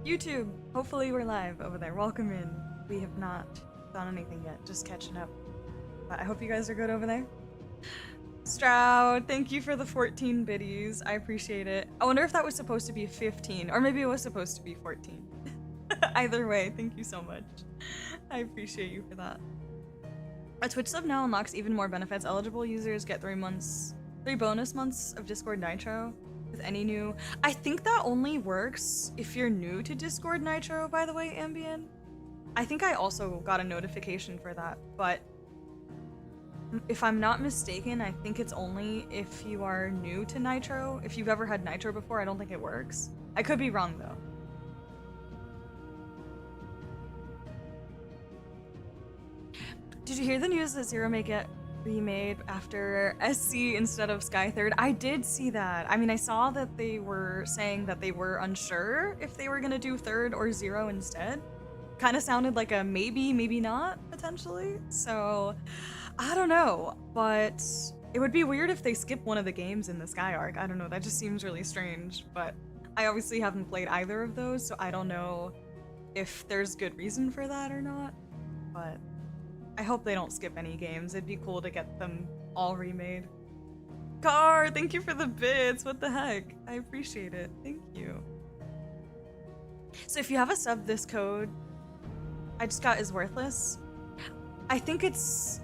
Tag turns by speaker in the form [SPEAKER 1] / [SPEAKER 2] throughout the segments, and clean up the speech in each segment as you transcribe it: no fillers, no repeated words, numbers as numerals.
[SPEAKER 1] YouTube, hopefully we're live over there. Welcome in. We have not done anything yet, just catching up. But I hope you guys are good over there. Stroud, thank you for the 14 biddies. I appreciate it. I wonder if that was supposed to be 15, or maybe it was supposed to be 14. Either way, thank you so much. I appreciate you for that. A Twitch sub now unlocks even more benefits. Eligible users get 3 bonus months of Discord Nitro with any new. I think that only works if you're new to Discord Nitro, by the way, Ambien. I think I also got a notification for that, but if I'm not mistaken, I think it's only if you are new to Nitro. If you've ever had Nitro before, I don't think it works. I could be wrong though. Did you hear the news that Zero may get remade after SC instead of Sky Third? I did see that. I mean, I saw that they were saying that they were unsure if they were gonna do Third or Zero instead. Kind of sounded like a maybe, maybe not, potentially. So, I don't know, but it would be weird if they skip one of the games in the Sky Arc. I don't know, that just seems really strange, but I obviously haven't played either of those, so I don't know if there's good reason for that or not, but I hope they don't skip any games. It'd be cool to get them all remade. Car, thank you for the bits. What the heck? I appreciate it. Thank you. So if you have a sub, this code I just got is worthless. I think it's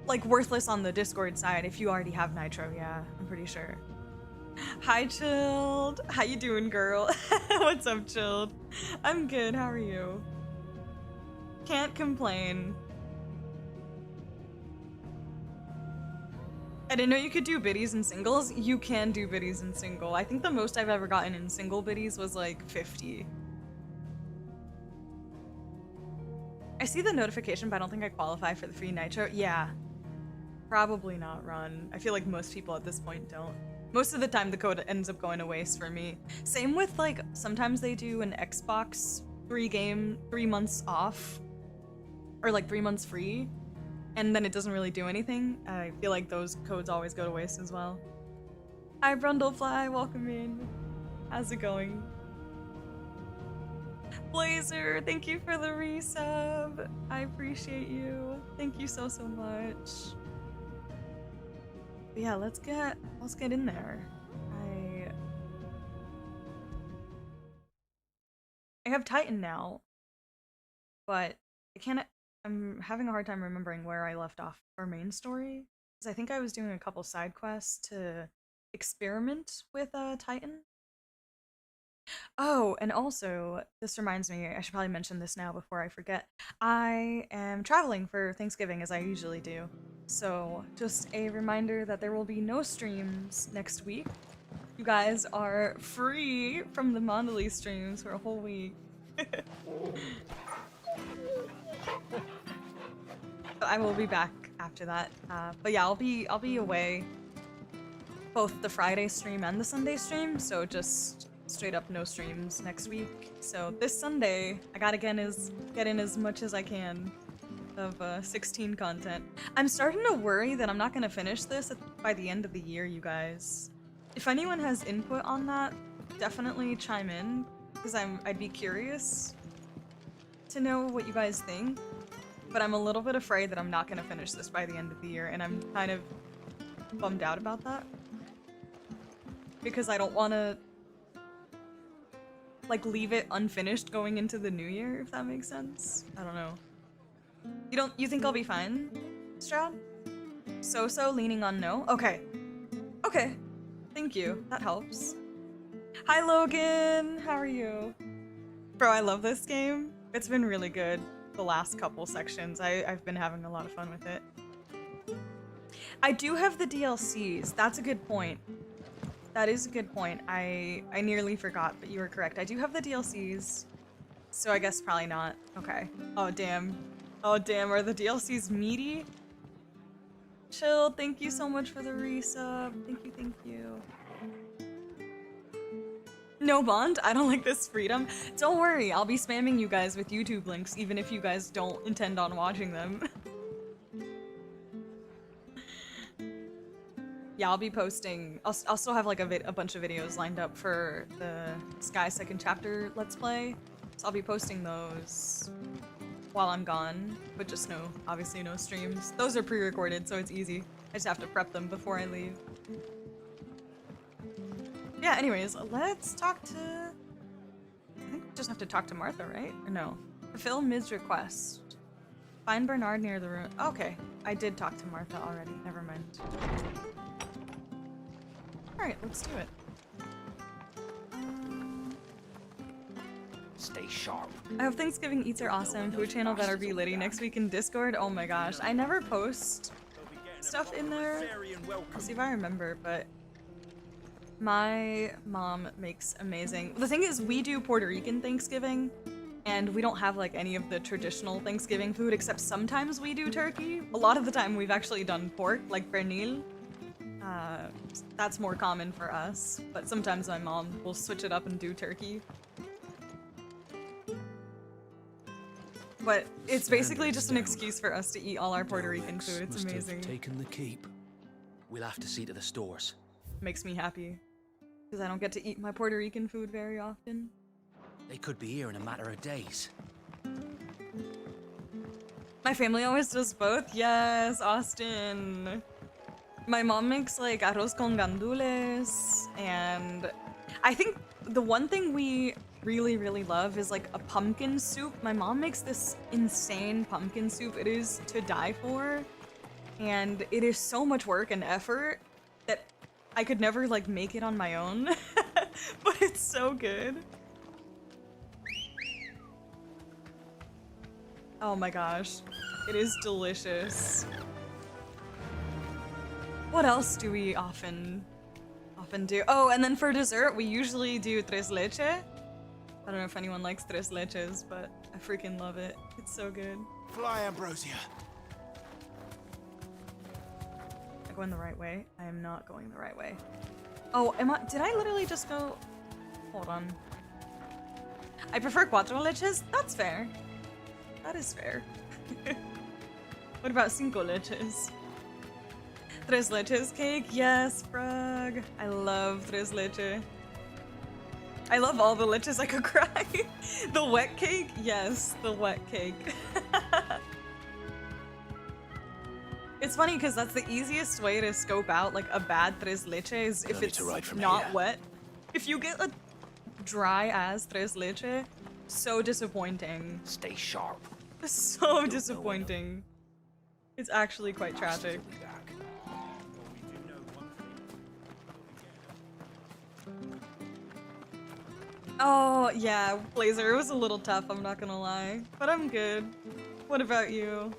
[SPEAKER 1] like worthless on the Discord side if you already have Nitro. Yeah, I'm pretty sure. Hi, Chilled. How you doing, girl? What's up, Chilled? I'm good. How are you? Can't complain. I didn't know you could do biddies and singles. You can do biddies and single. I think the most I've ever gotten in single biddies was like 50. I see the notification, but I don't think I qualify for the free Nitro. Yeah, probably not, Run. I feel like most people at this point don't. Most of the time the code ends up going to waste for me. Same with like, sometimes they do an Xbox 3 months off, or like 3 months free, and then it doesn't really do anything. I feel like those codes always go to waste as well. Hi, Brundlefly, welcome in. How's it going? Blazer, thank you for the resub. I appreciate you. Thank you so, so much. But yeah, let's get in there. I have Titan now, but I'm having a hard time remembering where I left off our main story, because I think I was doing a couple side quests to experiment with Titan. Oh, and also, this reminds me, I should probably mention this now before I forget. I am traveling for Thanksgiving, as I usually do. So, just a reminder that there will be no streams next week. You guys are free from the Mondelez streams for a whole week. I will be back after that. But yeah, I'll be away both the Friday stream and the Sunday stream, so just straight up no streams next week. So this Sunday, I gotta get in as much as I can of 16 content. I'm starting to worry that I'm not gonna finish this by the end of the year, you guys. If anyone has input on that, definitely chime in, because I'd be curious to know what you guys think. But I'm a little bit afraid that I'm not gonna finish this by the end of the year, and I'm kind of bummed out about that. Because I don't wanna like leave it unfinished going into the new year, if that makes sense. I don't know. You think I'll be fine, Stroud? So leaning on no? Okay. Okay. Thank you. That helps. Hi, Logan! How are you? Bro, I love this game. It's been really good the last couple sections. I've been having a lot of fun with it. I do have the DLCs. That's a good point. That is a good point. I nearly forgot, but you were correct. I do have the DLCs, so I guess probably not. Okay. Oh, damn. Oh, damn. Are the DLCs meaty? Chill, thank you so much for the resub. Thank you, thank you. No bond? I don't like this freedom. Don't worry, I'll be spamming you guys with YouTube links, even if you guys don't intend on watching them. Yeah, yeah, I'll be posting. I'll still have like a bunch of videos lined up for the Sky second chapter Let's Play. So I'll be posting those while I'm gone, but just obviously no streams. Those are pre-recorded, so it's easy. I just have to prep them before I leave. Yeah, anyways, let's talk to... I think we just have to talk to Martha, right? Or no? Fulfill Mid's request. Find Bernard near the room. Okay, I did talk to Martha already. Never mind. Alright, let's do it.
[SPEAKER 2] Stay sharp.
[SPEAKER 1] I hope Thanksgiving eats are awesome. Food channel better be litty next week in Discord. Oh my gosh, I never post stuff in there. I'll see if I remember, but my mom makes amazing. The thing is, we do Puerto Rican Thanksgiving, and we don't have like any of the traditional Thanksgiving food, except sometimes we do turkey. A lot of the time we've actually done pork, like pernil. That's more common for us, but sometimes my mom will switch it up and do turkey. But it's basically just an excuse for us to eat all our Puerto Rican food. It's amazing.
[SPEAKER 2] Taken the keep. We'll have to see to the stores.
[SPEAKER 1] Makes me happy, because I don't get to eat my Puerto Rican food very often.
[SPEAKER 2] They could be here in a matter of days.
[SPEAKER 1] My family always does both. Yes, Austin. My mom makes like arroz con gandules, and I think the one thing we really love is like a pumpkin soup. My mom makes this insane pumpkin soup. It is to die for, and it is so much work and effort that I could never like make it on my own. But it's so good. Oh my gosh, it is delicious. What else do we often do? Oh, and then for dessert, we usually do tres leche. I don't know if anyone likes tres leches, but I freaking love it. It's so good.
[SPEAKER 3] Fly, Ambrosia.
[SPEAKER 1] Am I going the right way? I am not going the right way. Oh, did I literally just go? Hold on. I prefer cuatro leches? That's fair. That is fair. What about cinco leches? Tres leches cake? Yes, frog. I love tres leche. I love all the leches I could cry. The wet cake? Yes, the wet cake. It's funny because that's the easiest way to scope out like a bad tres leches if it's not wet. If you get a dry as tres leche, so disappointing.
[SPEAKER 2] Stay sharp.
[SPEAKER 1] So disappointing. It's actually quite tragic. Oh, yeah, Blazer, it was a little tough, I'm not gonna lie. But I'm good. What about you?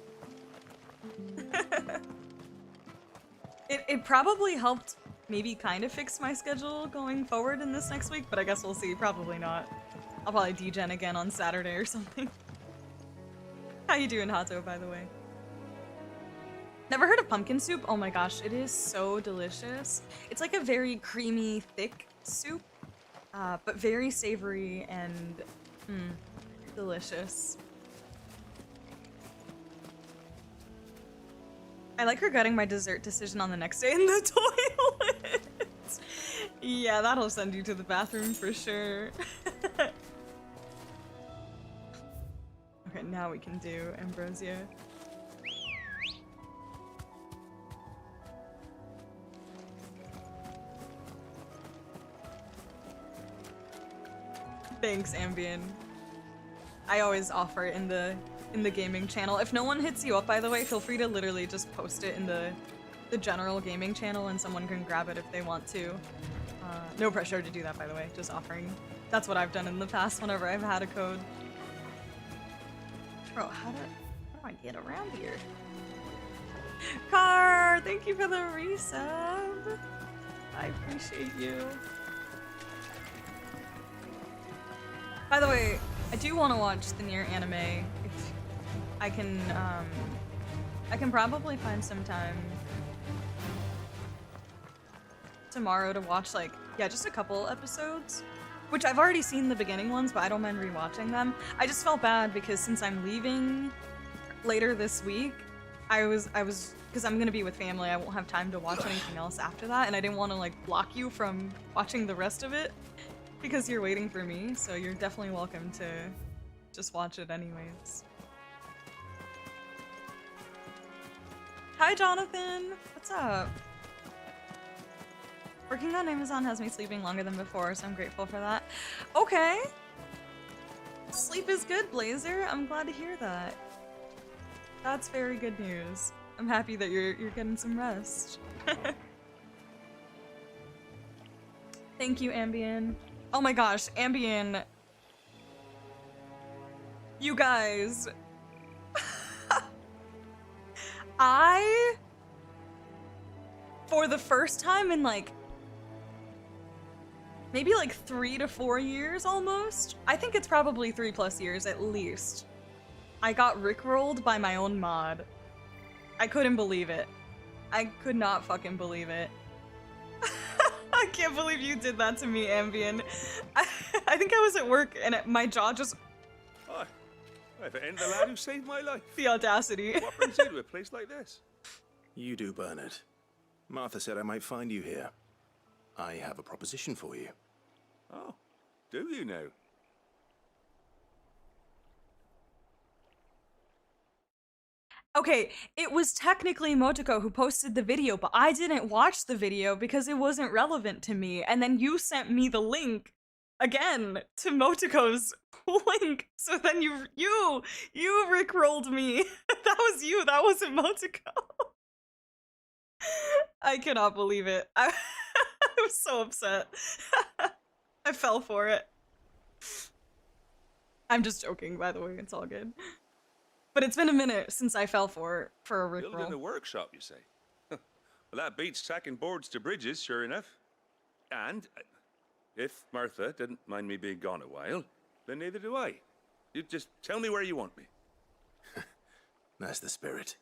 [SPEAKER 1] It probably helped maybe kind of fix my schedule going forward in this next week, but I guess we'll see. Probably not. I'll probably degen again on Saturday or something. How you doing, Hato, by the way? Never heard of pumpkin soup? Oh my gosh, it is so delicious. It's like a very creamy, thick soup. But very savory and delicious. I like regretting my dessert decision on the next day in the toilet. Yeah, that'll send you to the bathroom for sure. Okay, now we can do Ambrosia. Thanks, Ambien. I always offer it in the gaming channel. If no one hits you up, by the way, feel free to literally just post it in the general gaming channel and someone can grab it if they want to. No pressure to do that, by the way, just offering. That's what I've done in the past whenever I've had a code. Bro, how do I get around here? Car, thank you for the resub. I appreciate you. By the way, I do want to watch the Nier anime. If I can probably find some time tomorrow to watch, like, yeah, just a couple episodes. Which I've already seen the beginning ones, but I don't mind rewatching them. I just felt bad because since I'm leaving later this week, I was because I'm gonna be with family. I won't have time to watch anything else after that, and I didn't want to like block you from watching the rest of it because you're waiting for me. So you're definitely welcome to just watch it anyways. Hi, Jonathan. What's up? Working on Amazon has me sleeping longer than before, so I'm grateful for that. Okay. Sleep is good, Blazer. I'm glad to hear that. That's very good news. I'm happy that you're getting some rest. Thank you, Ambien. Oh my gosh, Ambien. You guys. For the first time in like maybe like 3 to 4 years almost. I think it's probably 3+ years at least. I got rickrolled by my own mod. I couldn't believe it. I could not fucking believe it. I can't believe you did that to me, Ambien. I think I was at work and my jaw just...
[SPEAKER 3] Hi. If it ain't the lad who saved my life.
[SPEAKER 1] The audacity.
[SPEAKER 3] What brings you to a place like this?
[SPEAKER 4] You do, Bernard. Martha said I might find you here. I have a proposition for you.
[SPEAKER 3] Oh, do you now?
[SPEAKER 1] Okay, it was technically Motoko who posted the video, but I didn't watch the video because it wasn't relevant to me. And then you sent me the link again to Motoko's link. So then you rickrolled me. That was you. That wasn't Motoko. I cannot believe it. I was so upset. I fell for it. I'm just joking, by the way. It's all good. But it's been a minute since I fell for a rickroll.
[SPEAKER 3] Building a workshop, you say? Well, that beats tacking boards to bridges, sure enough. And if Martha didn't mind me being gone a while, then neither do I. You just tell me where you want me.
[SPEAKER 4] That's the spirit.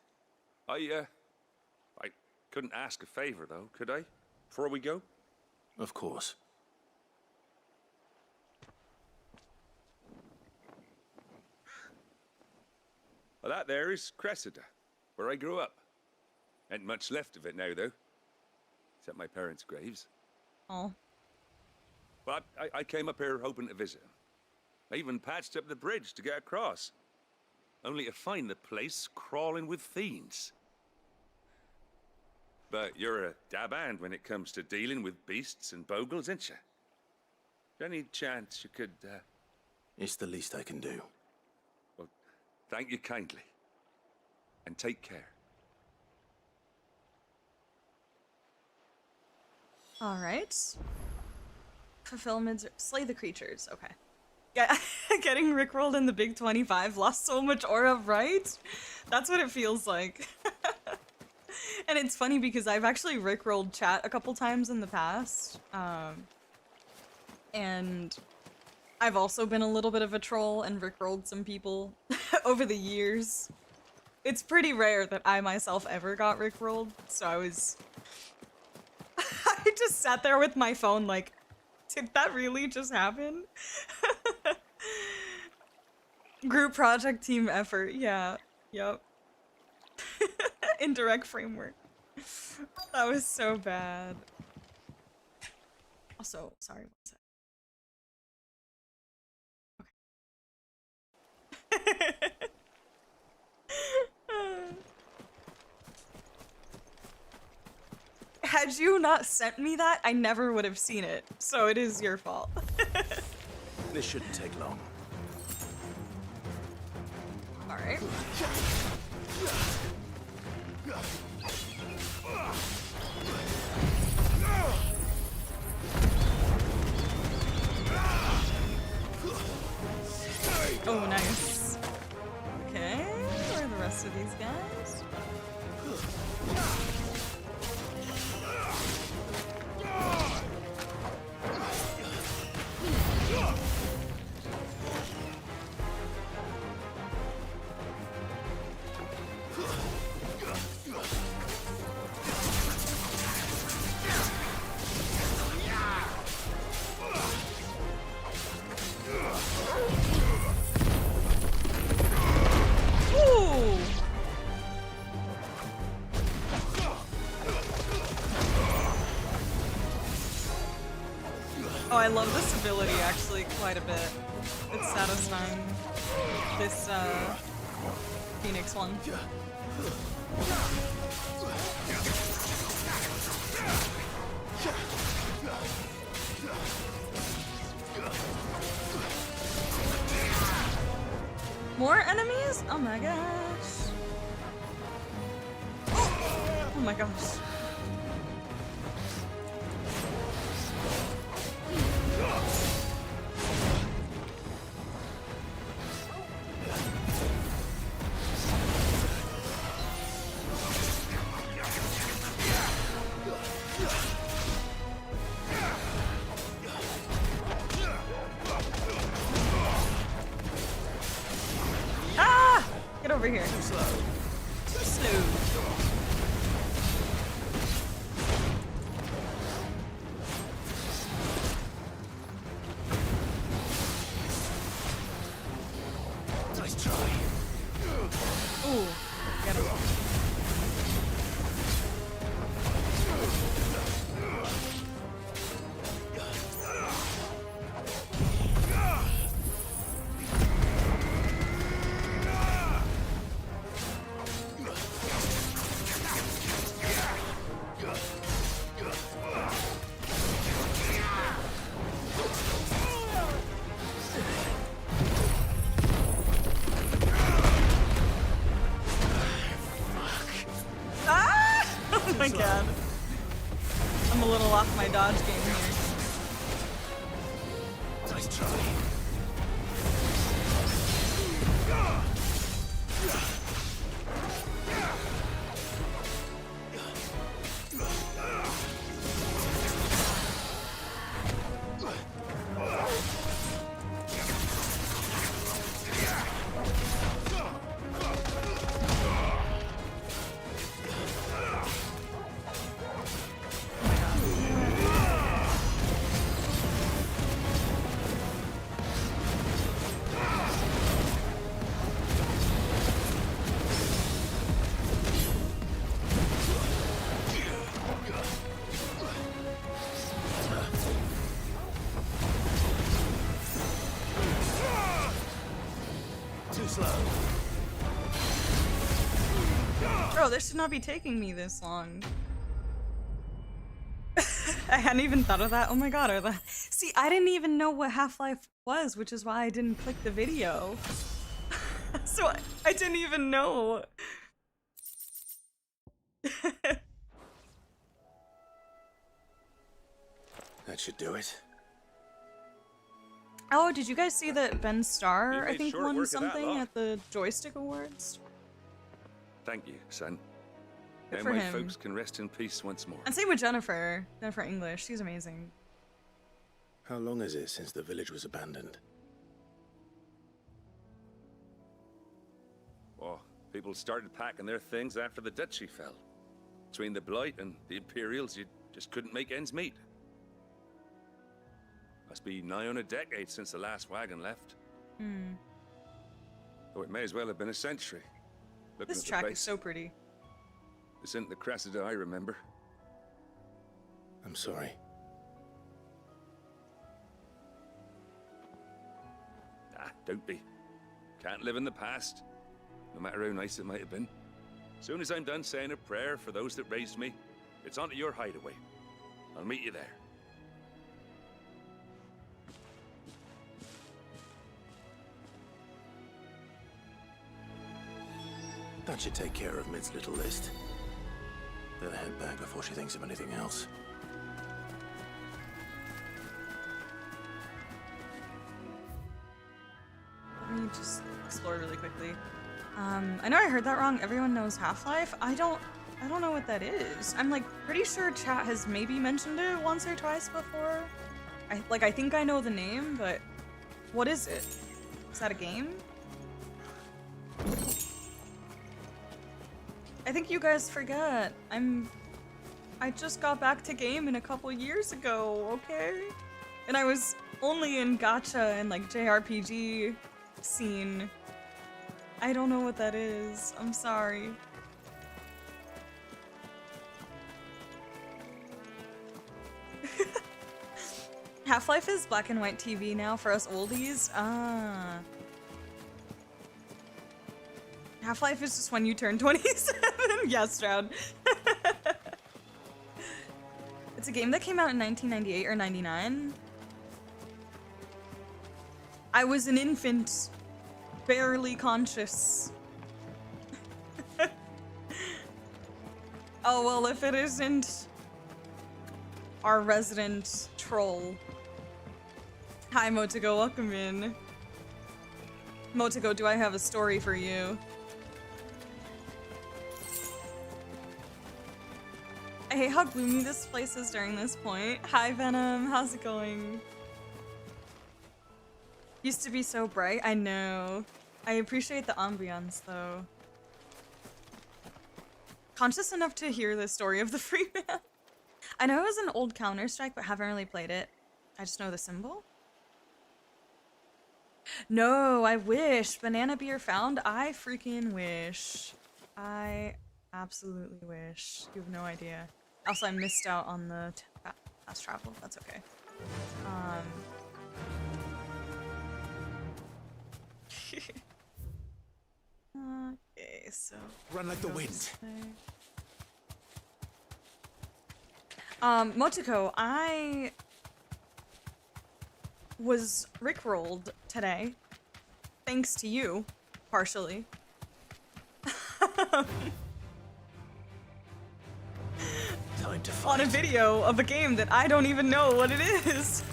[SPEAKER 3] I couldn't ask a favor, though, could I? Before we go?
[SPEAKER 4] Of course.
[SPEAKER 3] Well, that there is Cressida, where I grew up. Ain't much left of it now, though. Except my parents' graves.
[SPEAKER 1] Oh.
[SPEAKER 3] But I came up here hoping to visit him. I even patched up the bridge to get across. Only to find the place crawling with fiends. But you're a dab hand when it comes to dealing with beasts and bogles, ain't you? Any chance you could,
[SPEAKER 4] It's the least I can do.
[SPEAKER 3] Well, thank you kindly. And take care.
[SPEAKER 1] Alright. Fulfillment, slay the creatures, okay. Yeah, getting rickrolled in the big 25 lost so much aura, right? That's what it feels like. And it's funny because I've actually rickrolled chat a couple times in the past. And I've also been a little bit of a troll and rickrolled some people over the years. It's pretty rare that I myself ever got rickrolled, so I just sat there with my phone like, did that really just happen? Group project team effort, yeah, yep. Indirect framework. That was so bad. Also, sorry, one sec. Okay. Had you not sent me that, I never would have seen it. So it is your fault.
[SPEAKER 4] This shouldn't take long.
[SPEAKER 1] Alright. Oh, nice. Okay, where are the rest of these guys? Ooh! Oh, I love this ability actually quite a bit. It's satisfying. This Phoenix one. More enemies? Oh my gosh. Oh my gosh. Ah! Get over here. Too slow. Too slow.
[SPEAKER 4] Nice try.
[SPEAKER 1] Ooh, get him. Ah! Oh my god. I'm a little off my dodge game here.
[SPEAKER 4] Nice try. Too slow.
[SPEAKER 1] Bro, this should not be taking me this long. I hadn't even thought of that. Oh my god, see, I didn't even know what Half-Life was, which is why I didn't click the video. So I didn't even know.
[SPEAKER 4] That should do it.
[SPEAKER 1] Oh, did you guys see that Ben
[SPEAKER 3] You
[SPEAKER 1] Starr, I
[SPEAKER 3] made
[SPEAKER 1] think,
[SPEAKER 3] short
[SPEAKER 1] won
[SPEAKER 3] work of that
[SPEAKER 1] something
[SPEAKER 3] lot.
[SPEAKER 1] at the Joystick Awards?
[SPEAKER 3] Thank you, son.
[SPEAKER 1] Good
[SPEAKER 3] Now
[SPEAKER 1] for
[SPEAKER 3] my
[SPEAKER 1] him.
[SPEAKER 3] folks can rest in peace once more.
[SPEAKER 1] And same with Jennifer. Jennifer English. She's amazing.
[SPEAKER 4] How long is it since the village was abandoned?
[SPEAKER 3] Oh, people started packing their things after the duchy fell. Between the Blight and the Imperials, you just couldn't make ends meet. Must be nigh on a decade since the last wagon left. Oh, it may as well have been a century. Looking
[SPEAKER 1] This
[SPEAKER 3] at the
[SPEAKER 1] track is
[SPEAKER 3] place.
[SPEAKER 1] so pretty.
[SPEAKER 3] This isn't the Cressida I remember.
[SPEAKER 4] I'm sorry.
[SPEAKER 3] Ah, don't be. Can't live in the past, no matter how nice it might have been. Soon as I'm done saying a prayer for those that raised me, it's onto your hideaway. I'll meet you there.
[SPEAKER 4] That should take care of Mid's little list. Better head back before she thinks of anything else.
[SPEAKER 1] Let me just explore really quickly. I know I heard that wrong. Everyone knows Half-Life. I don't know what that is. I'm like pretty sure chat has maybe mentioned it once or twice before. I think I know the name, but what is it? Is that a game? I think you guys forget. I just got back to gaming a couple years ago, okay? And I was only in gacha and like JRPG scene. I don't know what that is. I'm sorry. Half-Life is black and white TV now for us oldies. Ah. Half-Life is just when you turn 27. Yes, Stroud. It's a game that came out in 1998 or 99. I was an infant, barely conscious. Oh, well, if it isn't our resident troll. Hi, Motigo, welcome in. Motigo, do I have a story for you? I hate how gloomy this place is during this point. Hi, Venom, how's it going? Used to be so bright, I know. I appreciate the ambiance, though. Conscious enough to hear the story of the free man. I know it was an old Counter-Strike, but haven't really played it. I just know the symbol. No, I wish. Banana beer found? I freaking wish. I absolutely wish. You have no idea. Also, I missed out on the fast travel. That's okay. Okay, so...
[SPEAKER 4] Run like the wind.
[SPEAKER 1] Motoko, I was rickrolled today, thanks to you, partially.
[SPEAKER 4] Time to
[SPEAKER 1] On
[SPEAKER 4] fight.
[SPEAKER 1] a video of a game that I don't even know what it is.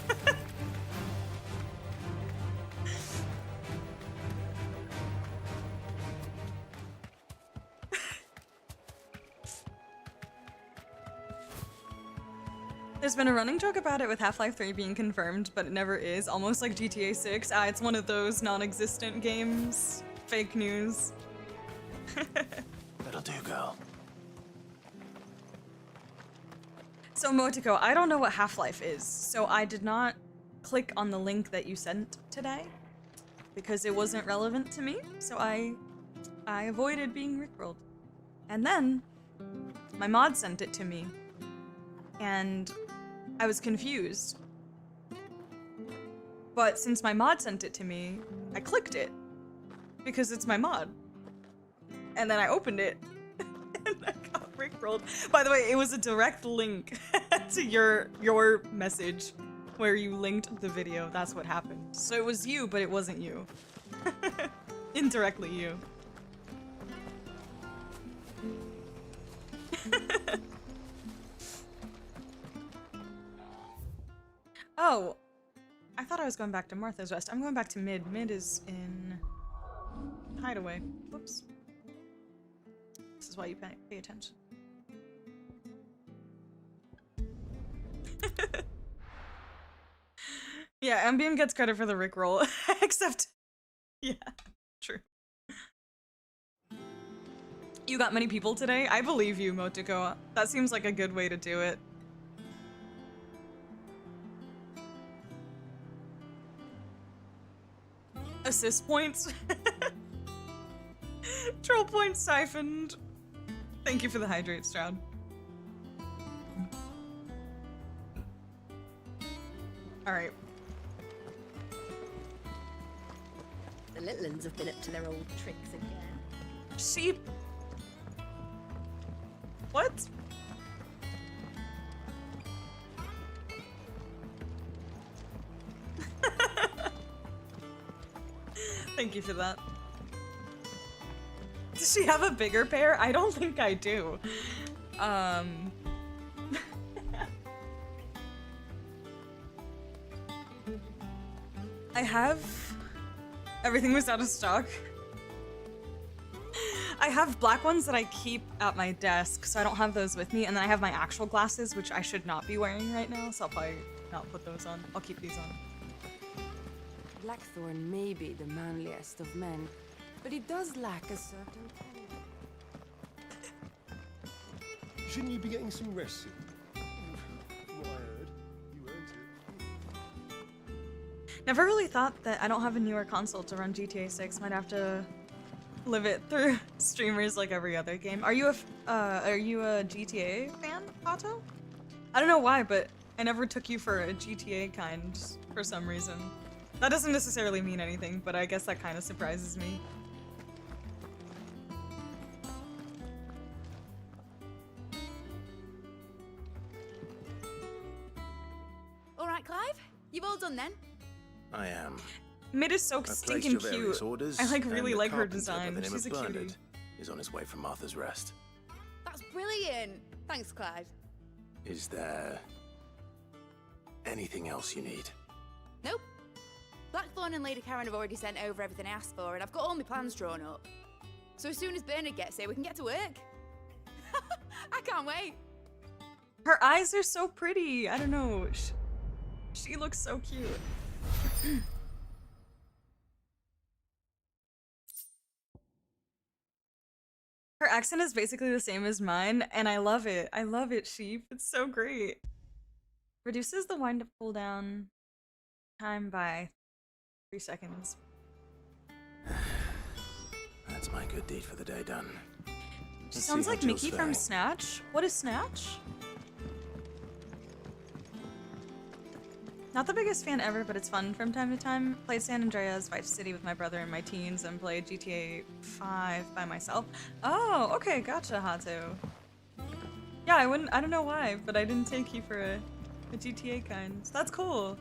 [SPEAKER 1] There's been a running joke about it with Half-Life 3 being confirmed, but it never is. Almost like GTA 6. It's one of those non-existent games. Fake news.
[SPEAKER 4] That'll do, girl.
[SPEAKER 1] So Motoko, I don't know what Half-Life is, so I did not click on the link that you sent today because it wasn't relevant to me, so I avoided being rickrolled. And then my mod sent it to me, and I was confused. But since my mod sent it to me, I clicked it because it's my mod. And then I opened it and I got rickrolled. By the way, it was a direct link to your message where you linked the video. That's what happened. So it was you, but it wasn't you. Indirectly you. Oh, I thought I was going back to Martha's Rest. I'm going back to Mid. Mid is in Hideaway. Whoops. This is why you pay attention. Yeah, Ambien gets credit for the Rickroll, except... Yeah, true. You got many people today? I believe you, Motoko. That seems like a good way to do it. Assist points? Troll points siphoned. Thank you for the hydrate, Stroud. Alright.
[SPEAKER 5] The little ones have been up to their old tricks again.
[SPEAKER 1] Sheep. What? Thank you for that. Does she have a bigger pair? I don't think I do. I have... Everything was out of stock. I have black ones that I keep at my desk, so I don't have those with me, and then I have my actual glasses, which I should not be wearing right now, so I'll probably not put those on. I'll keep these on.
[SPEAKER 6] Blackthorn may be the manliest of men, but he does lack a certain quality.
[SPEAKER 7] Shouldn't you be getting some rest soon? From what I heard, you earned it.
[SPEAKER 1] Never really thought that I don't have a newer console to run GTA 6. Might have to live it through streamers like every other game. Are you a GTA fan, Otto? I don't know why, but I never took you for a GTA kind for some reason. That doesn't necessarily mean anything, but I guess that kind of surprises me.
[SPEAKER 8] All right, Clive? You've all done then?
[SPEAKER 4] I am.
[SPEAKER 1] Mid is so
[SPEAKER 4] I've placed
[SPEAKER 1] stinking
[SPEAKER 4] your various
[SPEAKER 1] cute.
[SPEAKER 4] orders,
[SPEAKER 1] I like
[SPEAKER 4] and
[SPEAKER 1] really
[SPEAKER 4] the
[SPEAKER 1] like her
[SPEAKER 4] carpenter
[SPEAKER 1] design.
[SPEAKER 4] by the name
[SPEAKER 1] She's a
[SPEAKER 4] of
[SPEAKER 1] cutie.
[SPEAKER 4] Bernard is on his way from Martha's Rest.
[SPEAKER 8] That's brilliant. Thanks, Clive.
[SPEAKER 4] Is there anything else you need?
[SPEAKER 8] Nope. Blackthorn and Lady Karen have already sent over everything I asked for, and I've got all my plans drawn up. So as soon as Bernard gets here, we can get to work. I can't wait.
[SPEAKER 1] Her eyes are so pretty. I don't know. She looks so cute. Her accent is basically the same as mine, and I love it. I love it, Sheep. It's so great. Reduces the wind-up cooldown time by 3 seconds.
[SPEAKER 4] That's my good deed for the day done.
[SPEAKER 1] She
[SPEAKER 4] Let's
[SPEAKER 1] sounds
[SPEAKER 4] see how
[SPEAKER 1] like
[SPEAKER 4] Jill's
[SPEAKER 1] Mickey from
[SPEAKER 4] faring.
[SPEAKER 1] Snatch. What is Snatch? Not the biggest fan ever, but it's fun from time to time. Played San Andreas, Vice City with my brother in my teens, and played GTA 5 by myself. Oh, okay, gotcha, Hato. Yeah, I don't know why, but I didn't take you for a GTA kind. So that's cool.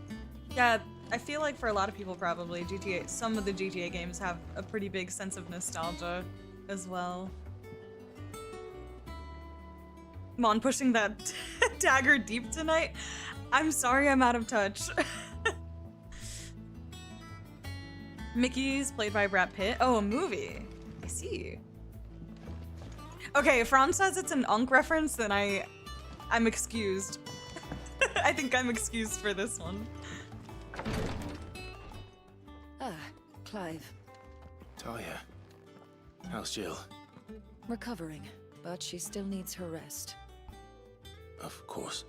[SPEAKER 1] Yeah, I feel like for a lot of people probably, some of the GTA games have a pretty big sense of nostalgia as well. Mon pushing that dagger deep tonight. I'm sorry I'm out of touch. Mickey's played by Brad Pitt. Oh, a movie. I see. Okay, if Ron says it's an Unk reference, then I'm excused. I think I'm excused for this one.
[SPEAKER 9] Ah, Clive.
[SPEAKER 4] Talia, how's Jill?
[SPEAKER 9] Recovering, but she still needs her rest.
[SPEAKER 4] Of course.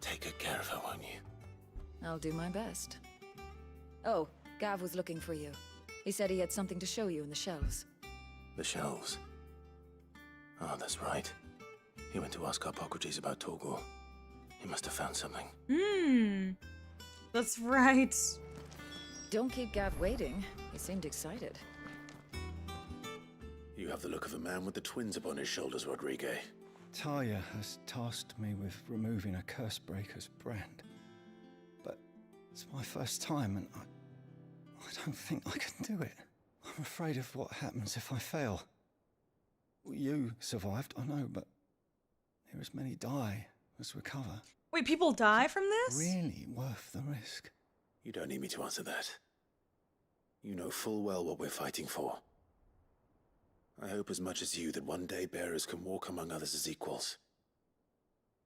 [SPEAKER 4] Take good care of her, won't you?
[SPEAKER 9] I'll do my best. Oh, Gav was looking for you. He said he had something to show you in the shelves.
[SPEAKER 4] The shelves. Oh, that's right. He went to ask Harpocrates about Torgor. He must have found something.
[SPEAKER 1] That's right.
[SPEAKER 9] Don't keep Gav waiting. He seemed excited.
[SPEAKER 4] You have the look of a man with the twins upon his shoulders, Rodrigue.
[SPEAKER 10] Talia has tasked me with removing a Cursebreaker's brand. But it's my first time, and I don't think I can do it. I'm afraid of what happens if I fail. You survived, I know, but there as many die as recover.
[SPEAKER 1] Wait, people die from this?
[SPEAKER 10] Really worth the risk.
[SPEAKER 4] You don't need me to answer that. You know full well what we're fighting for. I hope as much as you that one day bearers can walk among others as equals.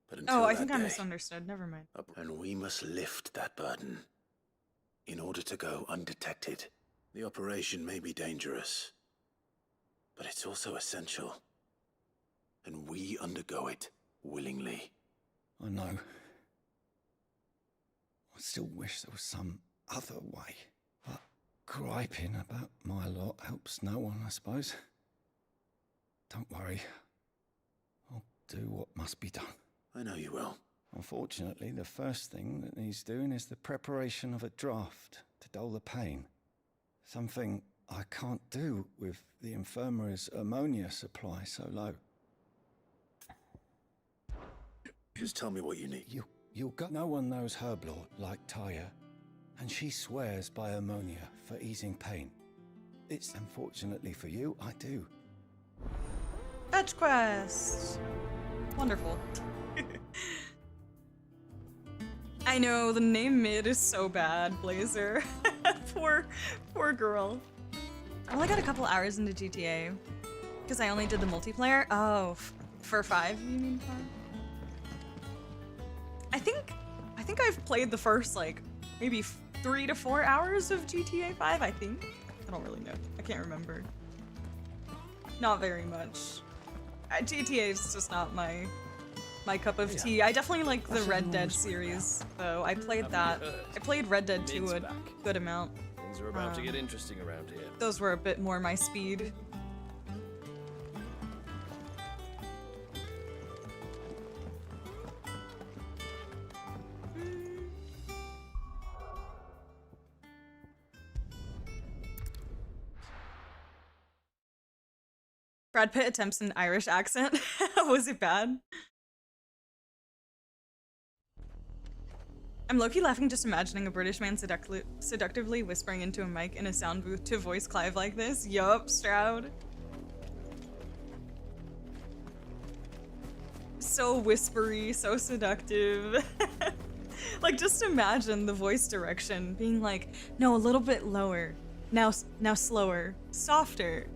[SPEAKER 4] But until
[SPEAKER 1] Oh, I
[SPEAKER 4] that
[SPEAKER 1] think I
[SPEAKER 4] day,
[SPEAKER 1] misunderstood. Never mind.
[SPEAKER 4] and we must lift that burden in order to go undetected. The operation may be dangerous, but it's also essential. And we undergo it willingly.
[SPEAKER 10] I know. I still wish there was some other way. But griping about my lot helps no one, I suppose. Don't worry. I'll do what must be done.
[SPEAKER 4] I know you will.
[SPEAKER 10] Unfortunately, the first thing that needs doing is the preparation of a draft to dull the pain. Something I can't do with the infirmary's ammonia supply so low.
[SPEAKER 4] Just tell me what you need.
[SPEAKER 10] You'll go. No one knows Herblore like Taya, and she swears by ammonia for easing pain. It's unfortunately for you, I do.
[SPEAKER 1] Fetch quest. Wonderful. I know the name mid is so bad, Blazer. poor girl. I only got a couple hours into GTA because I only did the multiplayer. Oh, for 5, you mean 5? I think I've played the first like maybe 3 to 4 hours of GTA 5. I think. I don't really know. I can't remember. Not very much. GTA is just not my cup of tea. I definitely like the Red Dead series, though. I played that. I played Red Dead 2 a good amount.
[SPEAKER 7] Things are about to get interesting around here.
[SPEAKER 1] Those were a bit more my speed. Brad Pitt attempts an Irish accent. Was it bad? I'm low-key laughing just imagining a British man seductively whispering into a mic in a sound booth to voice Clive like this. Yup, Stroud. So whispery, so seductive. Like, just imagine the voice direction being like, no, a little bit lower. Now slower. Softer.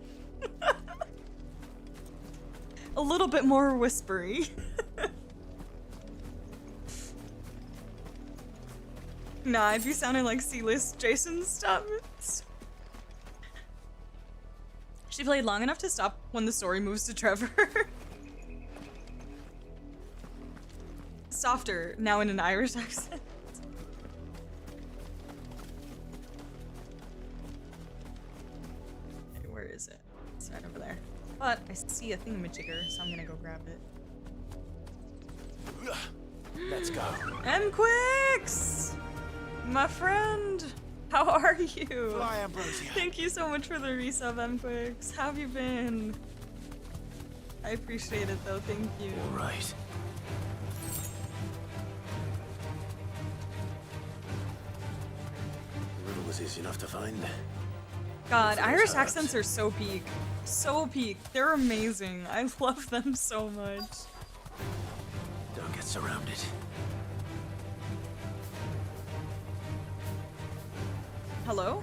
[SPEAKER 1] A little bit more whispery. Nah, if you sounded like C-list Jason Statham. She played long enough to stop when the story moves to Trevor. Softer, now in an Irish accent. Okay, where is it? It's right over there. But I see a thingamajigger, so I'm gonna go grab it.
[SPEAKER 4] Let's go.
[SPEAKER 1] M-Quicks! My friend! How are you?
[SPEAKER 4] Fly, Ambrosia.
[SPEAKER 1] Thank you so much for the resub, M-Quicks. How have you been? I appreciate it though, thank you.
[SPEAKER 4] All right. The riddle was easy enough to find.
[SPEAKER 1] God, Irish accents are so peak. So peak. They're amazing. I love them so much.
[SPEAKER 4] Don't get surrounded.
[SPEAKER 1] Hello?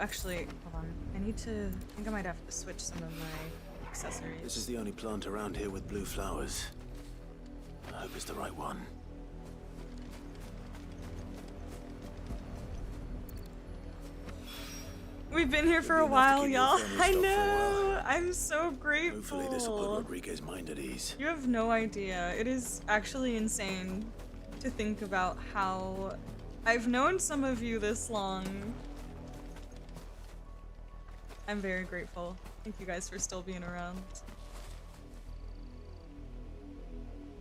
[SPEAKER 1] Actually, hold on. I think I might have to switch some of my accessories.
[SPEAKER 4] This is the only plant around here with blue flowers. I hope it's the right one.
[SPEAKER 1] We've been here for a while, y'all. I know. I'm so grateful.
[SPEAKER 4] Hopefully this will put Rodriguez's mind at ease.
[SPEAKER 1] You have no idea. It is actually insane to think about how I've known some of you this long. I'm very grateful. Thank you guys for still being around.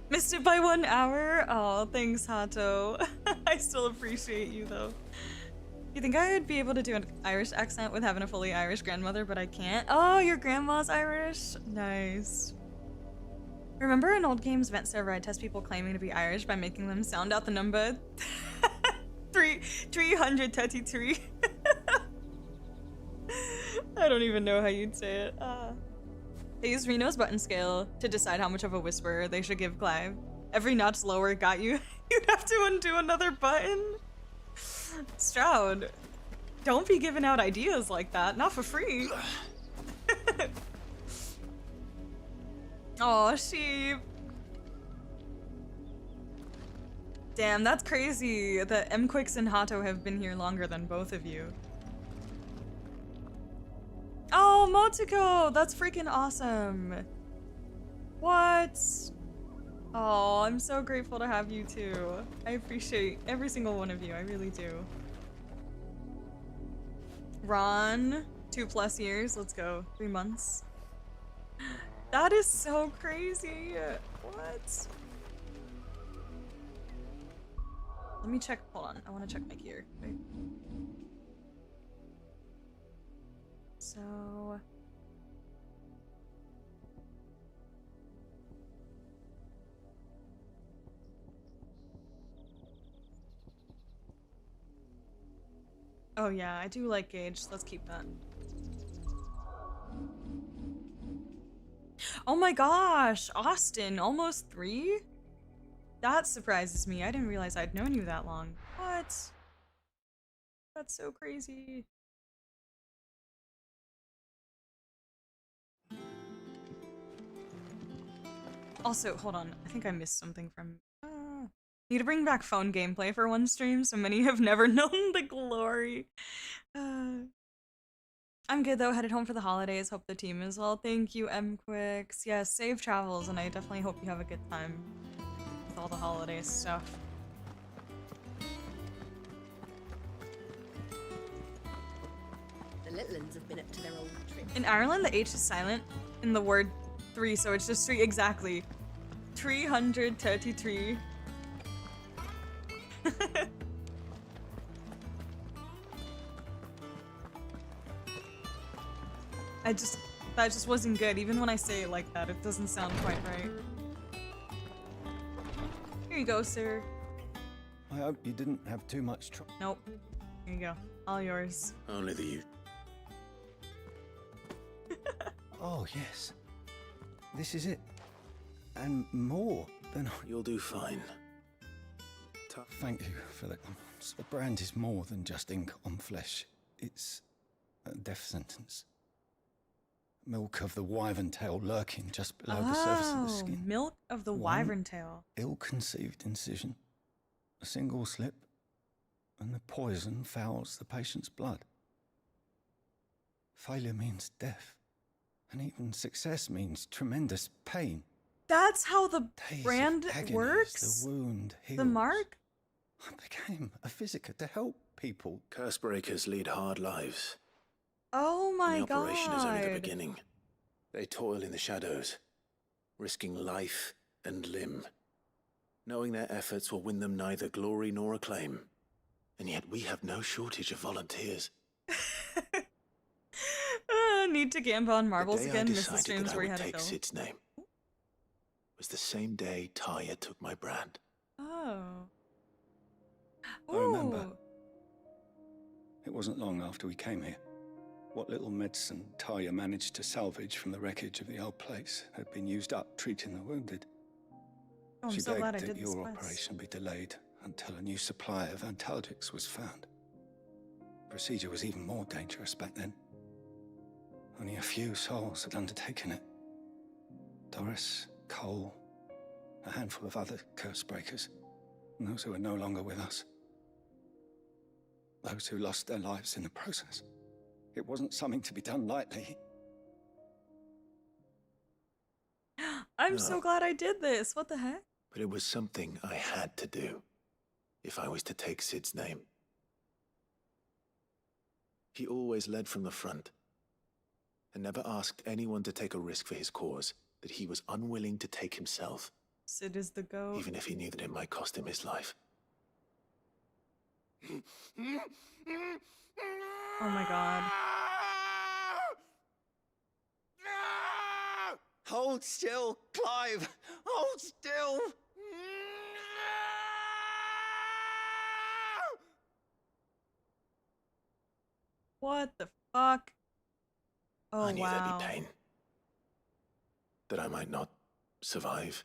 [SPEAKER 1] Missed it by 1 hour? Oh, thanks, Hato. I still appreciate you, though. You think I would be able to do an Irish accent with having a fully Irish grandmother, but I can't? Oh, your grandma's Irish? Nice. Remember in old games, Vent Server, I'd test people claiming to be Irish by making them sound out the number 333. I don't even know how you'd say it. They use Reno's button scale to decide how much of a whisperer they should give Clive. Every notch lower got you. You'd have to undo another button. Stroud, don't be giving out ideas like that. Not for free. Aw, sheep. Damn, that's crazy that M-Quicks and Hato have been here longer than both of you. Oh, Motoko! That's freaking awesome. What? Oh, I'm so grateful to have you too. I appreciate every single one of you. I really do. Ron, 2+ years. Let's go. 3 months. That is so crazy. What? Let me check. Hold on. I want to check my gear. Wait. So... Oh yeah, I do like Gage. Let's keep that. Oh my gosh! Austin, almost 3? That surprises me. I didn't realize I'd known you that long. What? That's so crazy. Also, hold on. I think I missed something from... need to bring back phone gameplay for one stream, so many have never known the glory. I'm good though, headed home for the holidays. Hope the team is well. Thank you, MQuicks. Yes, safe travels, and I definitely hope you have a good time with all the holiday stuff.
[SPEAKER 5] The little ones have been up to their old tricks.
[SPEAKER 1] In Ireland, the H is silent in the word 3, so it's just 3 exactly. 333. That just wasn't good. Even when I say it like that, it doesn't sound quite right. Here you go, sir.
[SPEAKER 10] I hope you didn't have too much trouble.
[SPEAKER 1] Nope. Here you go. All yours.
[SPEAKER 4] Only the you.
[SPEAKER 10] Oh, yes. This is it. And more than...
[SPEAKER 4] You'll do fine.
[SPEAKER 10] Thank you for the... The brand is more than just ink on flesh. It's a death sentence. Milk of the wyvern tail lurking just below the surface of the skin.
[SPEAKER 1] Milk of the wyvern tail.
[SPEAKER 10] Ill-conceived incision, a single slip, and the poison fouls the patient's blood. Failure means death, and even success means tremendous pain.
[SPEAKER 1] That's how the
[SPEAKER 10] Days
[SPEAKER 1] brand
[SPEAKER 10] of agony as
[SPEAKER 1] works?
[SPEAKER 10] The wound heals.
[SPEAKER 1] The mark?
[SPEAKER 10] I became a physiker to help people.
[SPEAKER 4] Cursebreakers lead hard lives.
[SPEAKER 1] Oh my
[SPEAKER 4] And the operation is only the
[SPEAKER 1] god.
[SPEAKER 4] beginning. They toil in the shadows, risking life and limb, knowing their efforts will win them neither glory nor acclaim. And yet we have no shortage of volunteers.
[SPEAKER 1] Need to gamble on marbles
[SPEAKER 4] The day
[SPEAKER 1] again.
[SPEAKER 4] I
[SPEAKER 1] Miss the
[SPEAKER 4] decided
[SPEAKER 1] streams
[SPEAKER 4] that I
[SPEAKER 1] where you
[SPEAKER 4] would
[SPEAKER 1] had to
[SPEAKER 4] take
[SPEAKER 1] film.
[SPEAKER 4] Sid's name was the same day Taya took my brand.
[SPEAKER 1] Oh.
[SPEAKER 10] I remember.
[SPEAKER 1] Ooh.
[SPEAKER 10] It wasn't long after we came here. What little medicine Taya managed to salvage from the wreckage of the old place had been used up treating the wounded.
[SPEAKER 1] Oh, I'm
[SPEAKER 10] She
[SPEAKER 1] so glad I
[SPEAKER 10] begged that
[SPEAKER 1] did this
[SPEAKER 10] your
[SPEAKER 1] quest.
[SPEAKER 10] operation be delayed until a new supply of antalgics was found. The procedure was even more dangerous back then. Only a few souls had undertaken it. Doris, Cole, a handful of other curse breakers, and those who are no longer with us. Those who lost their lives in the process. It wasn't something to be done lightly.
[SPEAKER 1] I'm so
[SPEAKER 4] No.
[SPEAKER 1] glad I did this. What the heck?
[SPEAKER 4] But it was something I had to do if I was to take Sid's name. He always led from the front and never asked anyone to take a risk for his cause that he was unwilling to take himself,
[SPEAKER 1] Sid is the goat.
[SPEAKER 4] even if he knew that it might cost him his life.
[SPEAKER 1] Oh my god.
[SPEAKER 10] Hold still, Clive! Hold still!
[SPEAKER 1] What the fuck? Oh
[SPEAKER 4] I knew
[SPEAKER 1] wow.
[SPEAKER 4] there'd be pain. That I might not survive.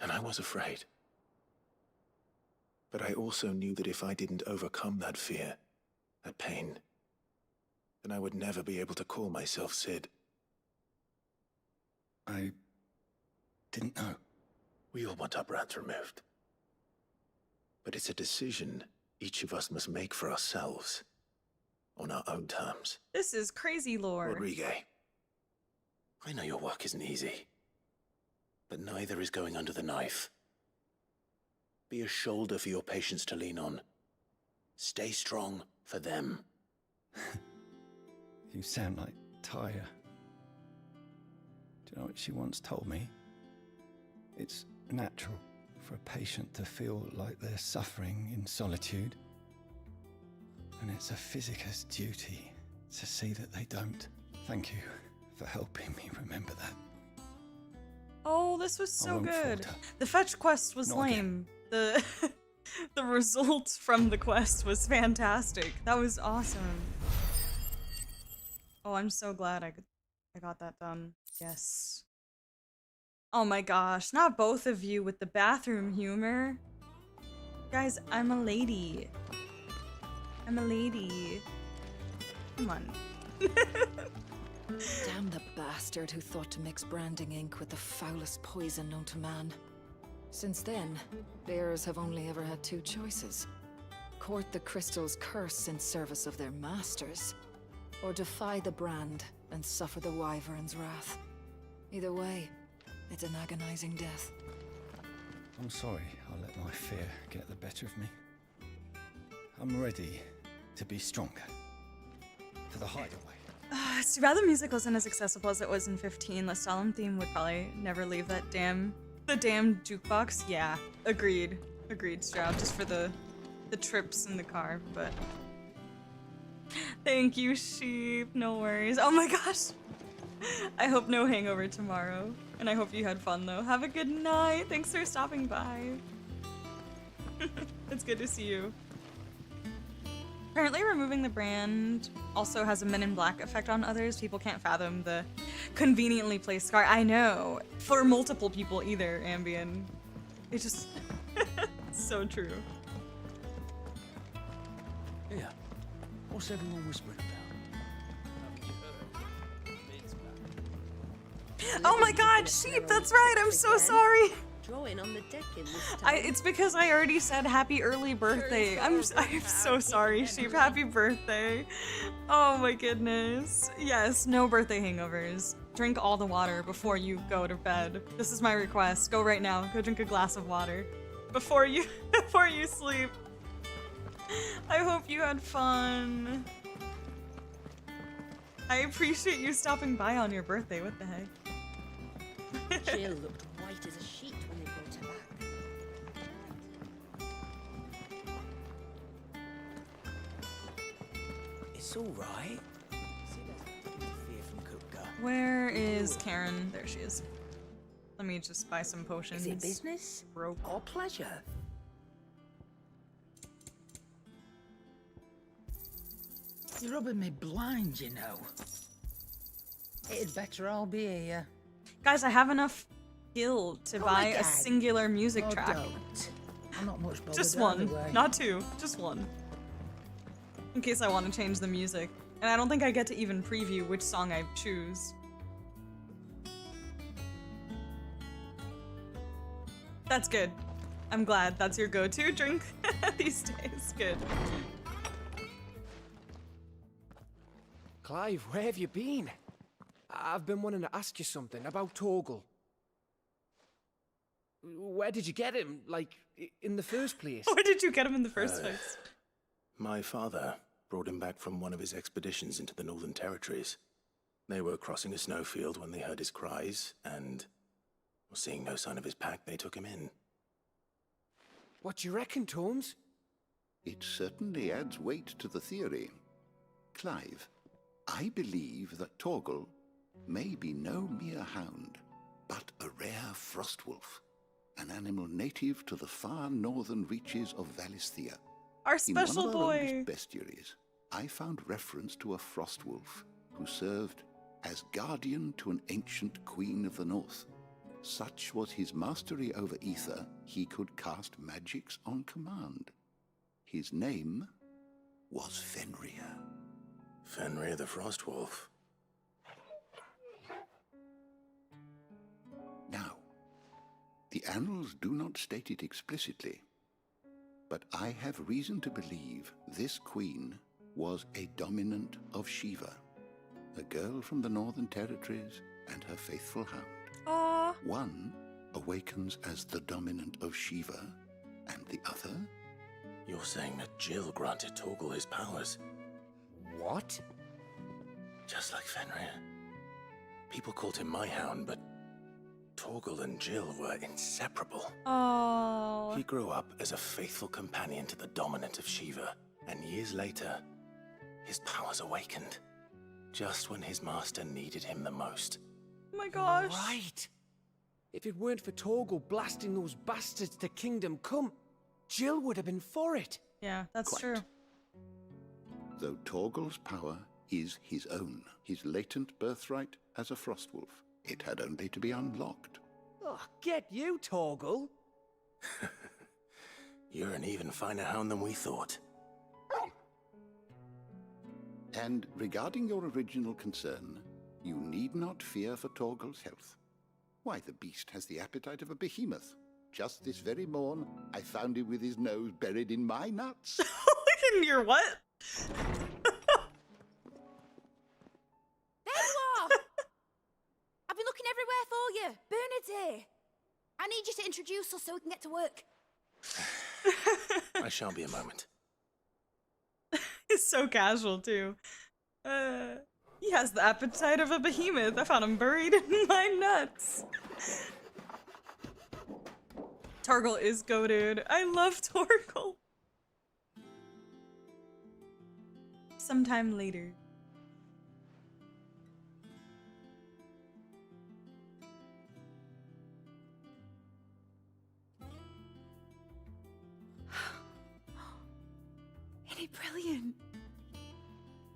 [SPEAKER 4] And I was afraid. But I also knew that if I didn't overcome that fear, that pain, then I would never be able to call myself Sid.
[SPEAKER 10] I didn't know.
[SPEAKER 4] We all want our brands removed. But it's a decision each of us must make for ourselves, on our own terms.
[SPEAKER 1] This is crazy lore.
[SPEAKER 4] Rodrigue, I know your work isn't easy, but neither is going under the knife. Be a shoulder for your patients to lean on. Stay strong for them.
[SPEAKER 10] You sound like Taya. Do you know what she once told me? It's natural for a patient to feel like they're suffering in solitude. And it's a physicist's duty to see that they don't. Thank you for helping me remember that.
[SPEAKER 1] Oh, this was
[SPEAKER 10] I
[SPEAKER 1] so
[SPEAKER 10] won't
[SPEAKER 1] good.
[SPEAKER 10] falter.
[SPEAKER 1] The fetch quest was
[SPEAKER 10] Not
[SPEAKER 1] lame. The the result from the quest was fantastic. That was awesome. Oh, I'm so glad I got that done. Yes. Oh my gosh, not both of you with the bathroom humor. Guys, I'm a lady. I'm a lady. Come on.
[SPEAKER 9] Damn the bastard who thought to mix branding ink with the foulest poison known to man. Since then, bearers have only ever had two choices. Court the crystal's curse in service of their masters, or defy the brand and suffer the wyvern's wrath. Either way, it's an agonizing death.
[SPEAKER 10] I'm sorry I let my fear get the better of me. I'm ready to be stronger. For the hideaway.
[SPEAKER 1] It's too bad the music wasn't as accessible as it was in 15. The solemn theme would probably never leave the damn jukebox. Yeah, agreed. Agreed, Stroud, just for the trips in the car, but... Thank you, sheep. No worries. Oh my gosh. I hope no hangover tomorrow. And I hope you had fun, though. Have a good night. Thanks for stopping by. It's good to see you. Apparently removing the brand also has a Men in Black effect on others. People can't fathom the conveniently placed scar. I know. For multiple people either, Ambien. It just... It's so true.
[SPEAKER 2] Yeah. What's everyone whispering about?
[SPEAKER 1] Oh my god, sheep, that's right, I'm so sorry.
[SPEAKER 5] Drawing on the deck in this time.
[SPEAKER 1] It's because I already said happy early birthday. I'm so sorry, sheep. Happy birthday. Oh my goodness. Yes, no birthday hangovers. Drink all the water before you go to bed. This is my request. Go right now. Go drink a glass of water before you sleep. I hope you had fun. I appreciate you stopping by on your birthday. What the heck?
[SPEAKER 5] Jill looked white as a sheet when they brought her back.
[SPEAKER 2] It's all right. Fear from Kupka.
[SPEAKER 1] Where is Karen? There she is. Let me just buy some potions.
[SPEAKER 2] Is it business
[SPEAKER 1] Broke.
[SPEAKER 2] or pleasure? You're rubbing me blind, you know. It'd better all be here.
[SPEAKER 1] Guys, I have enough gil to
[SPEAKER 2] Oh
[SPEAKER 1] buy
[SPEAKER 2] my
[SPEAKER 1] a
[SPEAKER 2] God.
[SPEAKER 1] singular music
[SPEAKER 2] Oh,
[SPEAKER 1] track.
[SPEAKER 2] don't. I'm not much bothered
[SPEAKER 1] Just
[SPEAKER 2] either
[SPEAKER 1] one,
[SPEAKER 2] way.
[SPEAKER 1] not two, just one. In case I want to change the music. And I don't think I get to even preview which song I choose. That's good. I'm glad that's your go-to drink these days. Good.
[SPEAKER 11] Clive, where have you been? I've been wanting to ask you something about Torgal. Where did you get him, like, in the first place?
[SPEAKER 1] Where did you get him in the first place?
[SPEAKER 4] My father brought him back from one of his expeditions into the Northern Territories. They were crossing a snowfield when they heard his cries, and seeing no sign of his pack, they took him in.
[SPEAKER 11] What do you reckon, Tomes?
[SPEAKER 12] It certainly adds weight to the theory. Clive, I believe that Torgal may be no mere hound, but a rare frostwolf, an animal native to the far northern reaches of Valisthea.
[SPEAKER 1] Our special
[SPEAKER 12] In one of our
[SPEAKER 1] boy.
[SPEAKER 12] oldest bestiaries, I found reference to a frostwolf who served as guardian to an ancient queen of the north. Such was his mastery over ether, he could cast magics on command. His name was Fenrir.
[SPEAKER 4] Fenrir the Frostwolf.
[SPEAKER 12] Now, the annals do not state it explicitly, but I have reason to believe this queen was a dominant of Shiva, a girl from the Northern Territories and her faithful hound.
[SPEAKER 1] Aww.
[SPEAKER 12] One awakens as the dominant of Shiva, and the other...
[SPEAKER 4] You're saying that Jill granted Torgal his powers?
[SPEAKER 11] What?
[SPEAKER 4] Just like Fenrir. People called him my hound, but Torgal and Jill were inseparable.
[SPEAKER 1] Oh.
[SPEAKER 4] He grew up as a faithful companion to the dominant of Shiva, and years later, his powers awakened, just when his master needed him the most.
[SPEAKER 1] Oh my gosh.
[SPEAKER 11] Right. If it weren't for Torgal blasting those bastards to Kingdom Come, Jill would have been for it.
[SPEAKER 1] Yeah, that's
[SPEAKER 12] Quite.
[SPEAKER 1] true.
[SPEAKER 12] Though Torgal's power is his own, his latent birthright as a Frostwolf, it had only to be unlocked.
[SPEAKER 11] Oh, get you, Torgal.
[SPEAKER 4] You're an even finer hound than we thought.
[SPEAKER 12] And regarding your original concern, You need not fear for Torgal's health. Why, the beast has the appetite of a behemoth. Just this very morn, I found him with his nose buried in my nuts.
[SPEAKER 1] In your what?
[SPEAKER 8] There you are! I've been looking everywhere for you. Bernard's here. I need you to introduce us so we can get to work.
[SPEAKER 4] I shan't be a moment.
[SPEAKER 1] It's so casual, too. He has the appetite of a behemoth. I found him buried in my nuts. Torgal is goated. I love Torgal. Sometime later. Isn't it brilliant?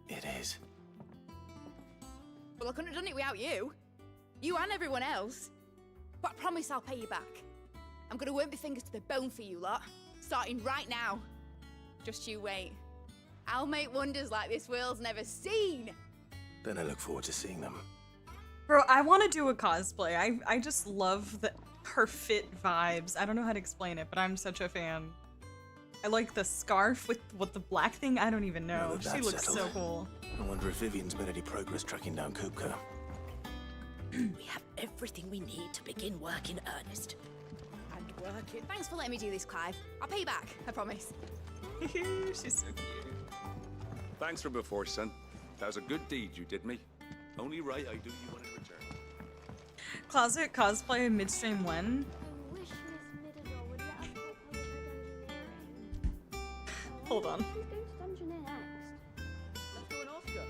[SPEAKER 4] It is.
[SPEAKER 8] Well, I couldn't have done it without you. You and everyone else. But I promise I'll pay you back. I'm gonna work my fingers to the bone for you lot. Starting right now. Just you wait. I'll make wonders like this world's never seen.
[SPEAKER 4] Then I look forward to seeing them.
[SPEAKER 1] Bro, I want to do a cosplay. I just love her fit vibes. I don't know how to explain it, but I'm such a fan. I like the scarf with the black thing. I don't even know. She looks so cool.
[SPEAKER 4] I wonder if Vivian's made any progress tracking down Kupka.
[SPEAKER 5] We have everything we need to begin work in earnest.
[SPEAKER 8] And working. Thanks for letting me do this, Clive. I'll pay you back, I promise.
[SPEAKER 1] She's so cute.
[SPEAKER 3] Thanks for before, son. That was a good deed you did me. Only right I do you one in return.
[SPEAKER 1] Closet cosplay midstream when?
[SPEAKER 13] I wish Miss Middledore would let us help her with her dungeoneering.
[SPEAKER 1] Hold on.
[SPEAKER 13] Who's going to dungeoneer next?
[SPEAKER 11] Let's go and ask her.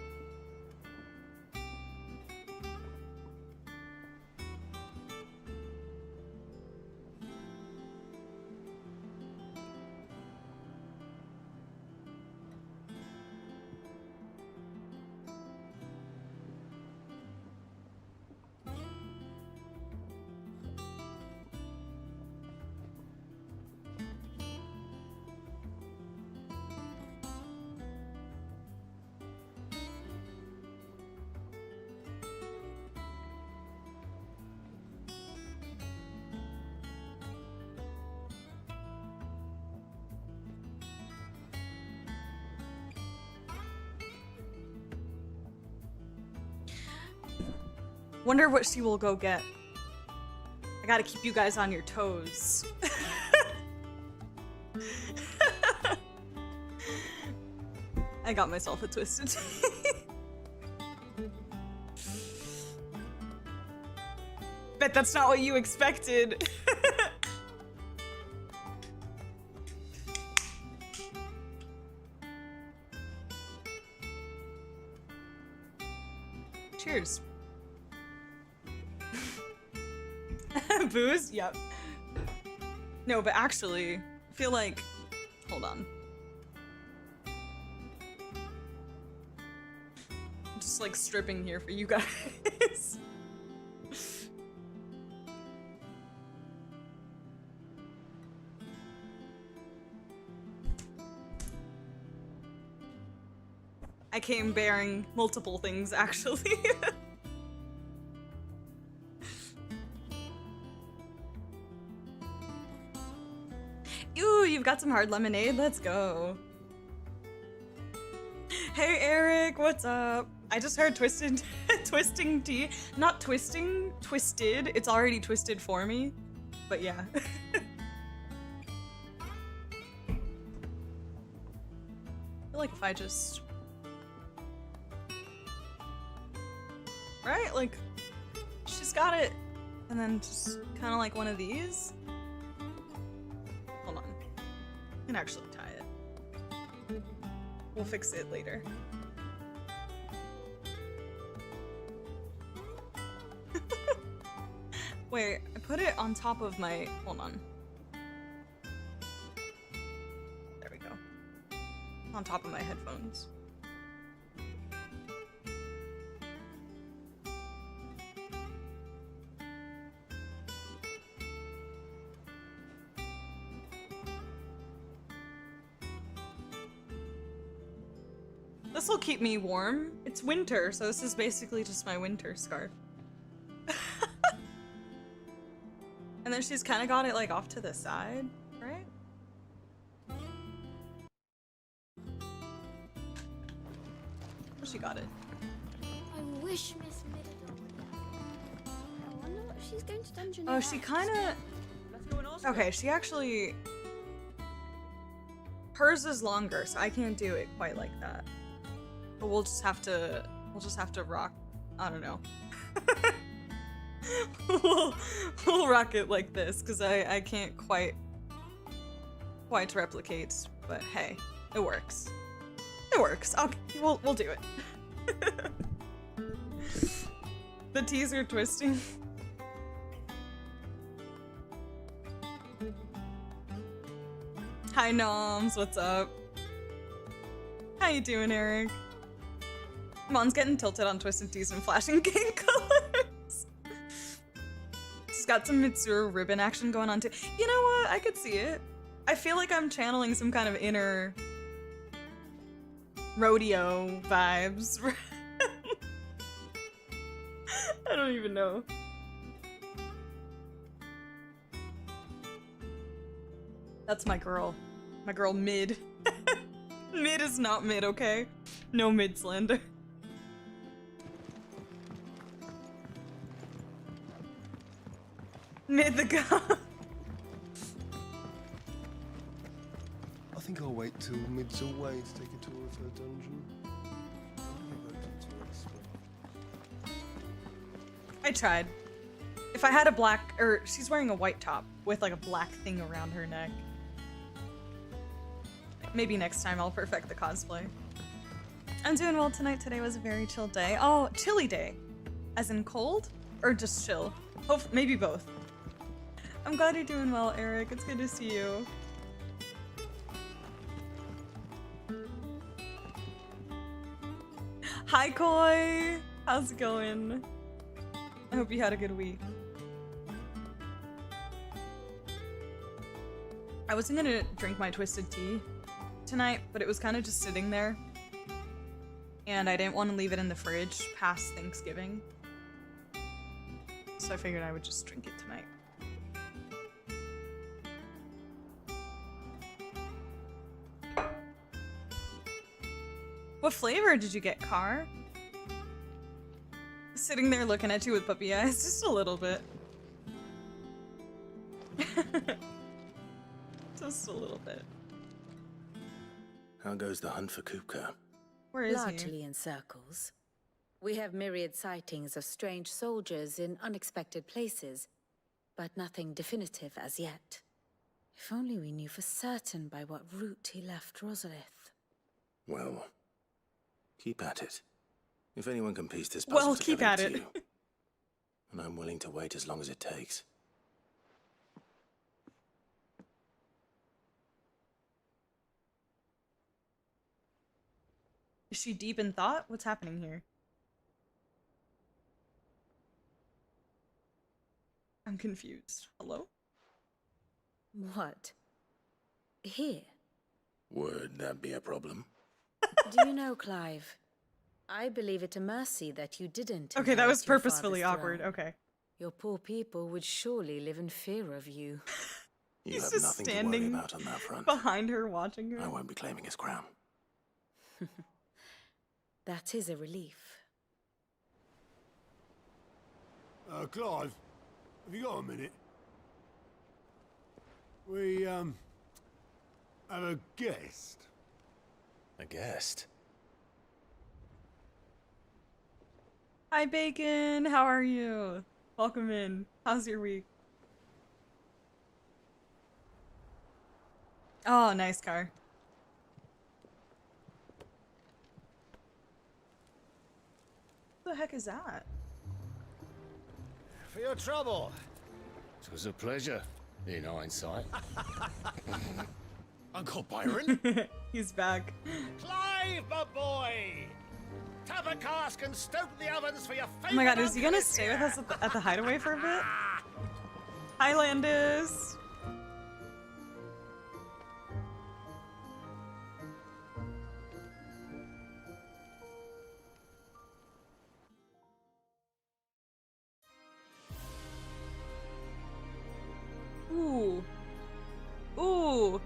[SPEAKER 1] Wonder what she will go get. I gotta keep you guys on your toes. I got myself a twisted tea. Bet that's not what you expected. Cheers. Booze? Yep. No, but actually, I feel like... Hold on. I'm just like stripping here for you guys. I came bearing multiple things, actually. Ooh, you've got some hard lemonade. Let's go. Hey, Eric, what's up? I just heard twisting tea. Not twisting, twisted. It's already twisted for me. But yeah. I feel like if I just... Right? Like, she's got it. And then just kind of like one of these. Hold on. I can actually tie it. We'll fix it later. Wait, I put it on top of my... Hold on. There we go. On top of my headphones. This will keep me warm. It's winter, so this is basically just my winter scarf. And then she's kind of got it like off to the side, right? She got it.
[SPEAKER 13] I wish Miss Middledore would go. I wonder what she's going to dungeon.
[SPEAKER 1] Oh, she kind of. Okay, she actually. Hers is longer, so I can't do it quite like that. But we'll just have to rock. I don't know. we'll rock it like this because I can't quite replicate. But hey, it works. It works. Okay, we'll do it. The teaser twisting. Hi Noms, what's up? How you doing, Eric? Mon's getting tilted on Twisted Teas and flashing game colors. She's got some Mitsuru ribbon action going on too. You know what? I could see it. I feel like I'm channeling some kind of inner rodeo vibes. I don't even know. That's my girl. My girl Mid. Mid is not mid, okay? No mid slander. Mid the god.
[SPEAKER 7] I think I'll wait till Mid's away to take a tour of her dungeon.
[SPEAKER 1] I tried. If I had a black, or she's wearing a white top with like a black thing around her neck. Maybe next time I'll perfect the cosplay. I'm doing well tonight. Today was a very chill day. Oh, chilly day. As in cold? Or just chill? Maybe both. I'm glad you're doing well, Eric. It's good to see you. Hi, Koi! How's it going? I hope you had a good week. I wasn't gonna drink my twisted tea tonight, but it was kind of just sitting there. And I didn't want to leave it in the fridge past Thanksgiving. So I figured I would just drink it tonight. What flavor did you get, Car? Sitting there looking at you with puppy eyes, just a little bit. Just a little bit.
[SPEAKER 4] How goes the hunt for Kupka?
[SPEAKER 1] Where is
[SPEAKER 14] Largely
[SPEAKER 1] he?
[SPEAKER 14] in circles. We have myriad sightings of strange soldiers in unexpected places, but nothing definitive as yet. If only we knew for certain by what route he left Rosalith.
[SPEAKER 4] Well, keep at it. If anyone can piece this puzzle
[SPEAKER 1] Well, keep
[SPEAKER 4] together,
[SPEAKER 1] at
[SPEAKER 4] it's
[SPEAKER 1] it.
[SPEAKER 4] you. And I'm willing to wait as long as it takes.
[SPEAKER 1] Is she deep in thought? What's happening here? I'm confused. Hello?
[SPEAKER 14] What? Here?
[SPEAKER 4] Would that be a problem?
[SPEAKER 14] Do you know, Clive? I believe it a mercy that you didn't.
[SPEAKER 1] Okay, that was
[SPEAKER 14] inherit your
[SPEAKER 1] purposefully
[SPEAKER 14] father's
[SPEAKER 1] awkward.
[SPEAKER 14] throne.
[SPEAKER 1] Okay.
[SPEAKER 14] Your poor people would surely live in fear of you.
[SPEAKER 4] You
[SPEAKER 1] He's
[SPEAKER 4] have
[SPEAKER 1] just
[SPEAKER 4] nothing to
[SPEAKER 1] standing
[SPEAKER 4] worry about on that front.
[SPEAKER 1] behind her, watching her.
[SPEAKER 4] I won't be claiming his crown.
[SPEAKER 14] That is a relief.
[SPEAKER 7] Clive, have you got a minute? We, have a guest.
[SPEAKER 4] A guest?
[SPEAKER 1] Hi, Bacon. How are you? Welcome in. How's your week? Oh, nice car. What the heck is that?
[SPEAKER 15] For your trouble. It was a pleasure, in hindsight. Uncle Byron?
[SPEAKER 1] He's back.
[SPEAKER 15] Clive, my boy! Tap a cask and stoke the ovens for your favorite.
[SPEAKER 1] Oh my god, is he gonna stay with us at the hideaway for a bit? Hi, Landis. Ooh.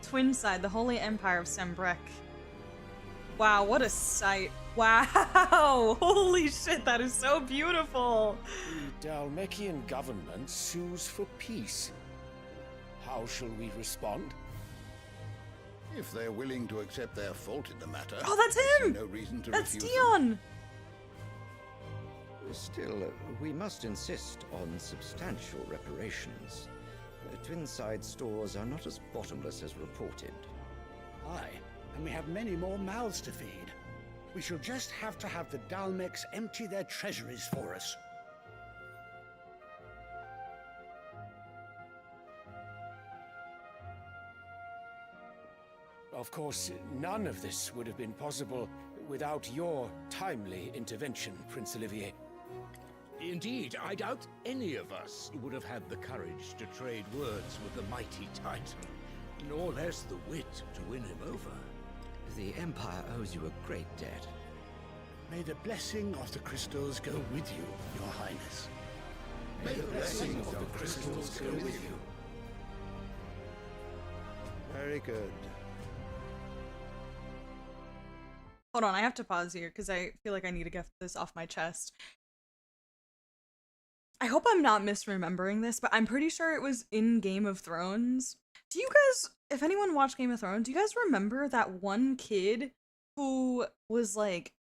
[SPEAKER 1] Twin side, the Holy Empire of Sembrek. Wow, what a sight. Wow! Holy shit, that is so beautiful!
[SPEAKER 16] The Dalmekian government sues for peace. How shall we respond?
[SPEAKER 12] If they're willing to accept their fault in the matter,
[SPEAKER 1] Oh, that's
[SPEAKER 12] I see
[SPEAKER 1] him!
[SPEAKER 12] no reason to
[SPEAKER 1] That's
[SPEAKER 12] refuse
[SPEAKER 1] Dion!
[SPEAKER 17] Still, we must insist on substantial reparations. Twinside stores are not as bottomless as reported.
[SPEAKER 15] Aye, and we have many more mouths to feed. We shall just have to have the Dalmecs empty their treasuries for us.
[SPEAKER 16] Of course, none of this would have been possible without your timely intervention, Prince Olivier.
[SPEAKER 18] Indeed, I doubt any of us would have had the courage to trade words with the mighty Titan, nor less the wit to win him over.
[SPEAKER 17] The Empire owes you a great debt.
[SPEAKER 15] May the blessing of the crystals go with you, Your Highness.
[SPEAKER 18] May the blessing of the crystals go with you.
[SPEAKER 7] Very good.
[SPEAKER 1] Hold on, I have to pause here because I feel like I need to get this off my chest. I hope I'm not misremembering this, but I'm pretty sure it was in Game of Thrones. Do you guys, if anyone watched Game of Thrones, do you guys remember that one kid who was like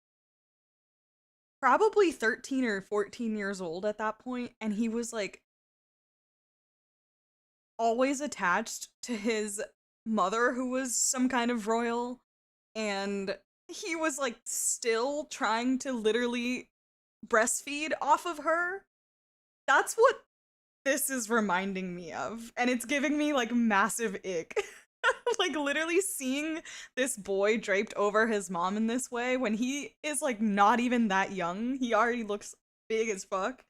[SPEAKER 1] probably 13 or 14 years old at that point, and he was like always attached to his mother, who was some kind of royal, and he was like still trying to literally breastfeed off of her? That's what this is reminding me of, and it's giving me like massive ick. Like literally seeing this boy draped over his mom in this way when he is like not even that young. He already looks big as fuck.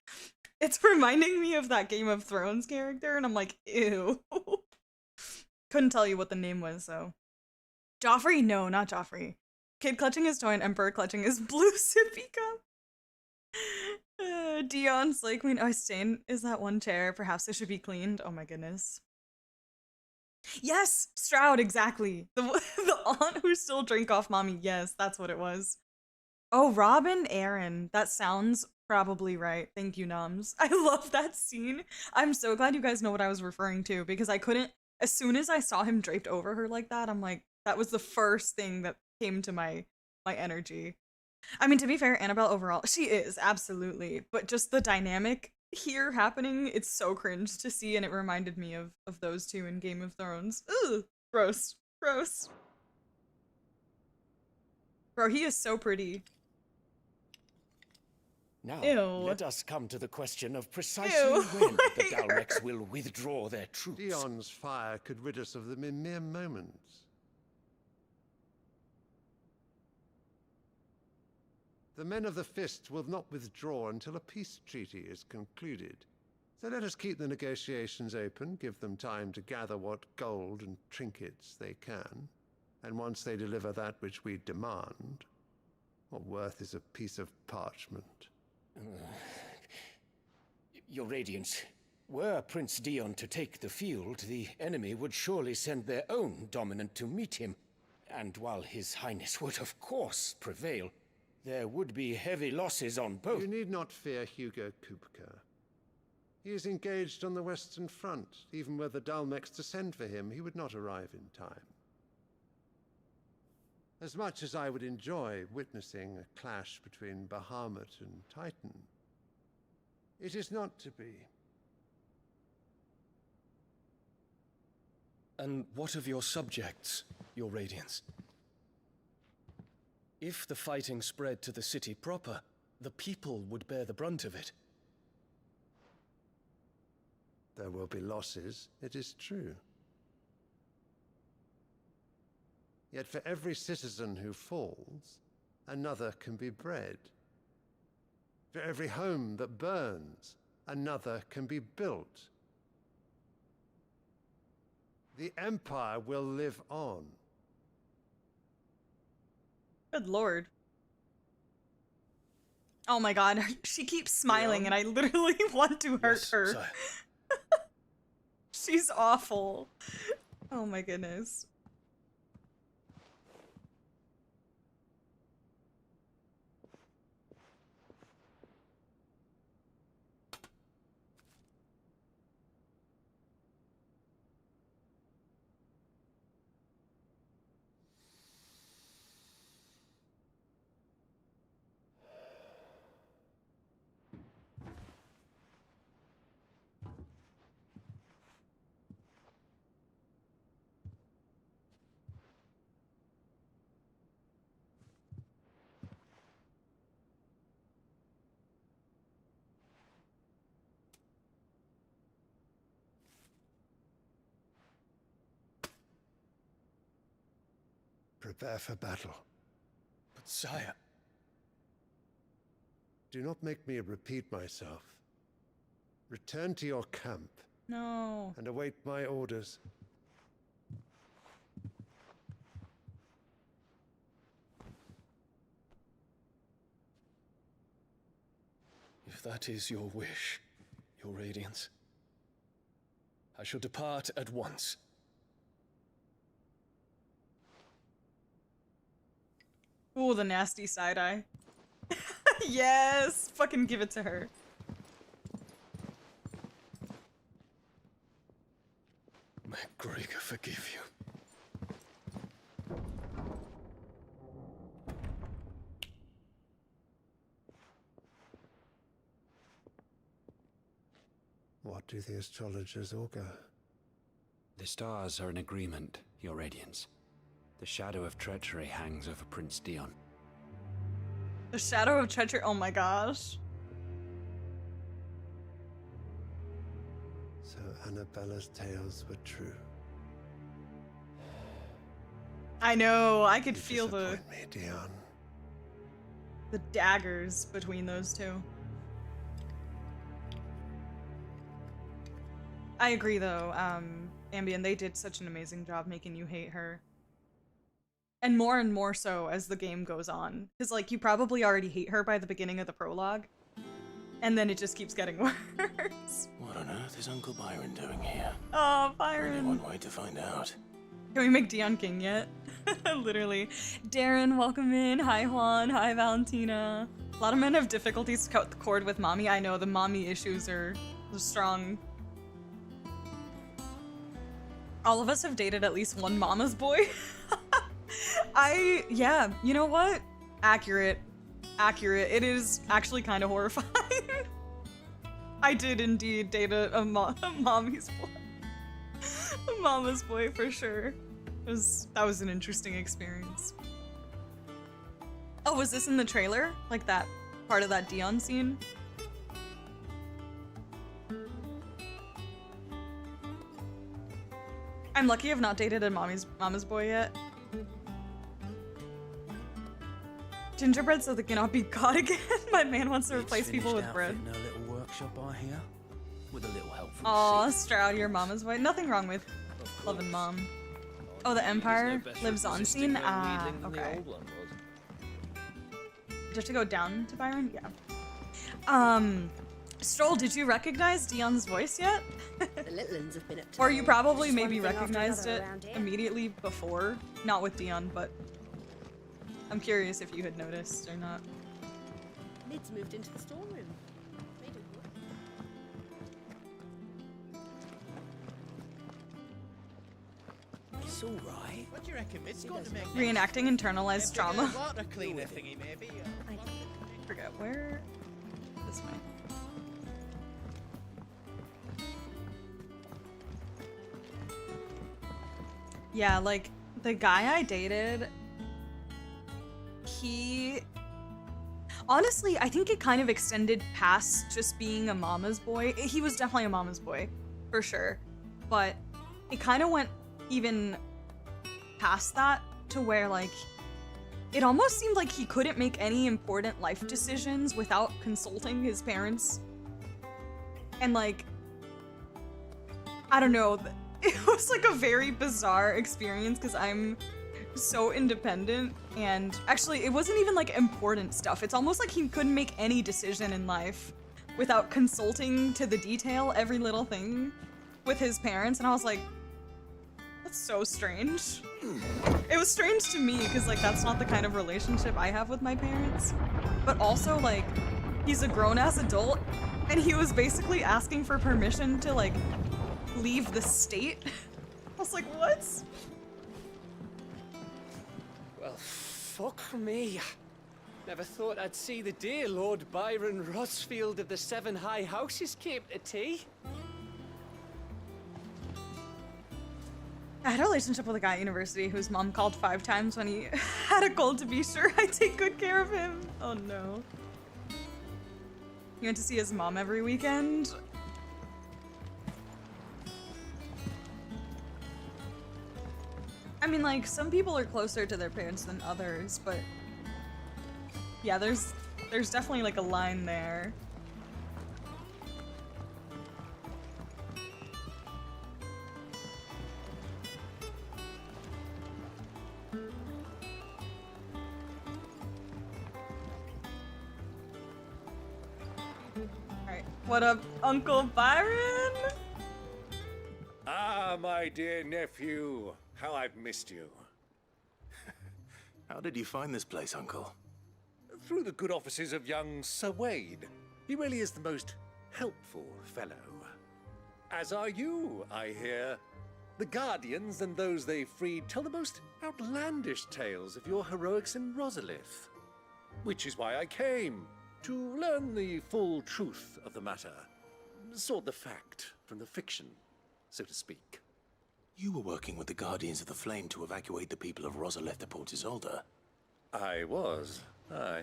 [SPEAKER 1] It's reminding me of that Game of Thrones character, and I'm like, ew. Couldn't tell you what the name was, though. Joffrey? No, not Joffrey. Kid clutching his toy and Emperor clutching his blue sippy cup. Dion, Slay Queen. Oh, stain is that one chair. Perhaps it should be cleaned. Oh my goodness. Yes, Stroud, exactly. The aunt who still drank off mommy. Yes, that's what it was. Oh, Robin Aaron. That sounds probably right. Thank you, Noms. I love that scene. I'm so glad you guys know what I was referring to, because I couldn't, as soon as I saw him draped over her like that, I'm like, that was the first thing that came to my energy. I mean, to be fair, Annabelle overall, she is, absolutely. But just the dynamic here happening, it's so cringe to see, and it reminded me of those two in Game of Thrones. Ugh, gross. Gross. Bro, he is so pretty.
[SPEAKER 16] Now,
[SPEAKER 1] Ew.
[SPEAKER 16] let us come to the question of precisely
[SPEAKER 1] Ew.
[SPEAKER 16] when the Dalmecs will withdraw their troops.
[SPEAKER 7] Dion's fire could rid us of them in mere moments. The men of the Fist will not withdraw until a peace treaty is concluded. So let us keep the negotiations open, give them time to gather what gold and trinkets they can. And once they deliver that which we demand, what worth is a piece of parchment?
[SPEAKER 16] Your Radiance, were Prince Dion to take the field, the enemy would surely send their own dominant to meet him. And while His Highness would of course prevail, there would be heavy losses on both.
[SPEAKER 7] You need not fear Hugo Kupka. He is engaged on the Western Front. Even were the Dalmecs to send for him, he would not arrive in time. As much as I would enjoy witnessing a clash between Bahamut and Titan, it is not to be.
[SPEAKER 10] And what of your subjects, Your Radiance? If the fighting spread to the city proper, the people would bear the brunt of it.
[SPEAKER 7] There will be losses, it is true. Yet for every citizen who falls, another can be bred. For every home that burns, another can be built. The Empire will live on.
[SPEAKER 1] Good lord. Oh my god, she keeps smiling and I literally want to hurt her. She's awful. Oh my goodness.
[SPEAKER 7] Prepare for battle.
[SPEAKER 10] But sire...
[SPEAKER 7] Do not make me repeat myself. Return to your camp.
[SPEAKER 1] No.
[SPEAKER 7] And await my orders.
[SPEAKER 10] If that is your wish, your radiance, I shall depart at once.
[SPEAKER 1] Ooh, the nasty side-eye. Yes! Fucking give it to her.
[SPEAKER 10] May Gregor forgive you.
[SPEAKER 7] What do the astrologers augur?
[SPEAKER 19] The stars are in agreement, Your Radiance. The shadow of treachery hangs over Prince Dion.
[SPEAKER 1] The shadow of treachery. Oh my gosh.
[SPEAKER 7] So Annabella's tales were true.
[SPEAKER 1] I know. I could feel the
[SPEAKER 7] Me, Dion.
[SPEAKER 1] daggers between those two. I agree though. Ambien, they did such an amazing job making you hate her. And more so as the game goes on. Because, like, you probably already hate her by the beginning of the prologue. And then it just keeps getting worse.
[SPEAKER 4] What on earth is Uncle Byron doing here?
[SPEAKER 1] Oh, Byron.
[SPEAKER 4] Only one way to find out.
[SPEAKER 1] Can we make Dion king yet? Literally. Darren, welcome in. Hi, Juan. Hi, Valentina. A lot of men have difficulties to cut the cord with mommy. I know, the mommy issues are strong. All of us have dated at least one mama's boy. Yeah, you know what? Accurate. It is actually kind of horrifying. I did indeed date a mommy's boy. A mama's boy for sure. That was an interesting experience. Oh, was this in the trailer? Like that part of that Dion scene? I'm lucky I've not dated a mama's boy yet. Gingerbread so they cannot be God again. My man wants to replace people with bread.
[SPEAKER 20] In a little workshop, I hear, with a little help from
[SPEAKER 1] Aw, Stroud, your mama's boy. Nothing wrong with loving mom. Oh, the Empire lives on scene? Ah, okay. Do you have to go down to Byron? Yeah. Stroll, did you recognize Dion's voice yet?
[SPEAKER 5] The little ones have been up to
[SPEAKER 1] Or you probably
[SPEAKER 5] just
[SPEAKER 1] maybe
[SPEAKER 5] one thing after
[SPEAKER 1] recognized
[SPEAKER 5] another
[SPEAKER 1] it
[SPEAKER 5] around here.
[SPEAKER 1] immediately before. Not with Dion, but I'm curious if you had noticed or not.
[SPEAKER 5] Lid's moved into the storeroom. Made it work.
[SPEAKER 20] It's all right.
[SPEAKER 11] What do you reckon? It's got to make
[SPEAKER 1] Reenacting internalized trauma.
[SPEAKER 11] water cleaner thingy, maybe.
[SPEAKER 1] Forget where. This way. Yeah, like the guy I dated, he honestly, I think it kind of extended past just being a mama's boy. He was definitely a mama's boy, for sure. But it kind of went even past that to where, like, it almost seemed like he couldn't make any important life decisions without consulting his parents. And, like, I don't know. It was like a very bizarre experience because I'm so independent, and actually it wasn't even like important stuff. It's almost like he couldn't make any decision in life without consulting to the detail every little thing. with his parents, and I was like, that's so strange. It was strange to me because like that's not the kind of relationship I have with my parents. But also like he's a grown-ass adult and he was basically asking for permission to like leave the state. I was like, what?
[SPEAKER 11] Well, fuck me. Never thought I'd see the dear Lord Byron Rosfield of the Seven High Houses came to tea.
[SPEAKER 1] I had a relationship with a guy at university whose mom called 5 times when he had a cold to be sure I take good care of him. Oh no. He went to see his mom every weekend. I mean, like, some people are closer to their parents than others, but yeah, there's definitely like a line there. Alright, what up, Uncle Byron?
[SPEAKER 18] Ah, my dear nephew, how I've missed you.
[SPEAKER 4] How did you find this place, Uncle?
[SPEAKER 18] Through the good offices of young Sir Wade. He really is the most helpful fellow. As are you, I hear. The Guardians and those they freed tell the most outlandish tales of your heroics in Rosalith. Which is why I came, to learn the full truth of the matter. Sort the fact from the fiction, so to speak.
[SPEAKER 4] You were working with the Guardians of the Flame to evacuate the people of Rosalith to Port Isolde.
[SPEAKER 18] I was, aye.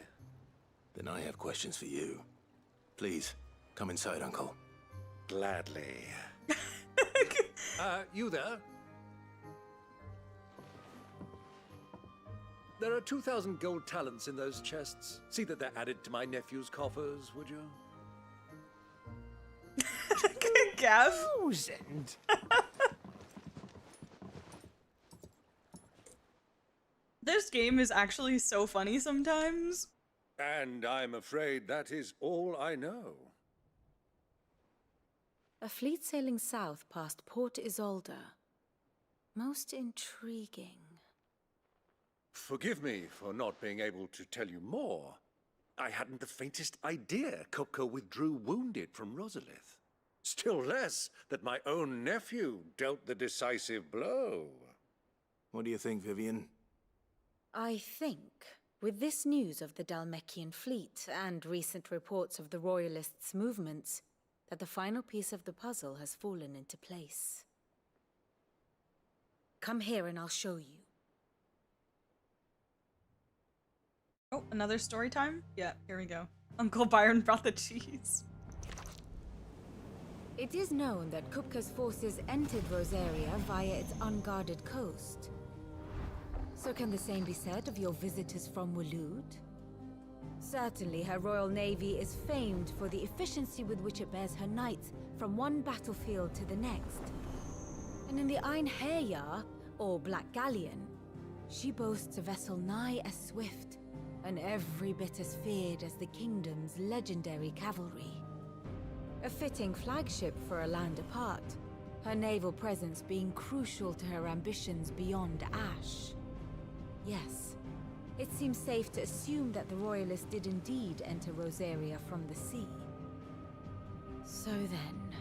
[SPEAKER 4] Then I have questions for you. Please, come inside, Uncle.
[SPEAKER 18] Gladly. You there? There are 2,000 gold talents in those chests. See that they're added to my nephew's coffers, would you?
[SPEAKER 1] Gav?
[SPEAKER 11] 1,000?
[SPEAKER 1] This game is actually so funny sometimes.
[SPEAKER 18] And I'm afraid that is all I know.
[SPEAKER 14] A fleet sailing south past Port Isolde. Most intriguing.
[SPEAKER 18] Forgive me for not being able to tell you more. I hadn't the faintest idea Kupka withdrew wounded from Rosalith. Still less that my own nephew dealt the decisive blow.
[SPEAKER 4] What do you think, Vivian?
[SPEAKER 14] I think, with this news of the Dhalmekian fleet and recent reports of the Royalists' movements, that the final piece of the puzzle has fallen into place. Come here and I'll show you.
[SPEAKER 1] Oh, another story time? Yeah, here we go. Uncle Byron brought the cheese.
[SPEAKER 14] It is known that Kupka's forces entered Rosaria via its unguarded coast. So can the same be said of your visitors from Waloed? Certainly, her Royal Navy is famed for the efficiency with which it bears her knights from one battlefield to the next. And in the Ein Herjar, or Black Galleon, she boasts a vessel nigh as swift and every bit as feared as the kingdom's legendary cavalry. A fitting flagship for a land apart, her naval presence being crucial to her ambitions beyond Ash. Yes, it seems safe to assume that the Royalists did indeed enter Rosaria from the sea. So then,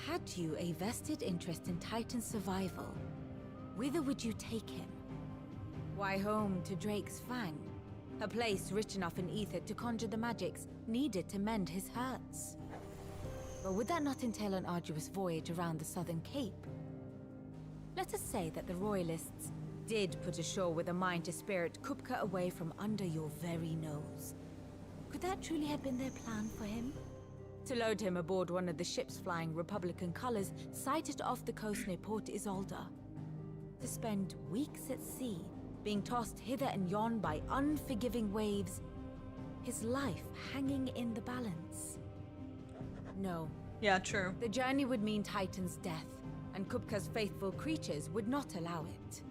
[SPEAKER 14] had you a vested interest in Titan's survival, whither would you take him? Why, home to Drake's Fang, a place rich enough in ether to conjure the magics needed to mend his hurts. But would that not entail an arduous voyage around the southern cape? Let us say that the Royalists did put ashore with a mind to spirit Kupka away from under your very nose. Could that truly have been their plan for him? To load him aboard one of the ships flying Republican colors sighted off the coast near Port Isolde. To spend weeks at sea, being tossed hither and yon by unforgiving waves, his life hanging in the balance. No.
[SPEAKER 1] Yeah, true.
[SPEAKER 14] The journey would mean Titan's death, and Kupka's faithful creatures would not allow it.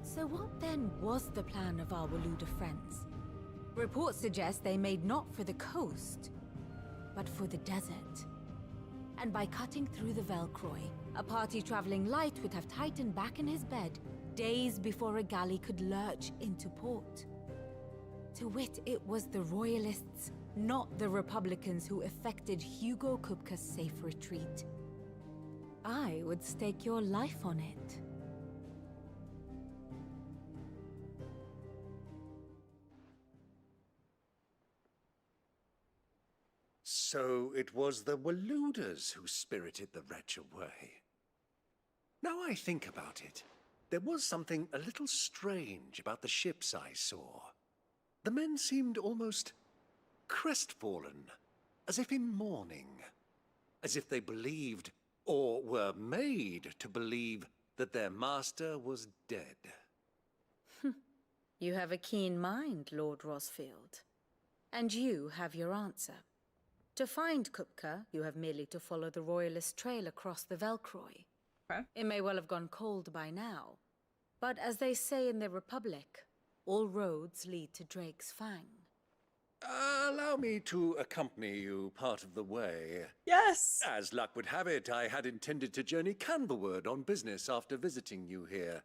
[SPEAKER 14] So what then was the plan of our Waluda friends? Reports suggest they made not for the coast, but for the desert. and by cutting through the Velcroy, a party traveling light would have Titan back in his bed days before a galley could lurch into port. To wit, it was the Royalists, not the Republicans, who effected Hugo Kupka's safe retreat. I would stake your life on it.
[SPEAKER 18] So it was the Waluders who spirited the wretch away. Now I think about it, there was something a little strange about the ships I saw. The men seemed almost crestfallen, as if in mourning, as if they believed, or were made to believe, that their master was dead.
[SPEAKER 14] You have a keen mind, Lord Rosfield. And you have your answer. To find Kupka, you have merely to follow the Royalist trail across the Velcroy.
[SPEAKER 1] Okay.
[SPEAKER 14] It may well have gone cold by now, but as they say in the Republic, all roads lead to Drake's Fang.
[SPEAKER 18] Allow me to accompany you part of the way.
[SPEAKER 1] Yes!
[SPEAKER 18] As luck would have it, I had intended to journey Canberward on business after visiting you here.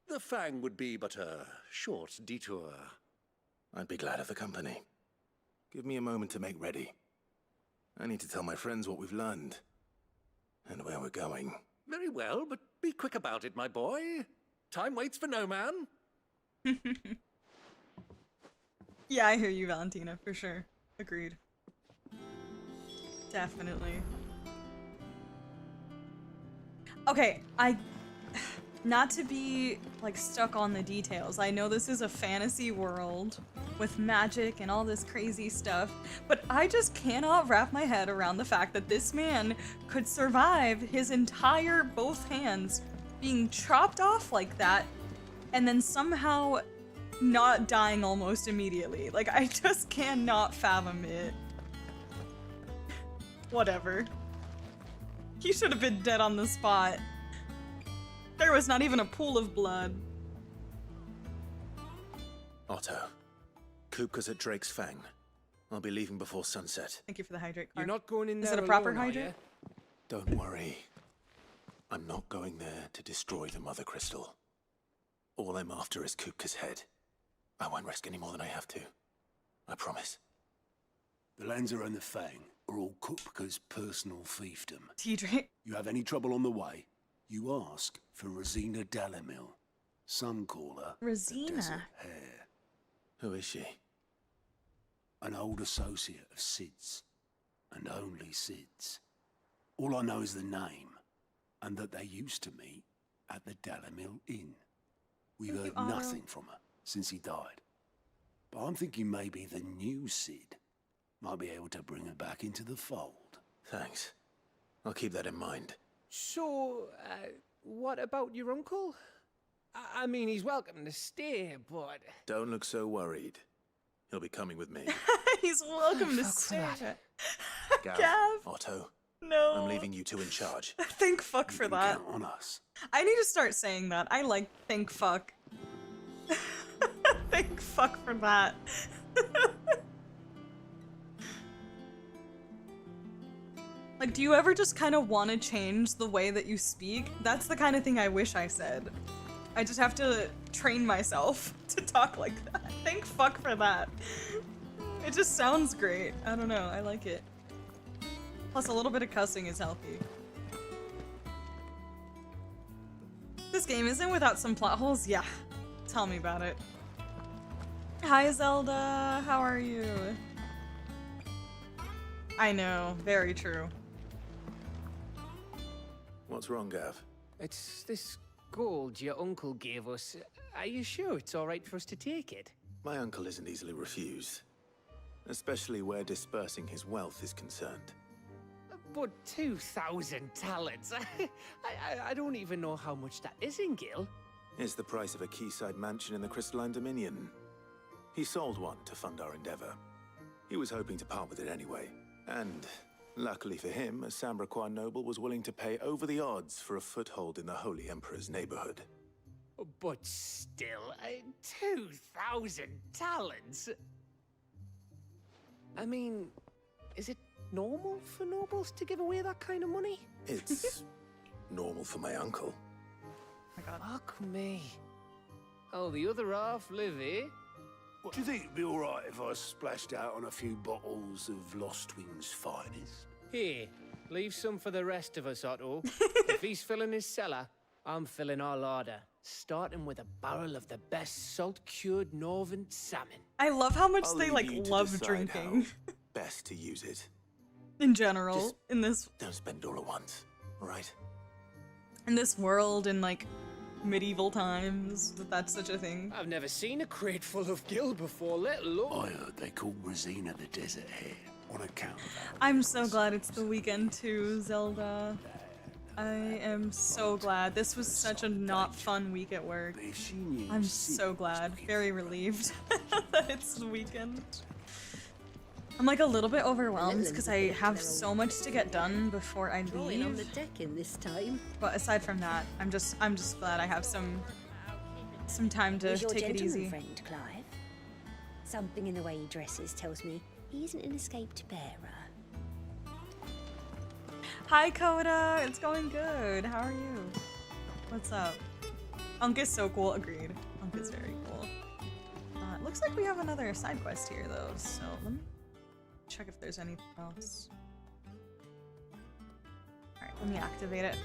[SPEAKER 18] The Fang would be but a short detour.
[SPEAKER 4] I'd be glad of the company. Give me a moment to make ready. I need to tell my friends what we've learned. And where we're going.
[SPEAKER 18] Very well, but be quick about it, my boy. Time waits for no man.
[SPEAKER 1] Yeah, I hear you, Valentina, for sure. Agreed. Definitely. Okay, not to be, like, stuck on the details. I know this is a fantasy world with magic and all this crazy stuff, but I just cannot wrap my head around the fact that this man could survive his entire both hands being chopped off like that and then somehow not dying almost immediately. Like, I just cannot fathom it. Whatever. He should have been dead on the spot. There was not even a pool of blood.
[SPEAKER 4] Otto, Kupka's at Drake's Fang. I'll be leaving before sunset.
[SPEAKER 1] Thank you for the hydrate card.
[SPEAKER 11] You're not going in there
[SPEAKER 1] Is it a proper
[SPEAKER 11] alone, are
[SPEAKER 1] hydrate?
[SPEAKER 11] you?
[SPEAKER 4] Don't worry. I'm not going there to destroy the Mother Crystal. All I'm after is Kupka's head. I won't risk any more than I have to. I promise.
[SPEAKER 20] The Lancer and the Fang are all Kupka's personal fiefdom.
[SPEAKER 1] T-Drake.
[SPEAKER 20] You have any trouble on the way, you ask for Rosina Dalamil. Some call her the
[SPEAKER 1] Rosina?
[SPEAKER 20] Desert Hare.
[SPEAKER 4] Who is she?
[SPEAKER 20] An old associate of Sid's, and only Sid's. All I know is the name, and that they used to meet at the Dalamil Inn. We've heard nothing from her since he died. But I'm thinking maybe the new Sid might be able to bring her back into the fold.
[SPEAKER 4] Thanks. I'll keep that in mind.
[SPEAKER 11] So, what about your uncle? I mean, he's welcome to stay, but...
[SPEAKER 4] Don't look so worried. He'll be coming with me.
[SPEAKER 1] He's welcome to
[SPEAKER 11] fuck for
[SPEAKER 1] stay.
[SPEAKER 11] that.
[SPEAKER 1] Gav.
[SPEAKER 4] Otto.
[SPEAKER 1] No.
[SPEAKER 4] I'm leaving you two in charge.
[SPEAKER 1] Thank fuck for that.
[SPEAKER 20] Count on us.
[SPEAKER 1] I need to start saying that. I like thank fuck. Thank fuck for that. Like, do you ever just kind of want to change the way that you speak? That's the kind of thing I wish I said. I just have to train myself to talk like that. Thank fuck for that. It just sounds great. I don't know. I like it. Plus, a little bit of cussing is healthy. This game isn't without some plot holes? Yeah. Tell me about it. Hi, Zelda. How are you? I know. Very true.
[SPEAKER 4] What's wrong, Gav?
[SPEAKER 11] It's this gold your uncle gave us. Are you sure it's all right for us to take it?
[SPEAKER 4] My uncle isn't easily refused. Especially where dispersing his wealth is concerned.
[SPEAKER 11] But 2,000 talents. I don't even know how much that is in Gil.
[SPEAKER 4] It's the price of a quayside mansion in the Crystalline Dominion. He sold one to fund our endeavor. He was hoping to part with it anyway. And, luckily for him, a Sambraquan noble was willing to pay over the odds for a foothold in the Holy Emperor's neighborhood.
[SPEAKER 11] But still, 2,000 talents? I mean, is it normal for nobles to give away that kind of money?
[SPEAKER 4] It's normal for my uncle.
[SPEAKER 1] My God.
[SPEAKER 11] Fuck me. Oh, the other half live here?
[SPEAKER 20] What, do you think it'd be all right if I splashed out on a few bottles of Lost Wing's finest?
[SPEAKER 11] Here, leave some for the rest of us, Otto. If he's filling his cellar, I'm filling our larder. Starting with a barrel of the best salt-cured northern salmon.
[SPEAKER 1] I love how much
[SPEAKER 4] I'll
[SPEAKER 1] they
[SPEAKER 4] leave
[SPEAKER 1] like
[SPEAKER 4] you to
[SPEAKER 1] love
[SPEAKER 4] decide
[SPEAKER 1] drinking
[SPEAKER 4] how best to use it.
[SPEAKER 1] in general
[SPEAKER 4] Just
[SPEAKER 1] in this
[SPEAKER 4] Don't spend it all at once, all right?
[SPEAKER 1] world in like medieval times. That's such a thing.
[SPEAKER 11] I've never seen a crate full of gill before, let alone...
[SPEAKER 20] I heard they call Rosina the Desert Hare on account of that.
[SPEAKER 1] I'm so glad it's the weekend too, Zelda. I am so glad. This was such a not fun week at work. I'm so glad. Very relieved that it's the weekend. I'm like a little bit overwhelmed because I have so much to get done before I
[SPEAKER 5] Drawing on the
[SPEAKER 1] leave.
[SPEAKER 5] deck in this time.
[SPEAKER 1] But aside from that, I'm just glad I have some time to
[SPEAKER 13] Is your
[SPEAKER 1] take it
[SPEAKER 13] gentleman
[SPEAKER 1] easy.
[SPEAKER 13] friend, Clive? Something in the way he dresses tells me he isn't an escaped bearer.
[SPEAKER 1] Hi, Coda. It's going good. How are you? What's up? Unk is so cool. Agreed. Unk is very cool. It looks like we have another side quest here, though. So let me check if there's anything else. All right, let me activate it.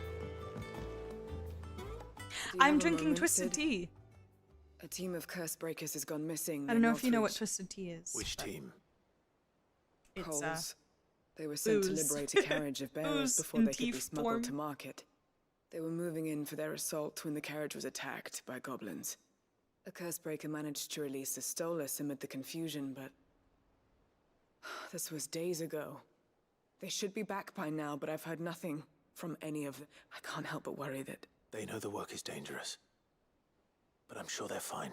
[SPEAKER 1] I'm drinking Twisted Tea.
[SPEAKER 6] A team of curse breakers has gone missing.
[SPEAKER 1] I don't know if you know what Twisted Tea is.
[SPEAKER 4] Which team?
[SPEAKER 1] It's
[SPEAKER 6] Poles. They were sent to
[SPEAKER 1] booze.
[SPEAKER 6] liberate a carriage of bearers
[SPEAKER 1] Booze
[SPEAKER 6] before
[SPEAKER 1] in
[SPEAKER 6] they could be
[SPEAKER 1] teeth
[SPEAKER 6] smuggled
[SPEAKER 1] form.
[SPEAKER 6] to market. They were moving in for their assault when the carriage was attacked by goblins. A curse breaker managed to release a Stolas amid the confusion, but this was days ago. They should be back by now, but I've heard nothing from any of them. I can't help but worry that...
[SPEAKER 4] They know the work is dangerous. But I'm sure they're fine.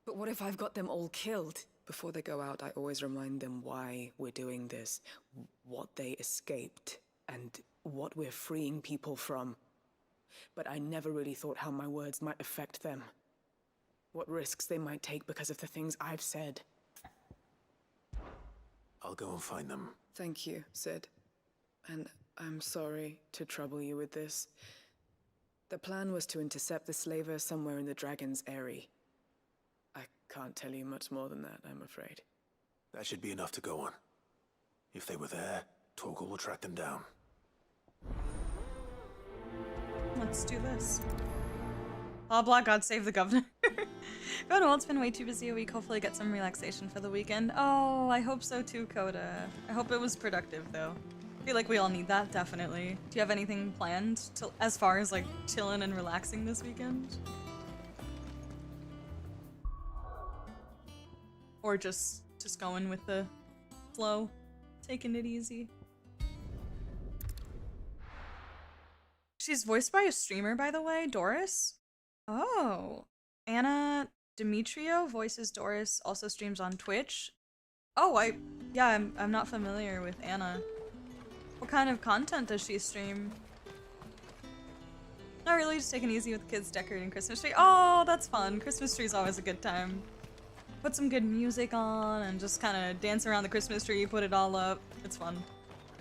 [SPEAKER 6] But what if I've got them all killed? Before they go out, I always remind them why we're doing this, what they escaped, and what we're freeing people from. But I never really thought how my words might affect them. What risks they might take because of the things I've said.
[SPEAKER 4] I'll go and find them.
[SPEAKER 6] Thank you, Sid. And I'm sorry to trouble you with this. The plan was to intercept the slaver somewhere in the Dragon's Eyrie. I can't tell you much more than that, I'm afraid.
[SPEAKER 4] That should be enough to go on. If they were there, Torgal will track them down.
[SPEAKER 1] Let's do this. Blah blah, God save the governor. Coda, well, it's been way too busy a week. Hopefully get some relaxation for the weekend. Oh, I hope so too, Coda. I hope it was productive, though. I feel like we all need that, definitely. Do you have anything planned as far as, like, chilling and relaxing this weekend? Or just going with the flow? Taking it easy? She's voiced by a streamer, by the way, Doris. Oh, Anna Demetrio voices Doris, also streams on Twitch. Oh, I'm not familiar with Anna. What kind of content does she stream? Not really, just taking it easy with the kids decorating Christmas tree. Oh, that's fun. Christmas tree's always a good time. Put some good music on and just kind of dance around the Christmas tree, put it all up. It's fun.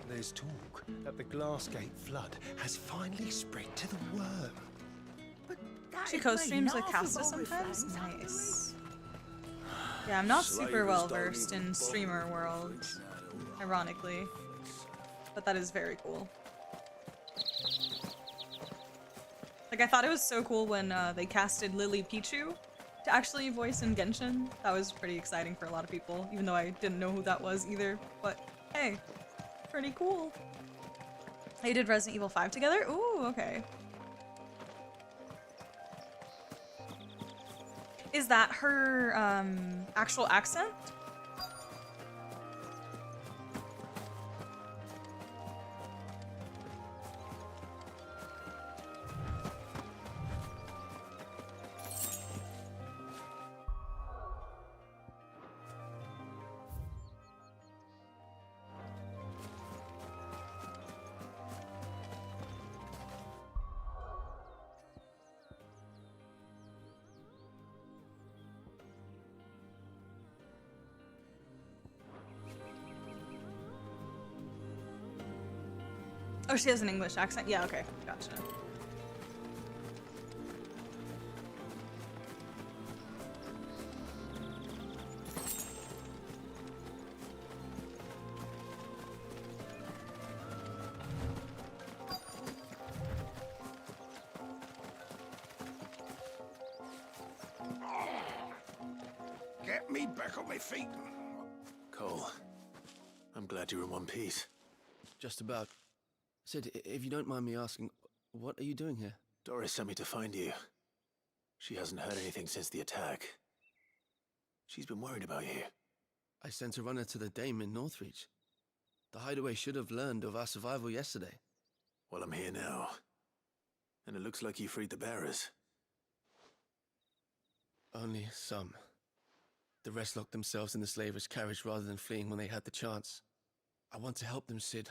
[SPEAKER 21] There's talk that the Glassgate flood has finally spread to the worm.
[SPEAKER 1] She co-streams with Casta sometimes? Nice. Yeah, I'm not super well versed in streamer world, ironically. But that is very cool. Like, I thought it was so cool when they casted Lily Pichu to actually voice in Genshin. That was pretty exciting for a lot of people, even though I didn't know who that was either. But hey, pretty cool. They did Resident Evil 5 together? Ooh, okay. Is that her actual accent? Oh, she has an English accent? Yeah, okay. Gotcha.
[SPEAKER 20] Get me back on my feet.
[SPEAKER 4] Cole, I'm glad you're in one piece.
[SPEAKER 9] Just about. Sid, if you don't mind me asking, what are you doing here?
[SPEAKER 4] Doris sent me to find you. She hasn't heard anything since the attack. She's been worried about you.
[SPEAKER 9] I sent a runner to the Dame in Northreach. The hideaway should have learned of our survival yesterday.
[SPEAKER 4] Well, I'm here now. And it looks like you freed the bearers.
[SPEAKER 9] Only some. The rest locked themselves in the slaver's carriage rather than fleeing when they had the chance. I want to help them, Sid.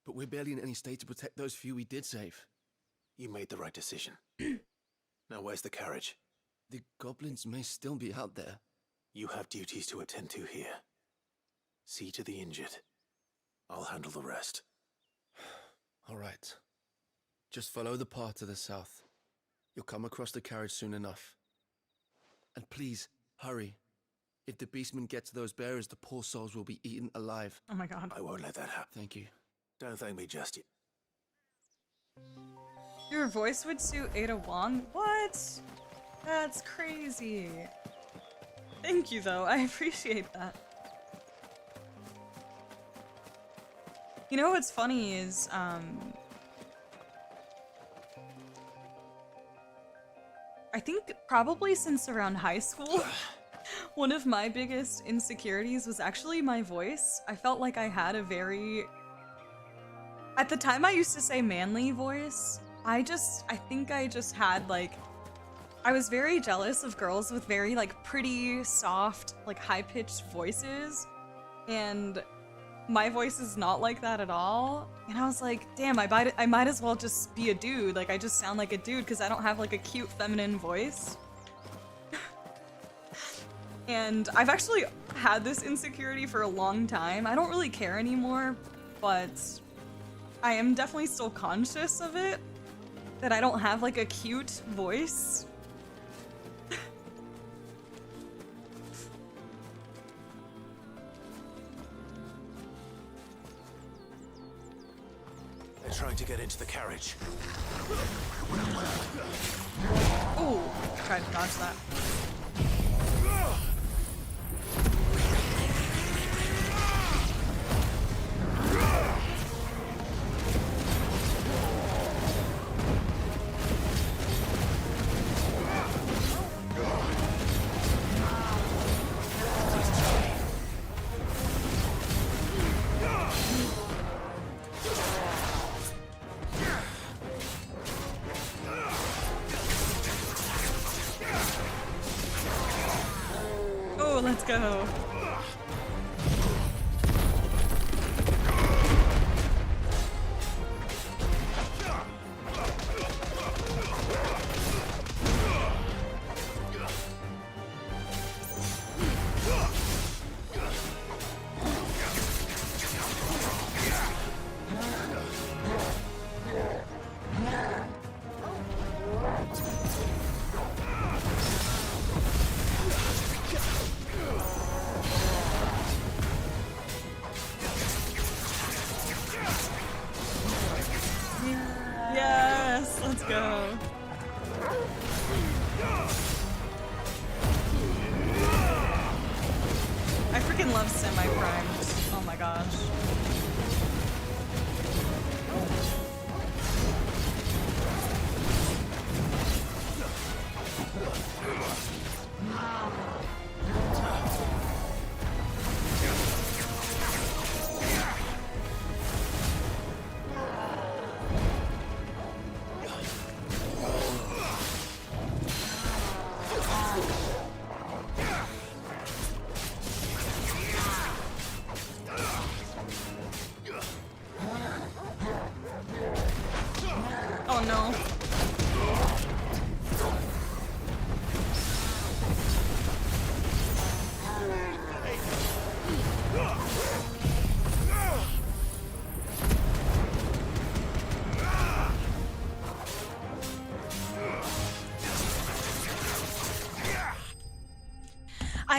[SPEAKER 9] But we're barely in any state to protect those few we did save.
[SPEAKER 4] You made the right decision. Now where's the carriage?
[SPEAKER 9] The goblins may still be out there.
[SPEAKER 4] You have duties to attend to here. See to the injured. I'll handle the rest.
[SPEAKER 9] All right. Just follow the path to the south. You'll come across the carriage soon enough. And please, hurry. If the beastmen get to those bearers, the poor souls will be eaten alive.
[SPEAKER 1] Oh my god.
[SPEAKER 4] I won't let that happen.
[SPEAKER 9] Thank you.
[SPEAKER 4] Don't thank me just yet.
[SPEAKER 1] Your voice would suit Ada Wong? What? That's crazy. Thank you, though. I appreciate that. You know what's funny is, I think probably since around high school, one of my biggest insecurities was actually my voice. I felt like I had a very... At the time I used to say manly voice. I think I just had like... I was very jealous of girls with very like pretty, soft, like high-pitched voices. And my voice is not like that at all. And I was like, damn, I might as well just be a dude. Like I just sound like a dude because I don't have like a cute feminine voice. And I've actually had this insecurity for a long time. I don't really care anymore, but I am definitely still conscious of it. That I don't have like a cute voice.
[SPEAKER 4] They're trying to get into the carriage.
[SPEAKER 1] Ooh, tried to dodge that. Oh, let's go. Yes, let's go. I freaking love semi-primed. Oh my gosh.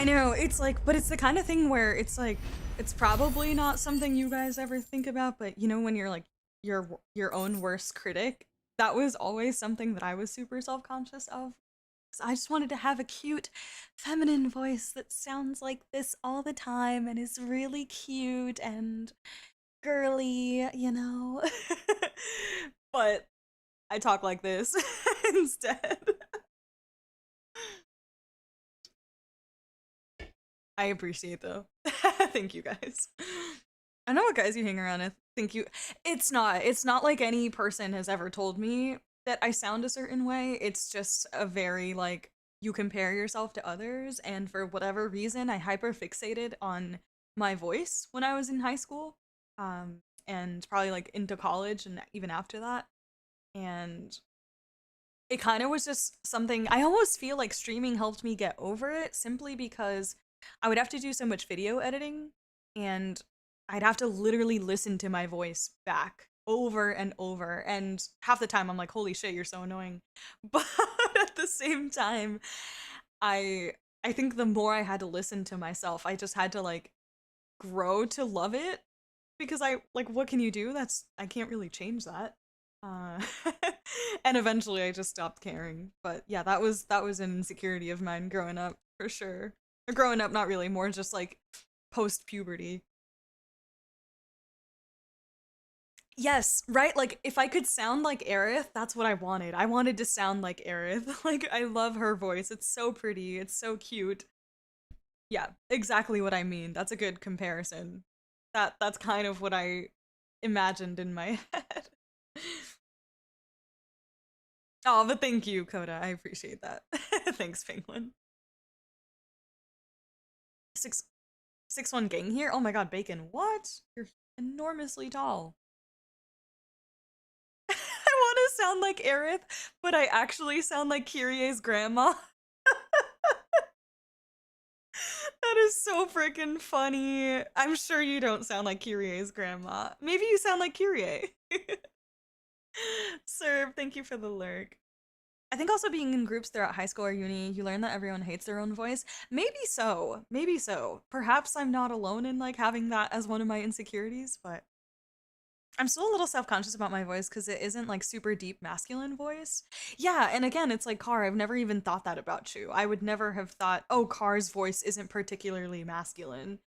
[SPEAKER 1] I know, it's like, but it's the kind of thing where it's like, it's probably not something you guys ever think about, but you know, when you're like your own worst critic, that was always something that I was super self-conscious of. 'Cause I just wanted to have a cute feminine voice that sounds like this all the time and is really cute and girly, you know? But I talk like this instead. I appreciate though. Thank you guys. I know what guys you hang around with. Thank you. It's not like any person has ever told me that I sound a certain way. It's just a very like you compare yourself to others, and for whatever reason I hyper fixated on my voice when I was in high school. And probably like into college and even after that. And it kind of was just something I almost feel like streaming helped me get over it simply because I would have to do so much video editing and I'd have to literally listen to my voice back over and over, and half the time I'm like, holy shit, you're so annoying. But at the same time, I think the more I had to listen to myself, I just had to like grow to love it, because I like, what can you do? I can't really change that. Uh, and eventually I just stopped caring. But yeah, that was an insecurity of mine growing up for sure. Or growing up, not really, more just like post puberty. Yes, right? Like if I could sound like Aerith, that's what I wanted. I wanted to sound like Aerith. Like I love her voice. It's so pretty. It's so cute. Yeah, exactly what I mean. That's a good comparison. That's kind of what I imagined in my head. Oh, but thank you, Coda. I appreciate that. Thanks, Penguin. 6'1" gang here? Oh my god, Bacon. What? You're enormously tall. I want to sound like Aerith, but I actually sound like Kyrie's grandma. That is so freaking funny. I'm sure you don't sound like Kyrie's grandma. Maybe you sound like Kyrie. Serb, thank you for the lurk. I think also being in groups throughout high school or uni, you learn that everyone hates their own voice. Maybe so. Maybe so. Perhaps I'm not alone in like having that as one of my insecurities, but I'm still a little self-conscious about my voice because it isn't like super deep masculine voice. Yeah, and again, it's like Car, I've never even thought that about you. I would never have thought, oh, Car's voice isn't particularly masculine,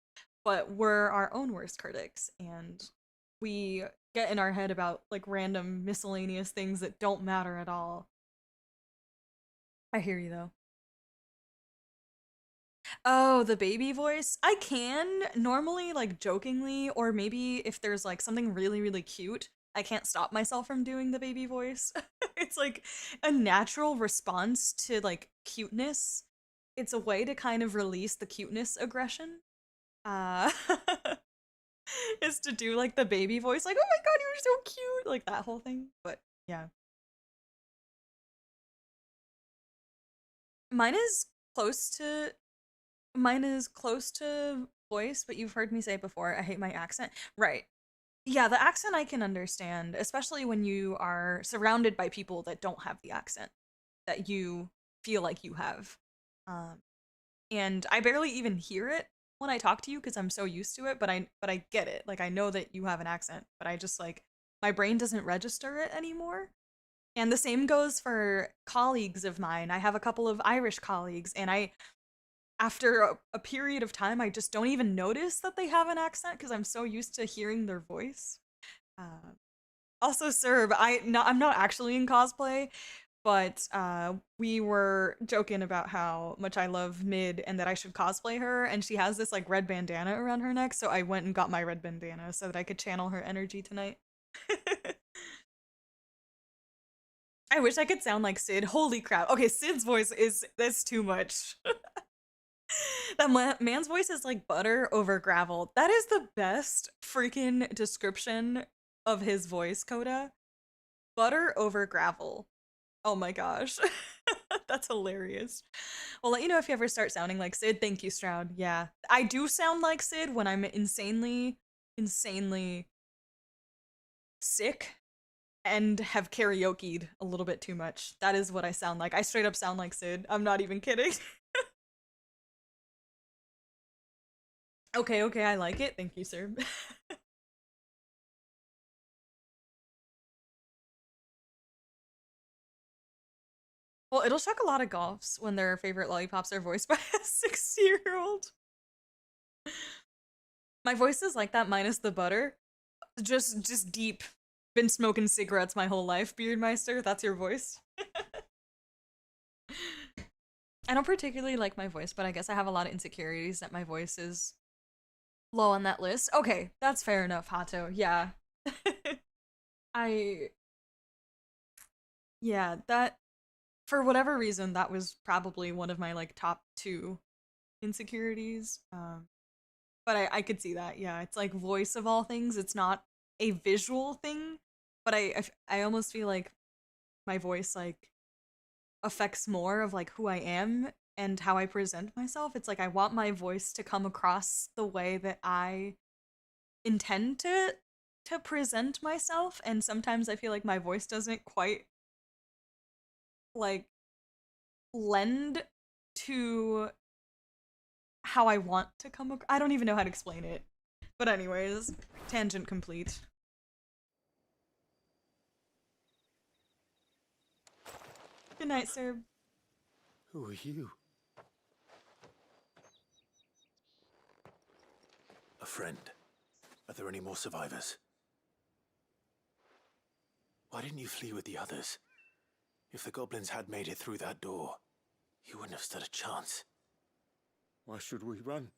[SPEAKER 1] but we're our own worst critics, and we get in our head about like random miscellaneous things that don't matter at all. I hear you though. Oh, the baby voice? I can normally, like, jokingly, or maybe if there's like something really, really cute, I can't stop myself from doing the baby voice. It's like a natural response to like cuteness. It's a way to kind of release the cuteness aggression. Uh is to do like the baby voice, like, oh my god, you're so cute, like that whole thing. But yeah. Mine is close to Mine is close to voice, but you've heard me say before, I hate my accent. Right. Yeah, the accent I can understand, especially when you are surrounded by people that don't have the accent that you feel like you have. Um, and I barely even hear it when I talk to you because I'm so used to it, but I get it. Like I know that you have an accent, but I just like my brain doesn't register it anymore. And the same goes for colleagues of mine. I have a couple of Irish colleagues, and after a period of time, I just don't even notice that they have an accent because I'm so used to hearing their voice. Also, Serb, I'm not actually in cosplay, but we were joking about how much I love Mid and that I should cosplay her, and she has this like red bandana around her neck, so I went and got my red bandana so that I could channel her energy tonight. I wish I could sound like Sid. Holy crap. Okay, Sid's voice that's too much. That man's voice is like butter over gravel. That is the best freaking description of his voice, Coda. Butter over gravel. Oh my gosh. That's hilarious. Well, let you know if you ever start sounding like Sid. Thank you, Stroud. Yeah. I do sound like Sid when I'm insanely sick and have karaoke'd a little bit too much. That is what I sound like. I straight up sound like Sid. I'm not even kidding. Okay, okay, I like it. Thank you, sir. Well, it'll shock a lot of goths when their favorite lollipops are voiced by a 60-year-old. My voice is like that minus the butter. Just deep. Been smoking cigarettes my whole life, Beardmeister. That's your voice. I don't particularly like my voice, but I guess I have a lot of insecurities that my voice is low on that list. Okay, that's fair enough, Hato. Yeah. Yeah, that, for whatever reason, that was probably one of my, like, top 2 insecurities. But I could see that, yeah. It's like voice of all things. It's not a visual thing, but I almost feel like my voice, like, affects more of, like, who I am and how I present myself. It's like I want my voice to come across the way that I intend to present myself, and sometimes I feel like my voice doesn't quite, like, lend to how I want to come across. I don't even know how to explain it. But anyways, tangent complete. Good night, sir.
[SPEAKER 21] Who are you?
[SPEAKER 4] A friend. Are there any more survivors? Why didn't you flee with the others? If the goblins had made it through that door, you wouldn't have stood a chance.
[SPEAKER 21] Why should we run?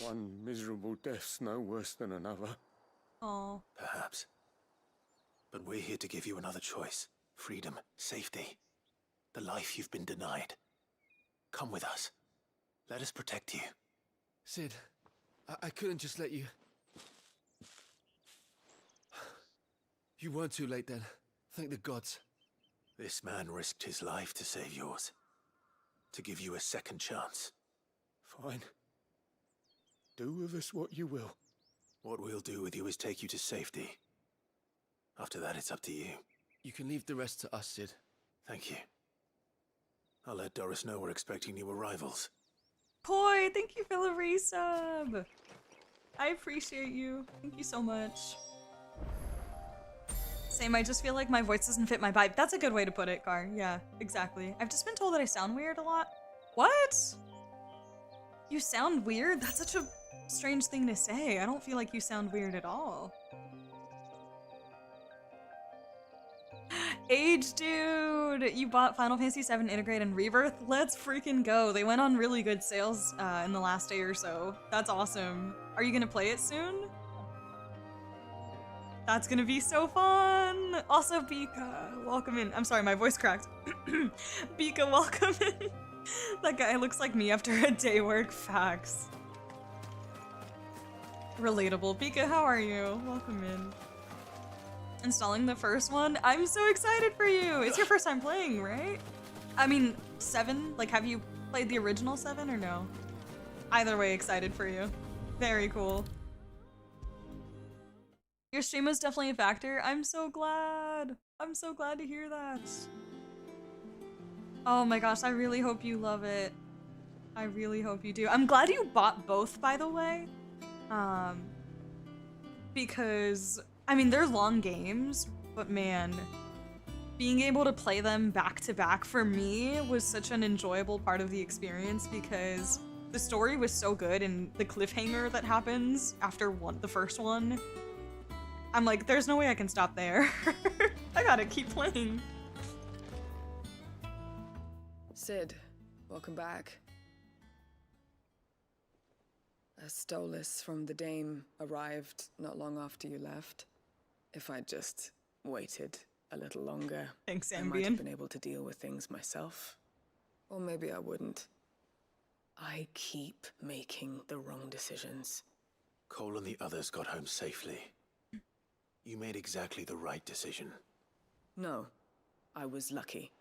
[SPEAKER 21] One miserable death's no worse than another.
[SPEAKER 1] Oh.
[SPEAKER 4] Perhaps. But we're here to give you another choice. Freedom, safety. The life you've been denied. Come with us. Let us protect you.
[SPEAKER 9] Sid, I couldn't just let you... You weren't too late then. Thank the gods.
[SPEAKER 4] This man risked his life to save yours. To give you a second chance.
[SPEAKER 21] Fine. Do with us what you will.
[SPEAKER 4] What we'll do with you is take you to safety. After that, it's up to you.
[SPEAKER 9] You can leave the rest to us, Sid.
[SPEAKER 4] Thank you. I'll let Doris know we're expecting new arrivals.
[SPEAKER 1] Koi, thank you for the resub. I appreciate you. Thank you so much. Same, I just feel like my voice doesn't fit my vibe. That's a good way to put it, Gar. Yeah, exactly. I've just been told that I sound weird a lot. What? You sound weird? That's such a strange thing to say. I don't feel like you sound weird at all. Age dude! You bought Final Fantasy VII Integrate and Rebirth? Let's freaking go. They went on really good sales in the last day or so. That's awesome. Are you gonna play it soon? That's gonna be so fun! Also, Bika, welcome in. I'm sorry, my voice cracked. Bika, welcome in. That guy looks like me after a day work. Facts. Relatable. Bika, how are you? Welcome in. Installing the first one? I'm so excited for you! It's your first time playing, right? I mean, 7? Like, have you played the original 7 or no? Either way, excited for you. Very cool. Your stream was definitely a factor. I'm so glad. I'm so glad to hear that. Oh my gosh, I really hope you love it. I really hope you do. I'm glad you bought both, by the way. Because, I mean, they're long games, but man, being able to play them back to back for me was such an enjoyable part of the experience because the story was so good and the cliffhanger that happens after the first one, I'm like, there's no way I can stop there. I gotta keep playing.
[SPEAKER 6] Sid, welcome back. A Stolas from the Dame arrived not long after you left. If I'd just waited a little longer,
[SPEAKER 1] thanks,
[SPEAKER 6] I might have been able to deal with things myself. Or maybe I wouldn't. I keep making the wrong decisions.
[SPEAKER 4] Cole and the others got home safely. You made exactly the right decision.
[SPEAKER 6] No, I was lucky.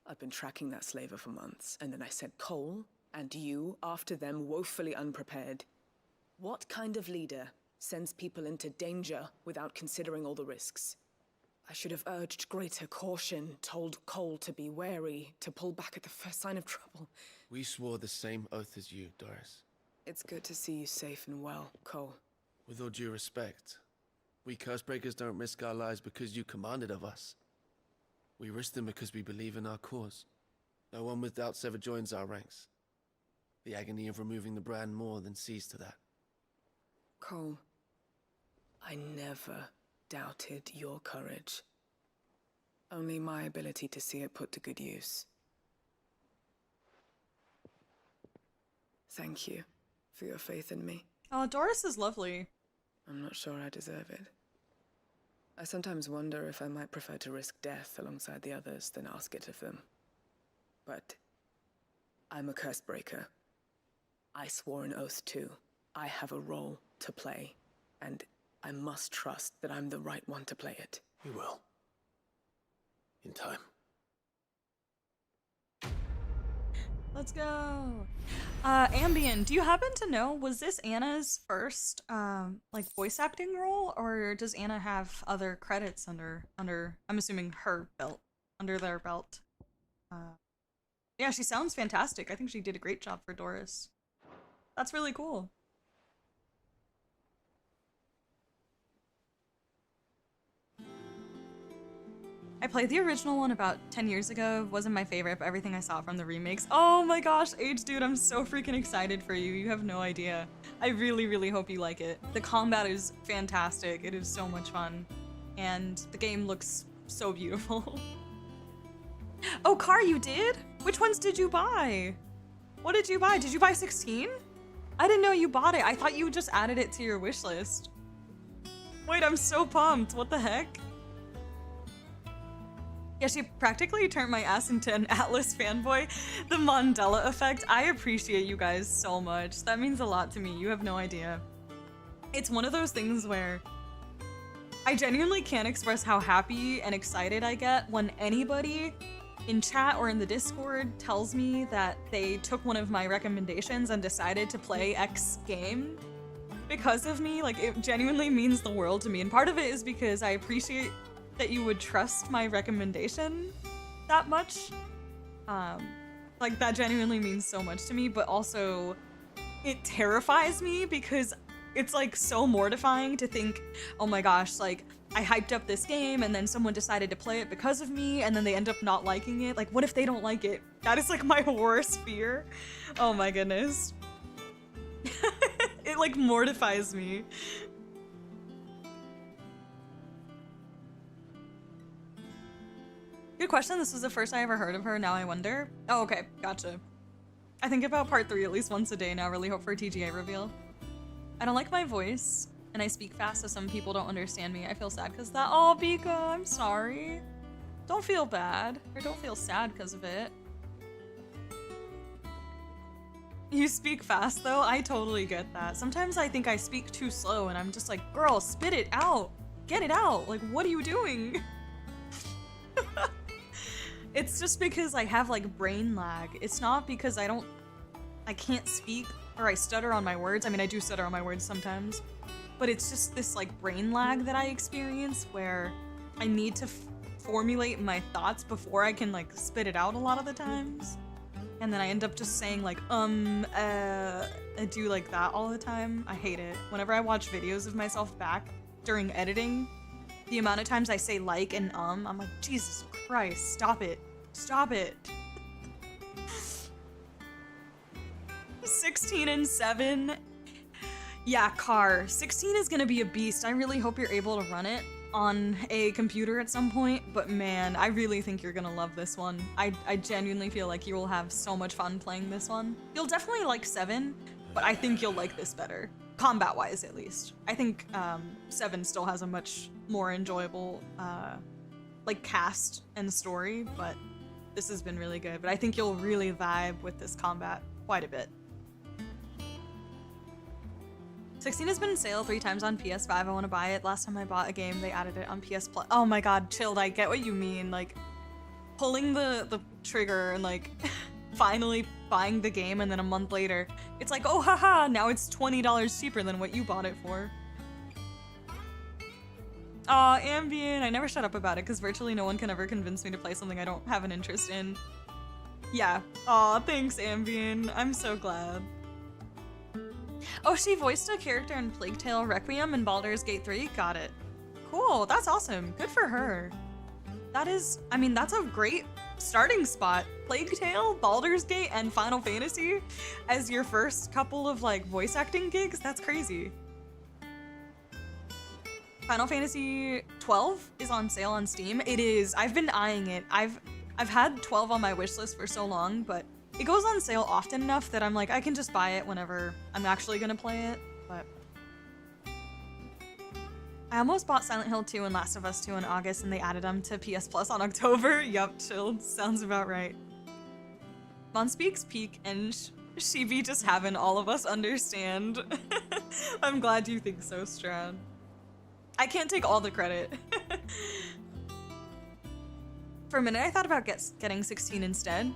[SPEAKER 6] I've been tracking that slaver for months, and then I sent Cole and you after them woefully unprepared. What kind of leader sends people into danger without considering all the risks? I should have urged greater caution, told Cole to be wary, to pull back at the first sign of trouble.
[SPEAKER 9] We swore the same oath as you, Doris.
[SPEAKER 6] It's good to see you safe and well, Cole.
[SPEAKER 9] With all due respect, we Cursebreakers don't risk our lives because you commanded of us. We risk them because we believe in our cause. No one with doubts ever joins our ranks. The agony of removing the brand more than sees to that.
[SPEAKER 6] Cole, I never doubted your courage. Only my ability to see it put to good use. Thank you for your faith in me.
[SPEAKER 1] Oh, Doris is lovely.
[SPEAKER 6] I'm not sure I deserve it. I sometimes wonder if I might prefer to risk death alongside the others than ask it of them. But I'm a curse breaker. I swore an oath too. I have a role to play, and I must trust that I'm the right one to play it.
[SPEAKER 4] You will. In time.
[SPEAKER 1] Let's go. Ambien, do you happen to know, was this Anna's first like voice acting role, or does Anna have other credits under I'm assuming her belt, under their belt? Yeah, she sounds fantastic. I think she did a great job for Doris. That's really cool. I played the original one about 10 years ago. Wasn't my favorite, but everything I saw from the remakes. Oh my gosh, Age Dude, I'm so freaking excited for you. You have no idea. I really, really hope you like it. The combat is fantastic. It is so much fun. And the game looks so beautiful. Oh, Car, you did? Which ones did you buy? What did you buy? Did you buy 16? I didn't know you bought it. I thought you just added it to your wish list. Wait, I'm so pumped. What the heck? Yeah, she practically turned my ass into an Atlas fanboy. The Mandela effect. I appreciate you guys so much. That means a lot to me. You have no idea. It's one of those things where I genuinely can't express how happy and excited I get when anybody in chat or in the Discord tells me that they took one of my recommendations and decided to play X game because of me. Like, it genuinely means the world to me. And part of it is because I appreciate that you would trust my recommendation that much. Like, that genuinely means so much to me, but also it terrifies me because it's like so mortifying to think, oh my gosh, like I hyped up this game and then someone decided to play it because of me and then they end up not liking it. Like, what if they don't like it? That is like my worst fear. Oh my goodness. It like mortifies me. Good question. This was the first I ever heard of her. Now I wonder. Oh, okay. Gotcha. I think about part 3 at least once a day now. Really hope for a TGA reveal. I don't like my voice, and I speak fast so some people don't understand me. I feel sad because of that. Oh, Bika, I'm sorry. Don't feel bad, or don't feel sad because of it. You speak fast though? I totally get that. Sometimes I think I speak too slow and I'm just like, girl, spit it out. Get it out. Like, what are you doing? It's just because I have like brain lag. It's not because I can't speak or I stutter on my words. I mean, I do stutter on my words sometimes, but it's just this like brain lag that I experience where I need to formulate my thoughts before I can like spit it out a lot of the times. And then I end up just saying like, I do like that all the time. I hate it. Whenever I watch videos of myself back during editing, the amount of times I say like and I'm like, Jesus Christ, stop it. Stop it. 16 and 7. Yeah, Car. 16 is gonna be a beast. I really hope you're able to run it on a computer at some point, but man, I really think you're gonna love this one. I genuinely feel like you will have so much fun playing this one. You'll definitely like 7, but I think you'll like this better. Combat-wise, at least. I think 7 still has a much more enjoyable like cast and story, but this has been really good. But I think you'll really vibe with this combat quite a bit. 16 has been in sale 3 times on PS5. I want to buy it. Last time I bought a game, they added it on PS Plus. Oh my god, chilled. I get what you mean. Like, pulling the trigger and like finally buying the game, and then a month later, it's like, oh haha, now it's $20 cheaper than what you bought it for. Aw, Ambien. I never shut up about it because virtually no one can ever convince me to play something I don't have an interest in. Yeah. Aw, thanks, Ambien. I'm so glad. Oh, she voiced a character in Plague Tale Requiem and Baldur's Gate 3? Got it. Cool, that's awesome. Good for her. That is, I mean, that's a great starting spot. Plague Tale, Baldur's Gate, and Final Fantasy as your first couple of like voice acting gigs? That's crazy. Final Fantasy 12 is on sale on Steam. It is. I've been eyeing it. I've had 12 on my wish list for so long, but it goes on sale often enough that I'm like, I can just buy it whenever I'm actually gonna play it, but... I almost bought Silent Hill 2 and Last of Us 2 in August and they added them to PS Plus on October. Yup, chilled. Sounds about right. Mon speaks Peak and she be just having all of us understand. I'm glad you think so, Strad. I can't take all the credit. For a minute, I thought about getting 16 instead.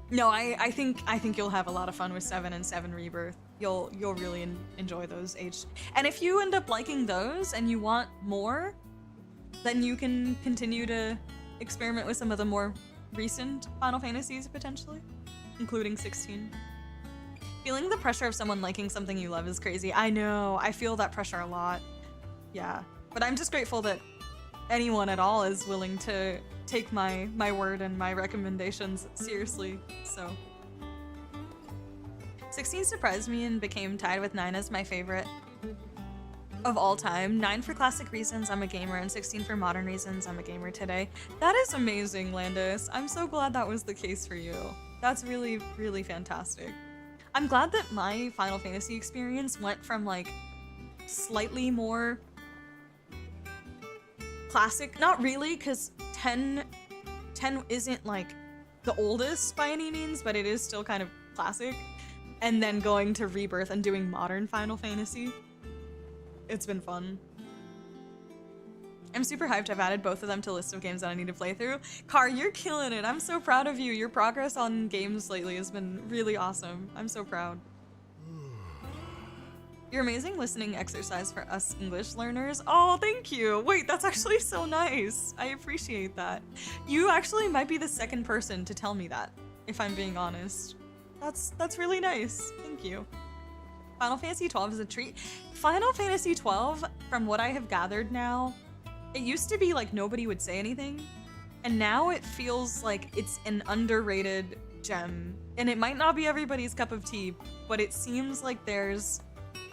[SPEAKER 1] No, I think you'll have a lot of fun with 7 and 7 Rebirth. You'll really enjoy those aged. And if you end up liking those and you want more, then you can continue to experiment with some of the more recent Final Fantasies potentially, including 16. Feeling the pressure of someone liking something you love is crazy. I know, I feel that pressure a lot. Yeah, but I'm just grateful that anyone at all is willing to take my word and my recommendations seriously, so. 16 surprised me and became tied with 9 as my favorite of all time. 9 for classic reasons, I'm a gamer, and 16 for modern reasons, I'm a gamer today. That is amazing, Landis. I'm so glad that was the case for you. That's really, really fantastic. I'm glad that my Final Fantasy experience went from like slightly more classic, not really, because 10 isn't like the oldest by any means, but it is still kind of classic. And then going to Rebirth and doing modern Final Fantasy. It's been fun. I'm super hyped. I've added both of them to a list of games that I need to play through. Car, you're killing it. I'm so proud of you. Your progress on games lately has been really awesome. I'm so proud. Your amazing listening exercise for us English learners. Oh, thank you. Wait, that's actually so nice. I appreciate that. You actually might be the second person to tell me that, if I'm being honest. That's really nice. Thank you. Final Fantasy XII is a treat. Final Fantasy XII, from what I have gathered now, it used to be like nobody would say anything, and now it feels like it's an underrated gem. And it might not be everybody's cup of tea, but it seems like there's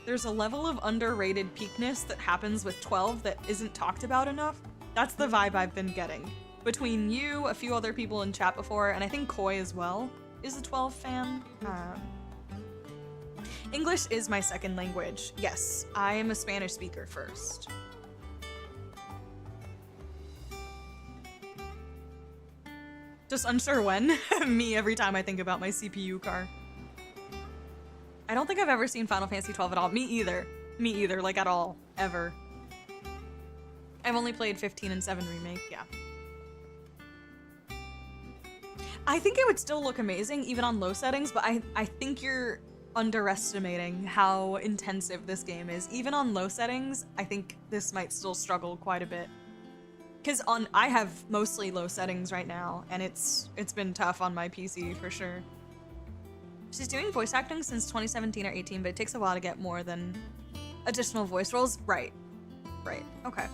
[SPEAKER 1] a level of underrated peakness that happens with 12 that isn't talked about enough. That's the vibe I've been getting. Between you, a few other people in chat before, and I think Koi as well is a 12 fan. English is my second language. Yes, I am a Spanish speaker first. Just unsure when. Me every time I think about my CPU car. I don't think I've ever seen Final Fantasy XII at all. Me either. Me either, like at all. Ever. I've only played 15 and 7 Remake, yeah. I think it would still look amazing even on low settings, but I think you're underestimating how intensive this game is. Even on low settings, I think this might still struggle quite a bit. Because I have mostly low settings right now, and it's been tough on my PC for sure. She's doing voice acting since 2017 or 18, but it takes a while to get more than additional voice roles. Right. Right. Okay.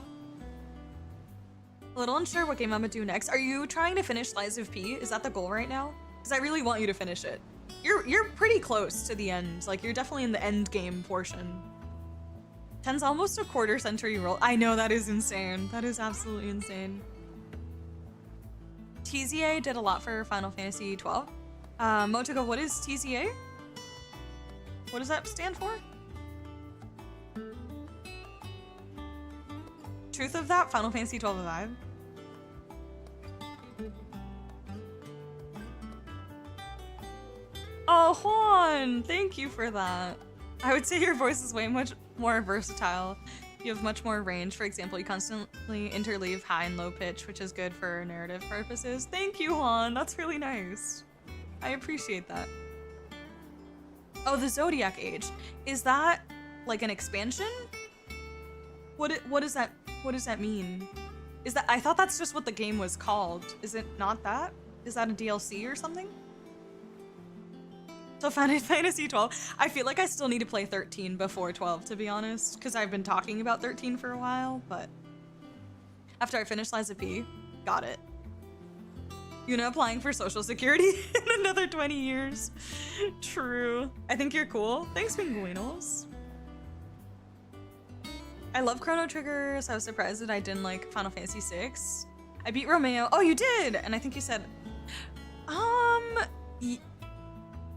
[SPEAKER 1] A little unsure what game I'm gonna do next. Are you trying to finish Lies of P? Is that the goal right now? Because I really want you to finish it. You're pretty close to the end. Like, you're definitely in the end game portion. 10's almost a quarter-century roll. I know, that is insane. That is absolutely insane. TZA did a lot for Final Fantasy XII. Motoko, what is TZA? What does that stand for? Truth of that? Final Fantasy XII Alive? Oh, Juan! Thank you for that. I would say your voice is way much more versatile. You have much more range. For example, you constantly interleave high and low pitch, which is good for narrative purposes. Thank you, Juan. That's really nice. I appreciate that. Oh, the Zodiac Age. Is that like an expansion? What does that mean? Is that, I thought that's just what the game was called. Is it not that? Is that a DLC or something? So Final Fantasy 12. I feel like I still need to play 13 before 12, to be honest, because I've been talking about 13 for a while, but after I finish Lies of P, got it. Yuna applying for Social Security in another 20 years. True. I think you're cool. Thanks, Pinguinos. I love Chrono Trigger, so I was surprised that I didn't like Final Fantasy VI. I beat Romeo. Oh, you did! And I think you said,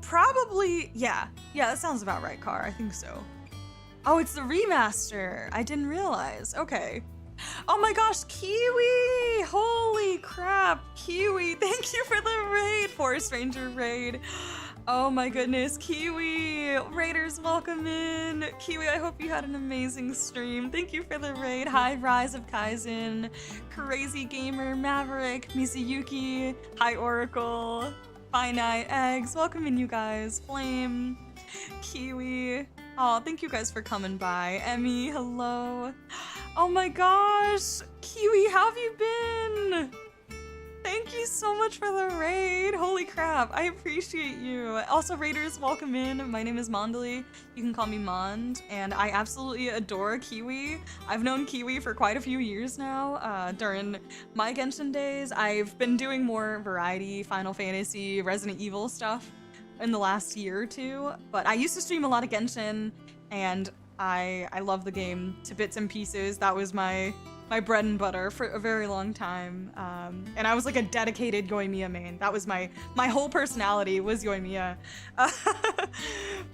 [SPEAKER 1] probably, yeah. Yeah, that sounds about right, Car. I think so. Oh, it's the remaster. I didn't realize. Okay. Oh my gosh, Kiwi! Holy crap, Kiwi! Thank you for the raid, Forest Ranger raid. Oh my goodness, Kiwi! Raiders, welcome in. Kiwi, I hope you had an amazing stream. Thank you for the raid. Hi, Rise of Kaizen, Crazy Gamer, Maverick, Mizuyuki, hi, Oracle, Finite Eggs. Welcome in, you guys. Flame, Kiwi. Oh, thank you guys for coming by. Emmy, hello. Oh my gosh, Kiwi, how have you been? Thank you so much for the raid. Holy crap, I appreciate you. Also, raiders, welcome in. My name is Mondali. You can call me Mond, and I absolutely adore Kiwi. I've known Kiwi for quite a few years now. During my Genshin days, I've been doing more variety, Final Fantasy, Resident Evil stuff in the last year or two, but I used to stream a lot of Genshin, and I love the game to bits and pieces. That was my bread and butter for a very long time, and I was like a dedicated Yoimiya main. That was my whole personality was Yoimiya.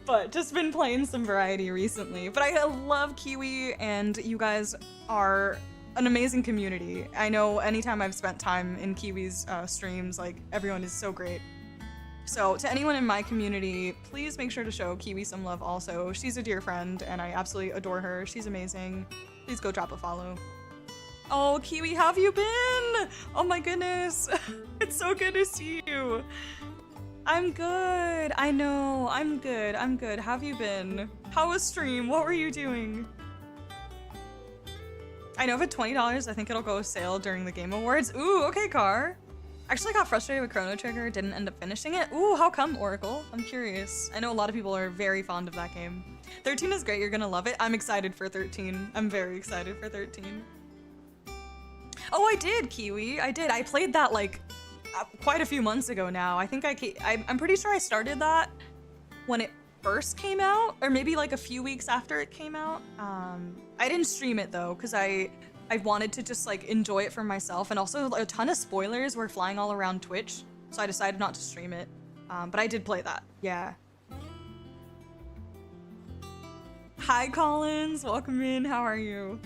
[SPEAKER 1] But just been playing some variety recently. But I love Kiwi, and you guys are an amazing community. I know anytime I've spent time in Kiwi's streams, like everyone is so great. So to anyone in my community, please make sure to show Kiwi some love also. She's a dear friend, and I absolutely adore her. She's amazing. Please go drop a follow. Oh, Kiwi, how have you been? Oh my goodness. It's so good to see you. I'm good. I know. I'm good. I'm good. How have you been? How was stream? What were you doing? I know if it's $20, I think it'll go sale during the Game Awards. Ooh, okay, Car. Actually got frustrated with Chrono Trigger, didn't end up finishing it. Ooh, how come, Oracle? I'm curious. I know a lot of people are very fond of that game. 13 is great, you're gonna love it. I'm excited for 13. I'm very excited for 13. Oh, I did, Kiwi. I did. I played that like quite a few months ago now. I think I'm pretty sure I started that when it first came out, or maybe like a few weeks after it came out. I didn't stream it though, because I wanted to just like enjoy it for myself, and also a ton of spoilers were flying all around Twitch, so I decided not to stream it. But I did play that, yeah. Hi Collins, welcome in, how are you?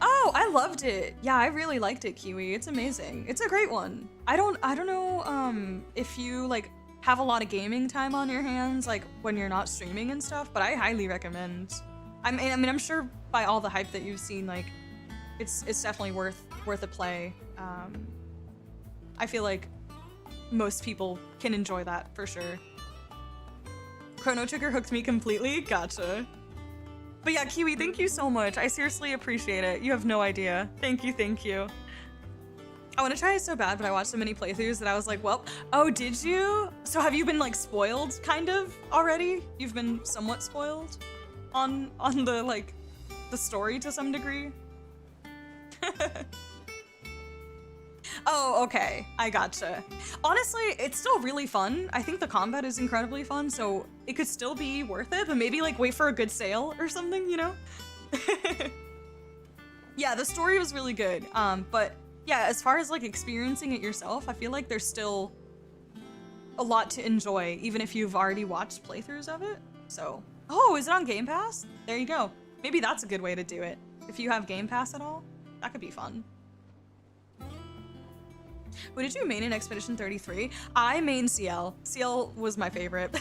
[SPEAKER 1] Oh, I loved it. Yeah, I really liked it, Kiwi. It's amazing. It's a great one. I don't know if you like have a lot of gaming time on your hands, like when you're not streaming and stuff, but I highly recommend. I mean, I'm sure by all the hype that you've seen, like, it's definitely worth a play. I feel like most people can enjoy that for sure. Chrono Trigger hooked me completely. Gotcha. But yeah, Kiwi, thank you so much. I seriously appreciate it. You have no idea. Thank you, thank you. I want to try it so bad, but I watched so many playthroughs that I was like, well, oh, did you? So have you been like spoiled kind of already? You've been somewhat spoiled on the like the story to some degree? Oh, okay. I gotcha. Honestly, it's still really fun. I think the combat is incredibly fun, so it could still be worth it, but maybe like wait for a good sale or something, you know? Yeah, the story was really good. But yeah, as far as like experiencing it yourself, I feel like there's still a lot to enjoy, even if you've already watched playthroughs of it. So, oh, is it on Game Pass? There you go. Maybe that's a good way to do it. If you have Game Pass at all, that could be fun. What did you main in Expedition 33? I main CL. CL was my favorite.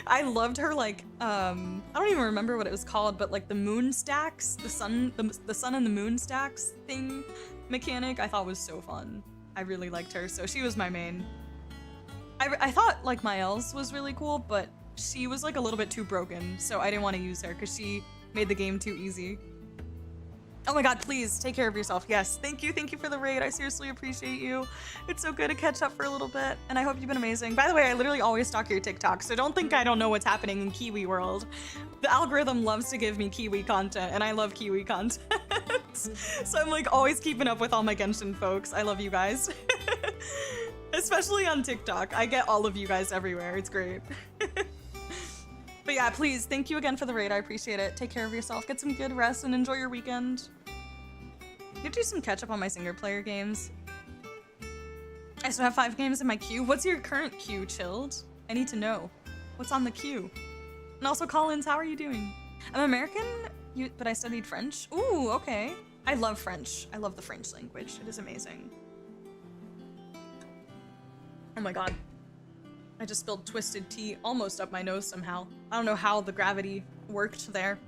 [SPEAKER 1] I loved her, like, I don't even remember what it was called, but like the moon stacks, the sun and the moon stacks thing mechanic, I thought was so fun. I really liked her, so she was my main. I thought like Mael's was really cool, but she was like a little bit too broken, so I didn't want to use her because she made the game too easy. Oh my god, please take care of yourself. Yes, thank you for the raid. I seriously appreciate you. It's so good to catch up for a little bit, and I hope you've been amazing. By the way, I literally always stalk your TikTok, so don't think I don't know what's happening in Kiwi world. The algorithm loves to give me Kiwi content, and I love Kiwi content. So I'm like always keeping up with all my Genshin folks. I love you guys. Especially on TikTok. I get all of you guys everywhere. It's great. But yeah, please, thank you again for the raid. I appreciate it. Take care of yourself. Get some good rest and enjoy your weekend. You do some catch up on my single player games. I still have 5 games in my queue. What's your current queue, Chilled? I need to know. What's on the queue? And also, Collins, how are you doing? I'm American, but I studied French. Ooh, okay. I love French. I love the French language. It is amazing. Oh my god. I just spilled twisted tea almost up my nose somehow. I don't know how the gravity worked there.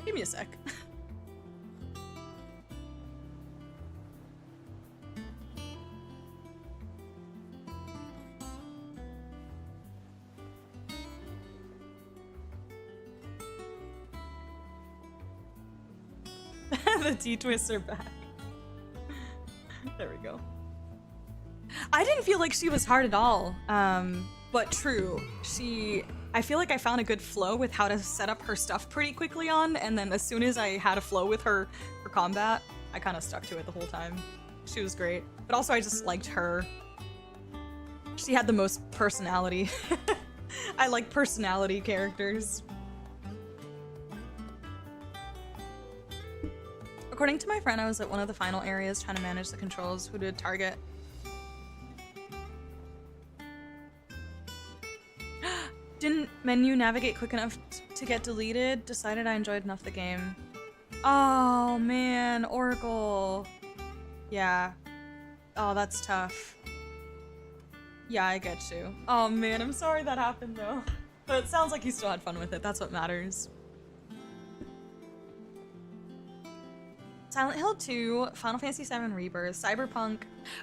[SPEAKER 1] Give me a sec. The T-twists are back. There we go. I didn't feel like she was hard at all, but true. I feel like I found a good flow with how to set up her stuff pretty quickly on, and then as soon as I had a flow with her for combat, I kind of stuck to it the whole time. She was great. But also I just liked her. She had the most personality. I like personality characters. According to my friend, I was at one of the final areas trying to manage the controls. Who did target? Didn't menu navigate quick enough to get deleted. Decided I enjoyed enough the game. Oh man, Oracle. Yeah. Oh, that's tough. Yeah, I get you. Oh man, I'm sorry that happened though. But it sounds like you still had fun with it. That's what matters. Silent Hill 2, Final Fantasy VII Rebirth, Cyberpunk,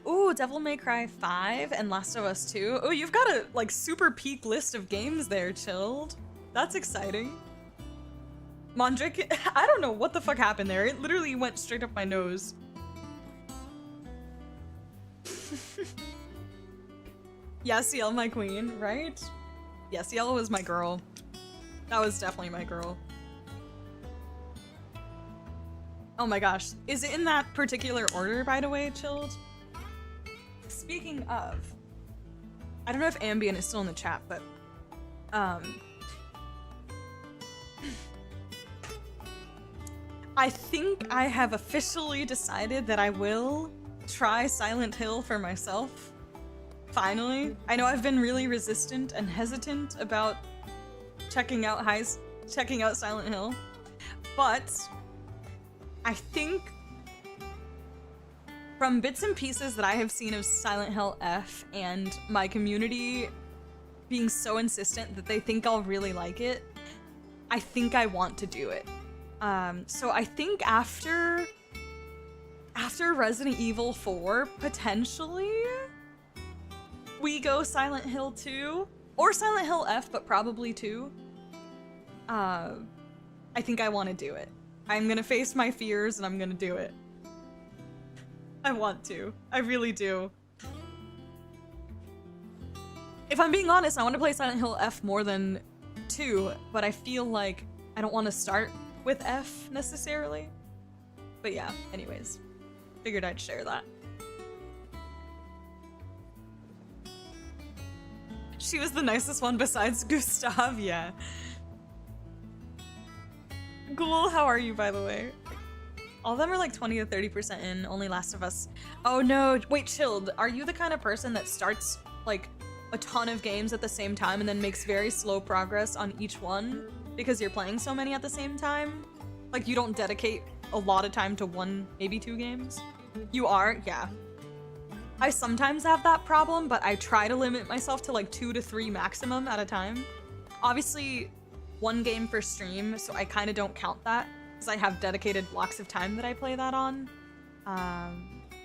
[SPEAKER 1] ooh, Devil May Cry 5, and Last of Us 2. Oh, you've got a, like, super peak list of games there, Chilled. That's exciting. Mondrick, I don't know what the fuck happened there. It literally went straight up my nose. Yasiel, my queen, right? Yasiel was my girl. That was definitely my girl. Oh my gosh. Is it in that particular order, by the way, Chilled? Speaking of, I don't know if Ambient is still in the chat, but I think I have officially decided that I will try Silent Hill for myself. Finally. I know I've been really resistant and hesitant about checking out Silent Hill, but I think from bits and pieces that I have seen of Silent Hill F and my community being so insistent that they think I'll really like it, I think I want to do it. So I think after Resident Evil 4, potentially, we go Silent Hill 2, or Silent Hill F, but probably 2. I think I want to do it. I'm gonna face my fears and I'm gonna do it. I want to. I really do. If I'm being honest, I want to play Silent Hill F more than 2, but I feel like I don't want to start with F necessarily. But yeah, anyways. Figured I'd share that. She was the nicest one besides Gustav, yeah. Ghoul, how are you, by the way? All of them are like 20 to 30% in, only Last of Us. Oh no, wait, Chilled. Are you the kind of person that starts like a ton of games at the same time and then makes very slow progress on each one because you're playing so many at the same time? Like you don't dedicate a lot of time to 1, maybe 2 games? You are? Yeah. I sometimes have that problem, but I try to limit myself to like 2 to 3 maximum at a time. Obviously, 1 game per stream, so I kind of don't count that because I have dedicated blocks of time that I play that on.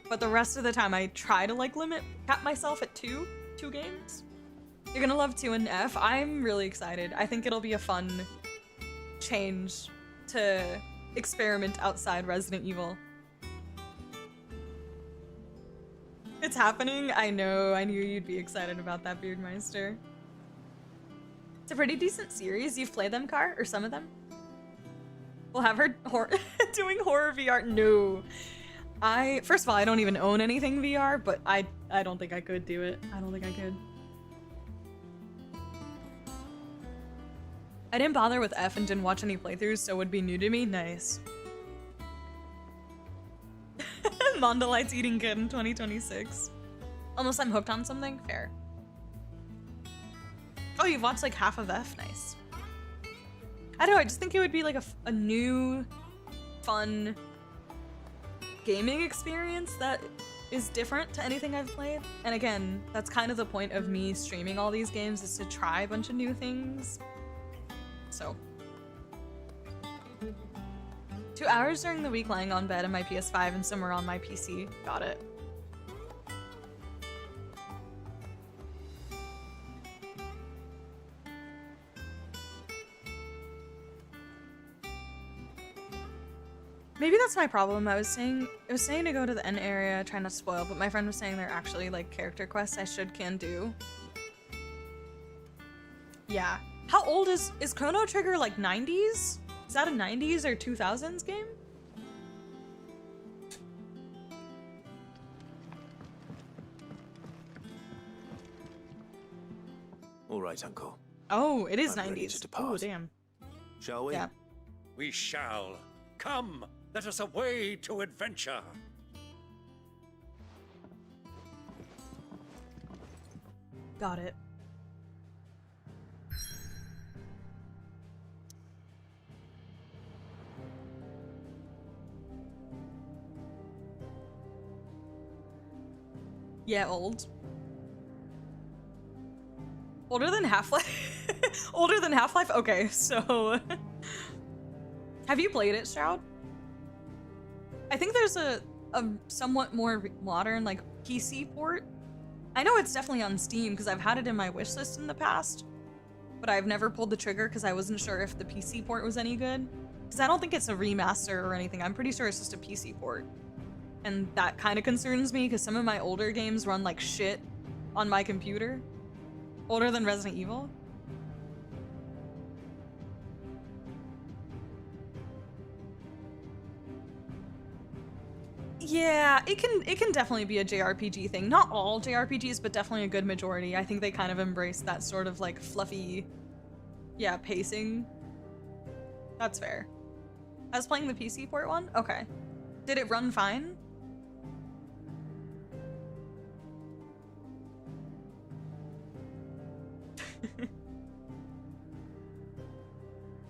[SPEAKER 1] But the rest of the time I try to like cap myself at 2 games. You're gonna love 2 and F. I'm really excited. I think it'll be a fun change to experiment outside Resident Evil. It's happening? I know, I knew you'd be excited about that, Beardmeister. It's a pretty decent series. You've played them, Car? Or some of them? We'll have her doing horror VR. No. First of all, I don't even own anything VR, but I don't think I could do it. I don't think I could. I didn't bother with F and didn't watch any playthroughs, so it would be new to me. Nice. Mondalight's eating good in 2026. Unless I'm hooked on something? Fair. Oh, you've watched like half of F? Nice. I don't know, I just think it would be like a new, fun gaming experience that is different to anything I've played. And again, that's kind of the point of me streaming all these games, is to try a bunch of new things. So. 2 hours during the week lying on bed on my PS5 and somewhere on my PC. Got it. Maybe that's my problem. It was saying to go to the end area, try not to spoil, but my friend was saying they're actually like character quests I can do. Yeah. How old is Chrono Trigger, like 90s? Is that a 90s or 2000s game?
[SPEAKER 4] All right, Uncle.
[SPEAKER 1] Oh, it is
[SPEAKER 4] I'm ready
[SPEAKER 1] 90s.
[SPEAKER 4] to depart.
[SPEAKER 1] Oh, damn.
[SPEAKER 4] Shall we?
[SPEAKER 1] Yeah.
[SPEAKER 18] We shall. Come, let us away to adventure.
[SPEAKER 1] Got it. Yeah, old. Older than Half-Life? Older than Half-Life? Okay, so... Have you played it, Stroud? I think there's a somewhat more modern, like, PC port. I know it's definitely on Steam, because I've had it in my wish list in the past. But I've never pulled the trigger, because I wasn't sure if the PC port was any good. Because I don't think it's a remaster or anything. I'm pretty sure it's just a PC port. And that kind of concerns me, because some of my older games run like shit on my computer. Older than Resident Evil. Yeah, it can definitely be a JRPG thing. Not all JRPGs, but definitely a good majority. I think they kind of embrace that sort of like fluffy, yeah, pacing. That's fair. I was playing the PC port one? Okay. Did it run fine?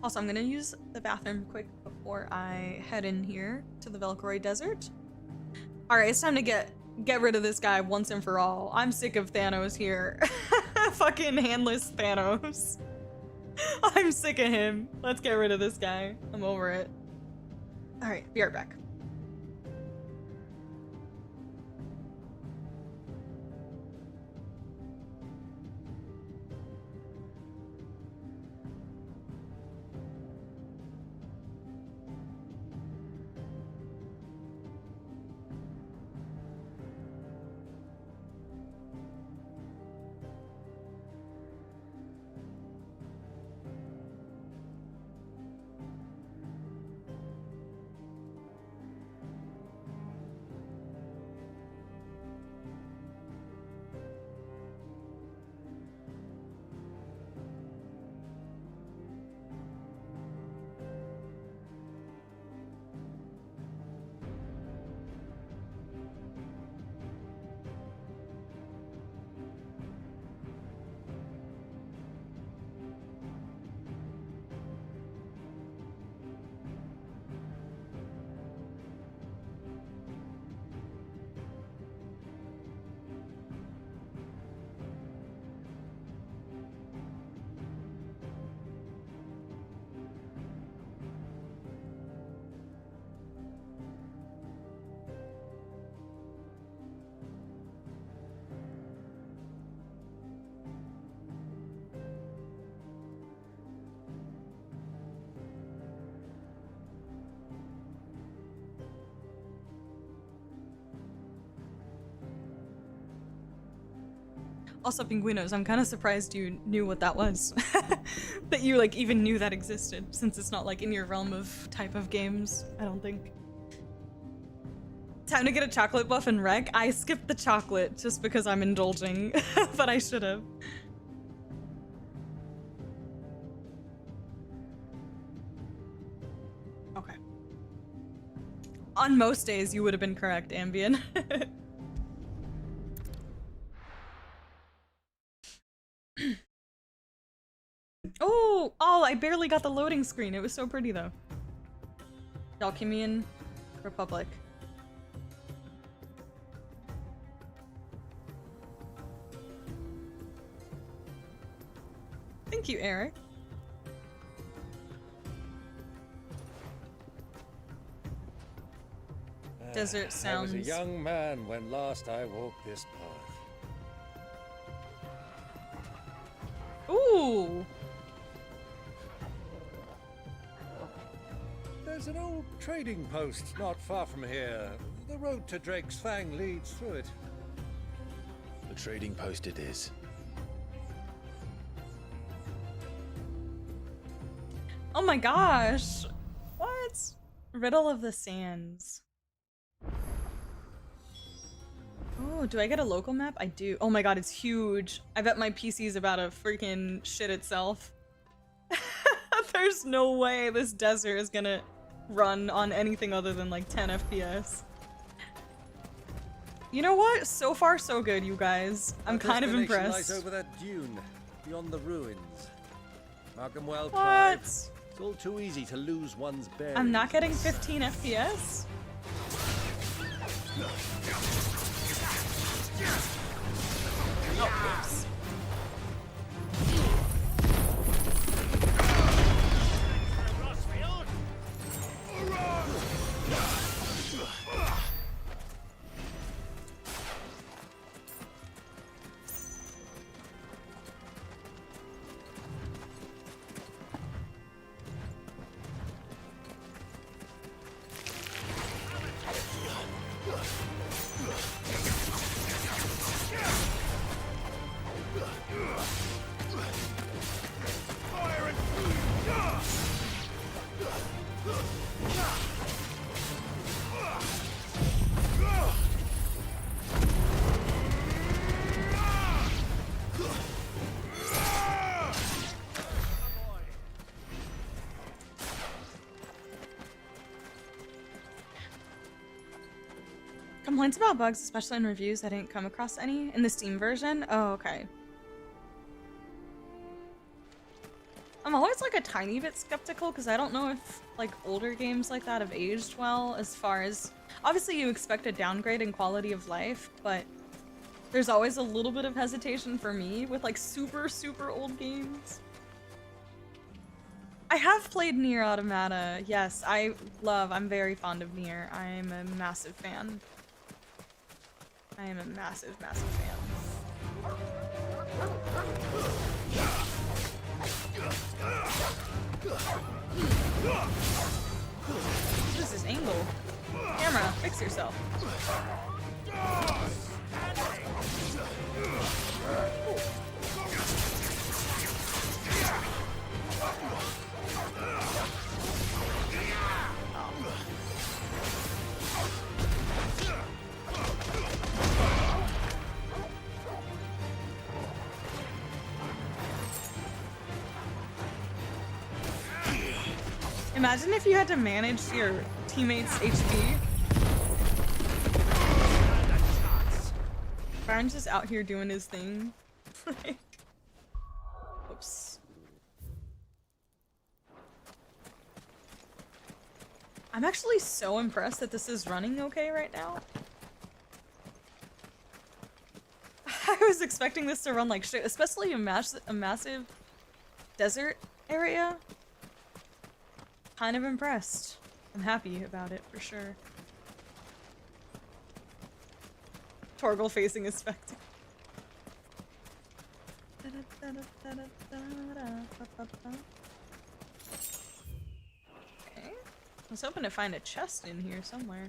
[SPEAKER 1] Also, I'm gonna use the bathroom quick before I head in here to the Velcroy Desert. Alright, it's time to get rid of this guy once and for all. I'm sick of Thanos here. Fucking handless Thanos. I'm sick of him. Let's get rid of this guy. I'm over it. Alright, be right back. Also, Pinguinos, I'm kind of surprised you knew what that was. That you, like, even knew that existed, since it's not, like, in your realm of type of games, I don't think. Time to get a chocolate buff and wreck. I skipped the chocolate just because I'm indulging, but I should have. Okay. On most days, you would have been correct, Ambien. Oh, I barely got the loading screen. It was so pretty though. Dalkimian Republic. Thank you, Eric. Desert sounds.
[SPEAKER 16] I was a young man when last I walked this path.
[SPEAKER 1] Ooh.
[SPEAKER 16] There's an old trading post not far from here. The road to Drake's Fang leads through it.
[SPEAKER 4] The trading post it is.
[SPEAKER 1] Oh my gosh. What? Riddle of the Sands. Oh, do I get a local map? I do. Oh my god, it's huge. I bet my PC is about to freaking shit itself. There's no way this desert is gonna run on anything other than like 10 FPS. You know what? So far, so good, you guys. I'm kind of impressed.
[SPEAKER 16] Lies over that dune, beyond the ruins. Mark 'em well,
[SPEAKER 1] What?
[SPEAKER 16] Clive. It's all too easy to lose one's bearings.
[SPEAKER 1] I'm not getting 15 FPS? Oh, oops. Complaints about bugs, especially in reviews. I didn't come across any in the Steam version. Oh, okay. I'm always like a tiny bit skeptical because I don't know if like older games like that have aged well, as far as obviously you expect a downgrade in quality of life, but there's always a little bit of hesitation for me with like super old games. I have played Nier Automata. Yes, I'm very fond of Nier. I'm a massive fan. I am a massive fan. What is this angle? Camera, fix yourself. Imagine if you had to manage your teammates' HP. Byron's just out here doing his thing. Oops. I'm actually so impressed that this is running okay right now. I was expecting this to run like shit, especially a massive desert area. Kind of impressed. I'm happy about it for sure. Torgal facing a spectacle. Okay. I was hoping to find a chest in here somewhere.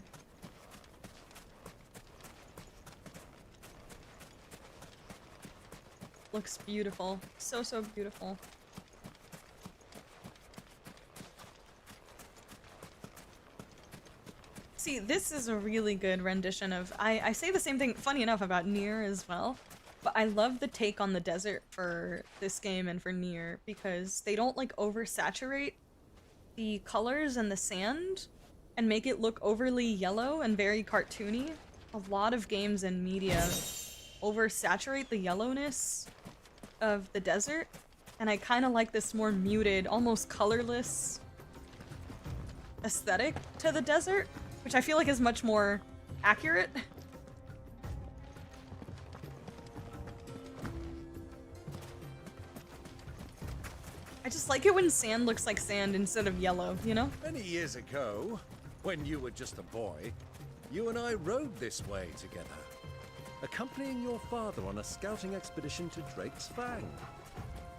[SPEAKER 1] looks beautiful. So, so beautiful. See, this is a really good rendition of... I say the same thing, funny enough, about Nier as well. But I love the take on the desert for this game and for Nier, because they don't, like, oversaturate the colors and the sand and make it look overly yellow and very cartoony. A lot of games and media oversaturate the yellowness of the desert, and I kind of like this more muted, almost colorless aesthetic to the desert, which I feel like is much more accurate. I just like it when sand looks like sand instead of yellow, you know?
[SPEAKER 18] Many years ago, when you were just a boy, you and I rode this way together, accompanying your father on a scouting expedition to Drake's Fang.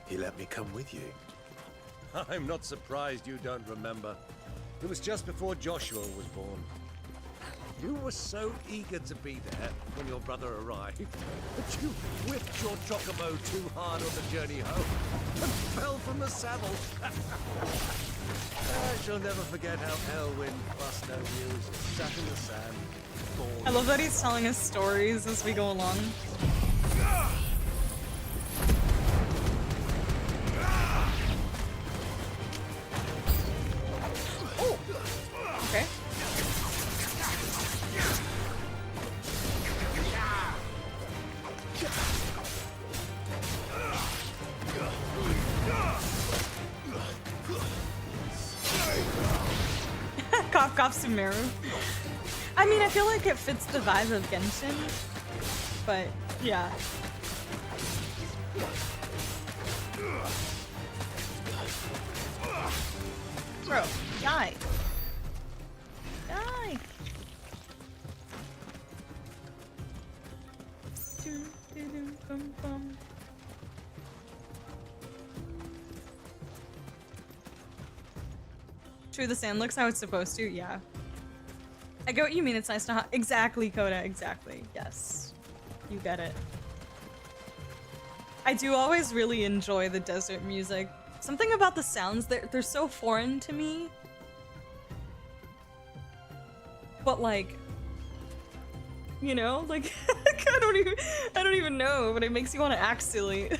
[SPEAKER 4] He let me come with you.
[SPEAKER 18] I'm not surprised you don't remember. It was just before Joshua was born. You were so eager to be there when your brother arrived that you whipped your chocobo too hard on the journey home and fell from the saddle. I shall never forget how Elwyn fussed over you as you sat in the sand.
[SPEAKER 1] I love that he's telling us stories as we go along. Oh! Okay. Cough, cough, Sumeru. I mean, I feel like it fits the vibe of Genshin, but yeah. Bro, die. Die. True, the sand looks how it's supposed to, yeah. I get what you mean, it's nice to exactly, Coda, exactly. Yes. You get it. I do always really enjoy the desert music. Something about the sounds, they're so foreign to me. But like, you know, like I don't even know, but it makes you want to act silly.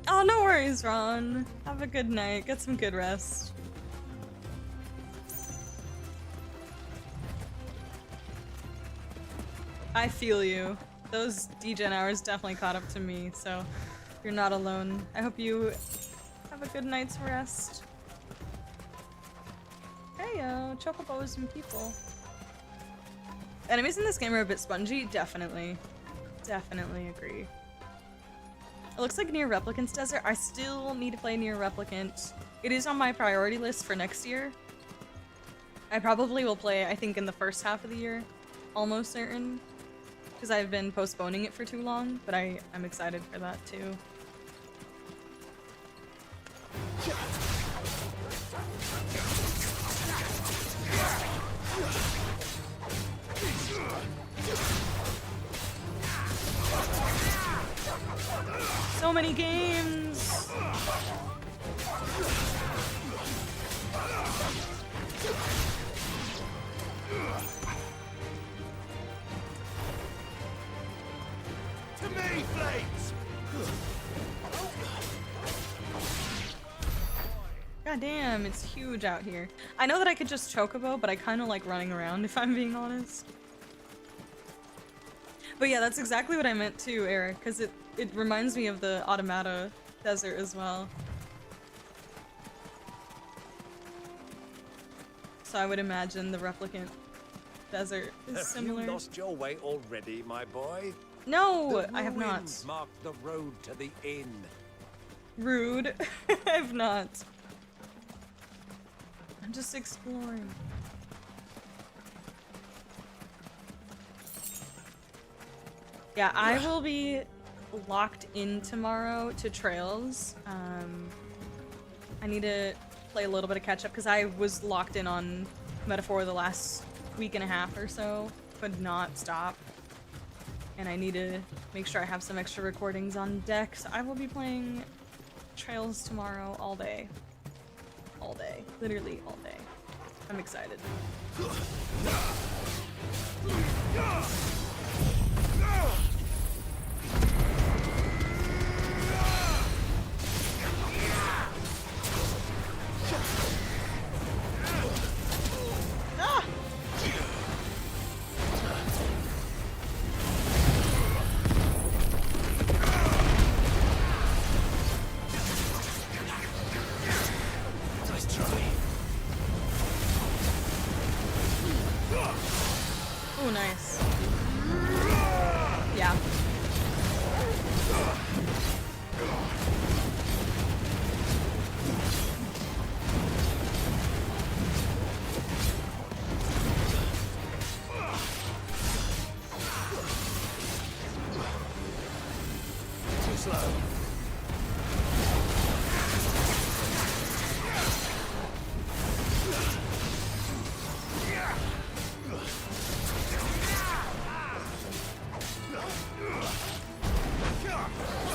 [SPEAKER 1] Oh, no worries, Ron. Have a good night. Get some good rest. I feel you. Those degen hours definitely caught up to me, so you're not alone. I hope you have a good night's rest. Hey, chocobos and people. Enemies in this game are a bit spongy, definitely. Definitely agree. It looks like Nier Replicant's Desert. I still need to play Nier Replicant. It is on my priority list for next year. I probably will play, I think, in the first half of the year. Almost certain. Because I've been postponing it for too long, but I'm excited for that too. So many games!
[SPEAKER 18] To me, Flames!
[SPEAKER 1] God damn, it's huge out here. I know that I could just chocobo, but I kind of like running around if I'm being honest. But yeah, that's exactly what I meant too, Eric, because it reminds me of the Automata Desert as well. So I would imagine the Replicant Desert is similar.
[SPEAKER 18] Have you lost your way already, my boy?
[SPEAKER 1] No,
[SPEAKER 18] The
[SPEAKER 1] I have not.
[SPEAKER 18] ruins mark the road to the inn.
[SPEAKER 1] Rude. I have not. I'm just exploring. Yeah, I will be locked in tomorrow to Trails. I need to play a little bit of catch up because I was locked in on Metaphor the last week and a half or so. Could not stop. And I need to make sure I have some extra recordings on deck. So I will be playing Trails tomorrow all day. All day. Literally all day. I'm excited. Ah!
[SPEAKER 18] Nice try.
[SPEAKER 1] Oh, nice. Yeah.
[SPEAKER 18] Too slow.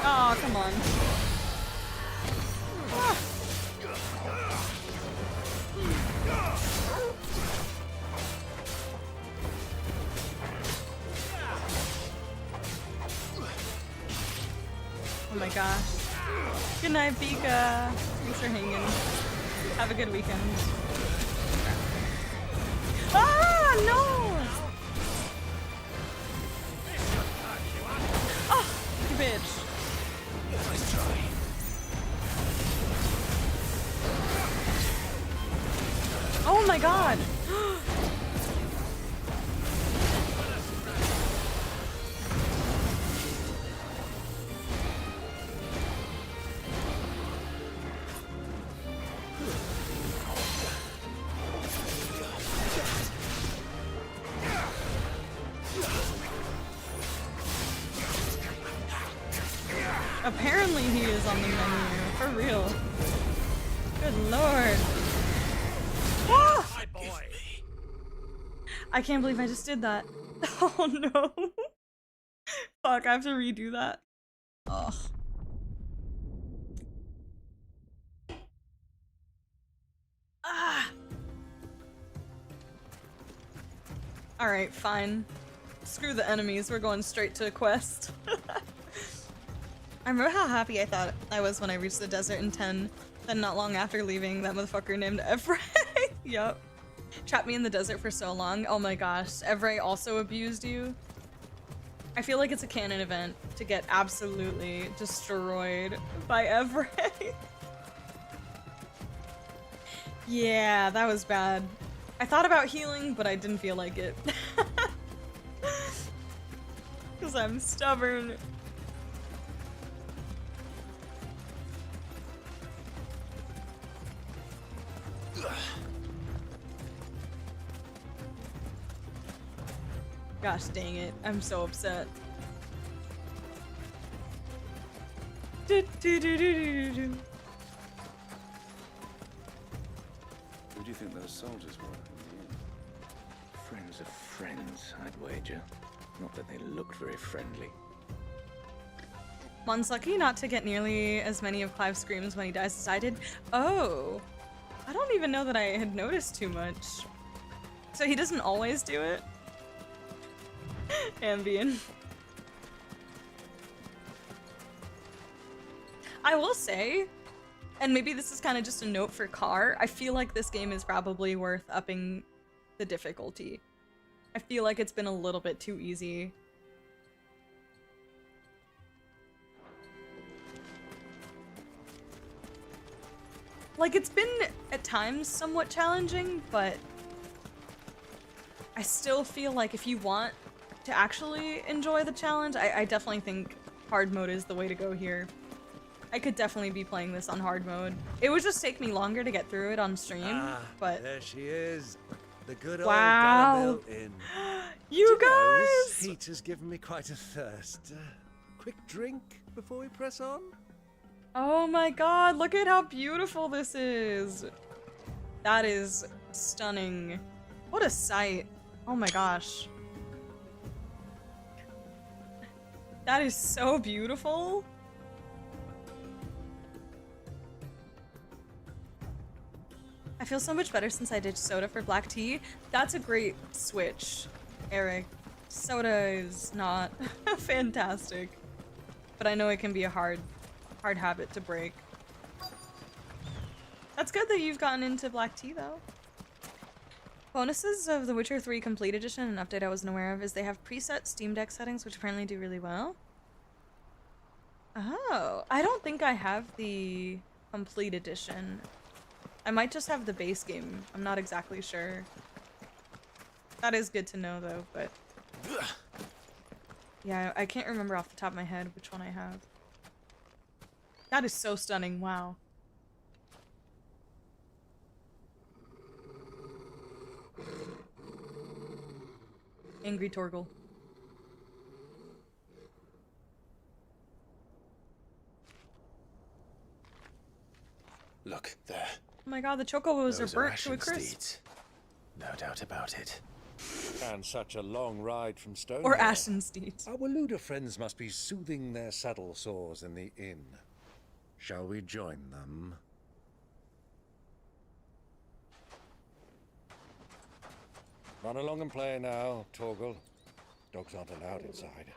[SPEAKER 1] Oh, come on. Ah. Oh my gosh. Good night, Pika. Thanks for hanging. Have a good weekend. Ah, no! Oh, you bitch.
[SPEAKER 18] Nice try.
[SPEAKER 1] Oh my god! Apparently he is on the menu, for real. Good lord. Ah! I can't believe I just did that. Oh no. Fuck, I have to redo that. Ugh. Ah. Alright, fine. Screw the enemies, we're going straight to a quest. I remember how happy I thought I was when I reached the desert in 10. Then not long after leaving, that motherfucker named Evray. Yup. Trapped me in the desert for so long. Oh my gosh. Evray also abused you. I feel like it's a canon event to get absolutely destroyed by Evray. Yeah, that was bad. I thought about healing, but I didn't feel like it. Because I'm stubborn. Gosh dang it, I'm so upset.
[SPEAKER 3] Who do you think those soldiers were in the end?
[SPEAKER 16] Friends of friends, I'd wager. Not that they looked very friendly.
[SPEAKER 1] Mon's lucky not to get nearly as many of Clive's screams when he dies as I did. Oh, I don't even know that I had noticed too much. So he doesn't always do it? Ambien. I will say, and maybe this is kind of just a note for Car, I feel like this game is probably worth upping the difficulty. I feel like it's been a little bit too easy. Like, it's been, at times, somewhat challenging, but I still feel like if you want to actually enjoy the challenge, I definitely think hard mode is the way to go here. I could definitely be playing this on hard mode. It would just take me longer to get through it on stream, but
[SPEAKER 21] There she is. The good old
[SPEAKER 1] wow.
[SPEAKER 21] Delamil Inn.
[SPEAKER 1] You
[SPEAKER 21] Do you know,
[SPEAKER 1] guys!
[SPEAKER 21] this heat has given me quite a thirst. Quick drink before we press on?
[SPEAKER 1] Oh my god, look at how beautiful this is. That is stunning. What a sight. Oh my gosh. That is so beautiful. I feel so much better since I did soda for black tea. That's a great switch, Eric. Soda is not fantastic, but I know it can be a hard habit to break. That's good that you've gotten into black tea though. Bonuses of The Witcher 3 Complete Edition, an update I wasn't aware of, is they have preset Steam Deck settings which apparently do really well. Oh, I don't think I have the Complete Edition. I might just have the base game. I'm not exactly sure. That is good to know though, but yeah, I can't remember off the top of my head which one I have. That is so stunning, wow. Angry Torgal.
[SPEAKER 9] Look, there.
[SPEAKER 1] Oh my god, the chocobos are
[SPEAKER 9] Those
[SPEAKER 1] burnt to a
[SPEAKER 9] Ashen
[SPEAKER 1] crisp.
[SPEAKER 9] steeds. No doubt about it.
[SPEAKER 18] And such a long ride from Stone.
[SPEAKER 1] Or Ashen steeds.
[SPEAKER 18] Our Luda friends must be soothing their saddle sores in the inn. Shall we join them? Run along and play now, Torgal. Dogs aren't allowed inside.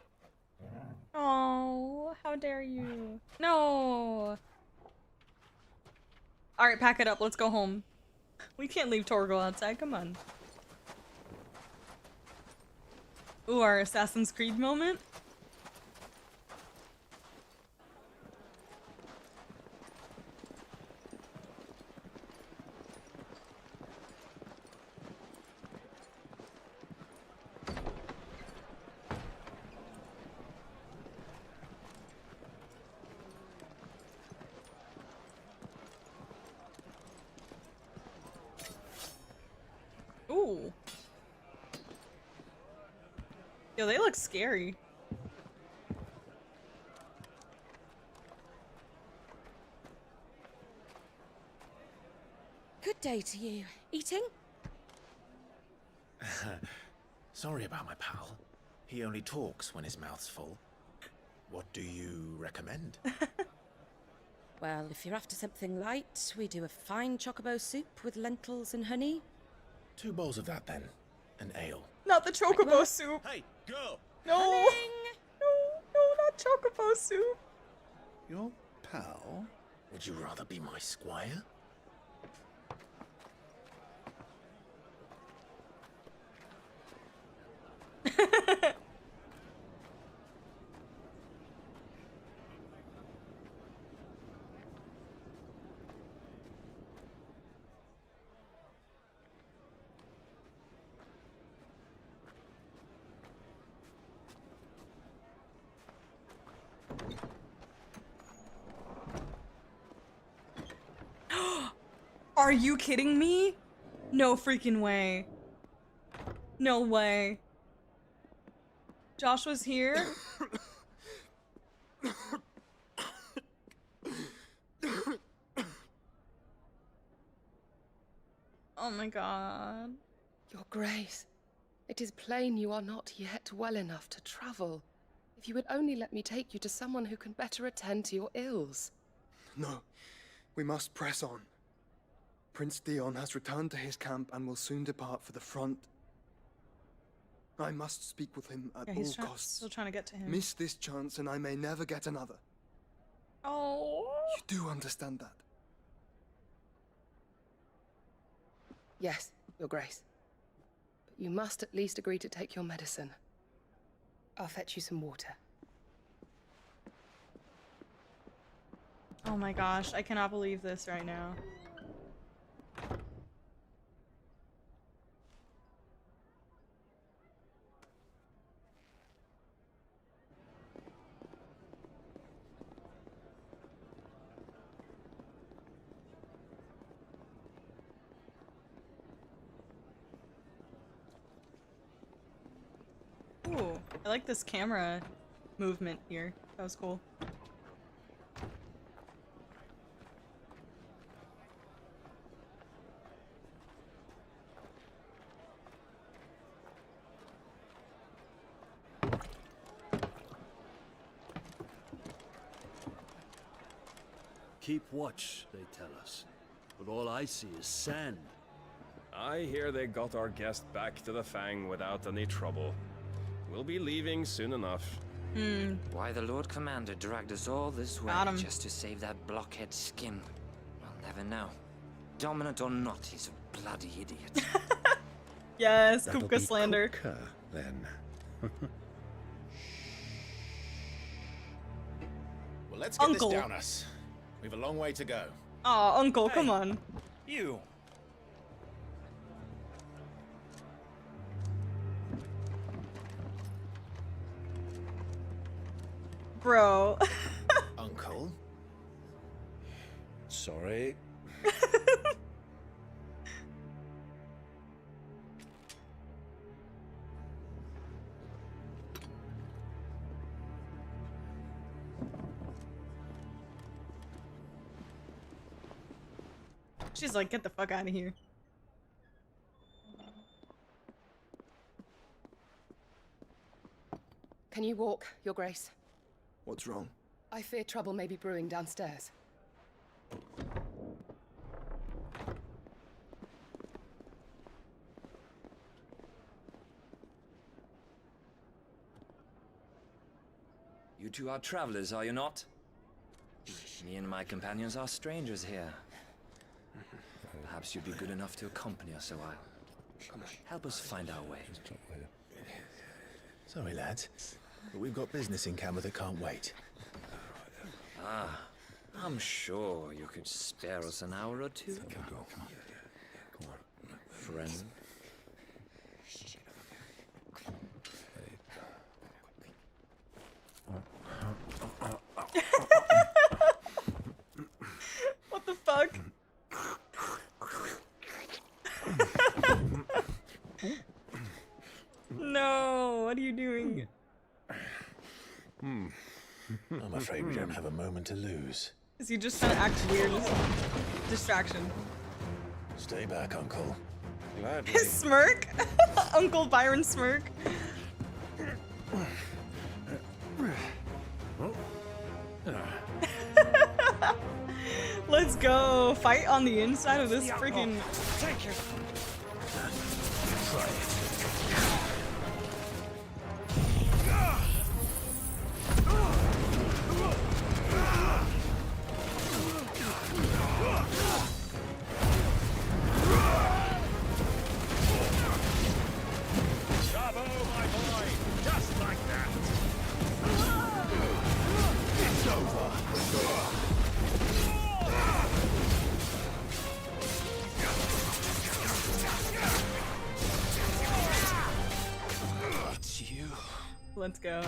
[SPEAKER 1] Oh, how dare you. No. Alright, pack it up. Let's go home. We can't leave Torgal outside. Come on. Ooh, our Assassin's Creed moment. Ooh. Yo, they look scary.
[SPEAKER 2] Good day to you. Eating?
[SPEAKER 4] Sorry about my pal. He only talks when his mouth's full. What do you recommend?
[SPEAKER 2] Well, if you're after something light, we do a fine chocobo soup with lentils and honey.
[SPEAKER 4] 2 bowls of that then. An ale.
[SPEAKER 1] Not the chocobo soup.
[SPEAKER 4] Hey, girl!
[SPEAKER 1] No! No, not chocobo soup.
[SPEAKER 4] Your pal? Would you rather be my squire?
[SPEAKER 1] Are you kidding me? No freaking way. No way. Josh was here? Oh my god.
[SPEAKER 22] Your Grace, it is plain you are not yet well enough to travel. If you would only let me take you to someone who can better attend to your ills.
[SPEAKER 23] No, we must press on. Prince Theon has returned to his camp and will soon depart for the front. I must speak with him at all costs.
[SPEAKER 1] Still trying to get to him.
[SPEAKER 23] Miss this chance and I may never get another.
[SPEAKER 1] Oh.
[SPEAKER 23] You do understand that?
[SPEAKER 22] Yes, Your Grace. But you must at least agree to take your medicine. I'll fetch you some water.
[SPEAKER 1] Oh my gosh, I cannot believe this right now. I like this camera movement here. That was cool.
[SPEAKER 8] Keep watch, they tell us. But all I see is sand.
[SPEAKER 12] I hear they got our guest back to the Fang without any trouble. We'll be leaving soon enough.
[SPEAKER 17] Why the Lord Commander dragged us all this way
[SPEAKER 1] Got him.
[SPEAKER 17] just to save that blockhead skin, I'll never know. Dominant or not, he's a bloody idiot.
[SPEAKER 1] Yes,
[SPEAKER 18] That'll
[SPEAKER 1] Kupka
[SPEAKER 18] be
[SPEAKER 1] slander.
[SPEAKER 18] Kupka, then.
[SPEAKER 24] Well, let's get
[SPEAKER 1] Uncle.
[SPEAKER 24] this down us. We've a long way to go.
[SPEAKER 1] Aw, Uncle, come on.
[SPEAKER 24] You.
[SPEAKER 1] Bro.
[SPEAKER 24] Uncle.
[SPEAKER 18] Sorry.
[SPEAKER 1] She's like, get the fuck out of here.
[SPEAKER 22] Can you walk, Your Grace?
[SPEAKER 23] What's wrong?
[SPEAKER 22] I fear trouble may be brewing downstairs.
[SPEAKER 17] You two are travelers, are you not? Me and my companions are strangers here. Perhaps you'd be good enough to accompany us a while. Help us find our way.
[SPEAKER 4] Sorry, lads, but we've got business in camera that can't wait.
[SPEAKER 17] Ah, I'm sure you could spare us an hour or two. Friend.
[SPEAKER 1] What the fuck? No, what are you doing?
[SPEAKER 4] I'm afraid we don't have a moment to lose.
[SPEAKER 1] Is he just trying to act weird? Distraction.
[SPEAKER 4] Stay back, Uncle.
[SPEAKER 18] Gladly.
[SPEAKER 1] His smirk? Uncle Byron smirk. Let's go. Fight on the inside of this freaking.
[SPEAKER 17] Take it.
[SPEAKER 4] Try it.
[SPEAKER 18] Bravo, my boy! Just like that! It's over!
[SPEAKER 4] It's you.
[SPEAKER 1] Let's go.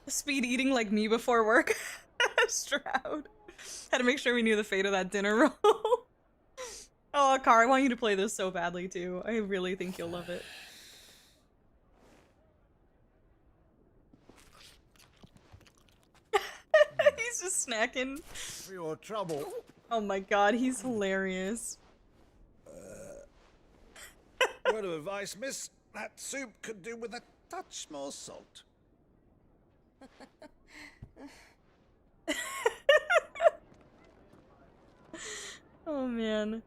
[SPEAKER 1] Speed eating like me before work. Stroud. Had to make sure we knew the fate of that dinner roll. Oh, Car, I want you to play this so badly too. I really think you'll love it. He's just snacking.
[SPEAKER 21] For your trouble.
[SPEAKER 1] Oh my god, he's hilarious.
[SPEAKER 21] Word of advice, miss. That soup could do with a touch more salt.
[SPEAKER 1] Oh man.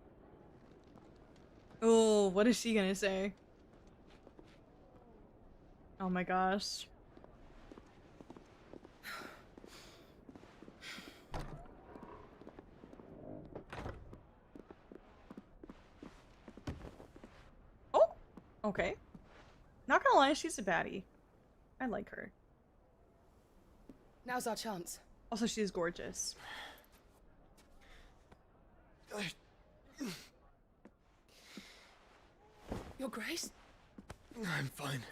[SPEAKER 1] Oh, what is she gonna say? Oh my gosh. Oh, okay. Not gonna lie, she's a baddie. I like her.
[SPEAKER 22] Now's our chance.
[SPEAKER 1] Also, she's gorgeous.
[SPEAKER 22] Your Grace?
[SPEAKER 23] I'm fine.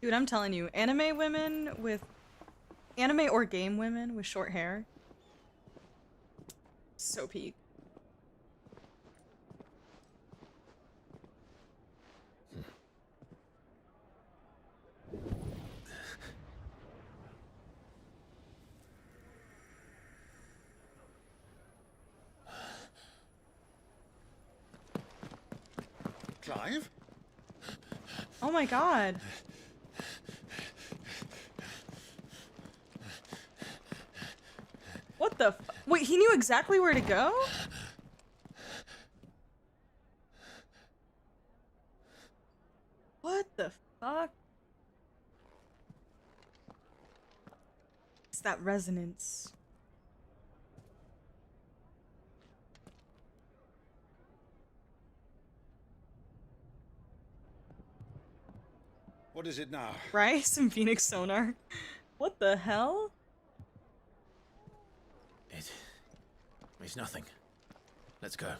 [SPEAKER 1] Dude, I'm telling you, anime or game women with short hair, so peak.
[SPEAKER 21] Clive?
[SPEAKER 1] Oh my god. What the wait, he knew exactly where to go? What the fuck? It's that resonance.
[SPEAKER 21] What is it now?
[SPEAKER 1] Right? Some Phoenix sonar. What the hell?
[SPEAKER 9] It's nothing. Let's go.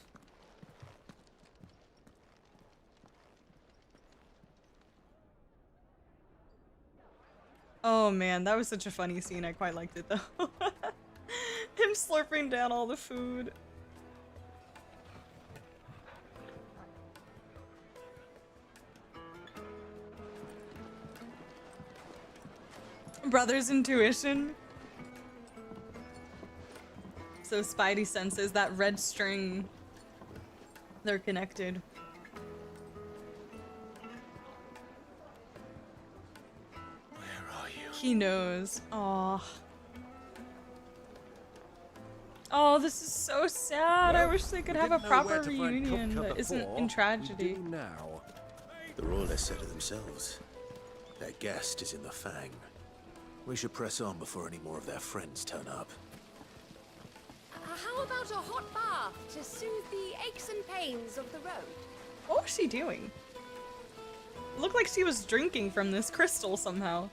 [SPEAKER 1] Oh man, that was such a funny scene. I quite liked it though. Him slurping down all the food. Brother's intuition. So Spidey senses that red string. They're connected. He knows. Aw. Oh, this is so sad. I wish they could have a proper reunion that isn't in tragedy.
[SPEAKER 4] Now. The Royalists said it themselves. Their guest is in the Fang. We should press on before any more of their friends turn up.
[SPEAKER 5] How about a hot bath to soothe the aches and pains of the road?
[SPEAKER 1] What was she doing? It looked like she was drinking from this crystal somehow.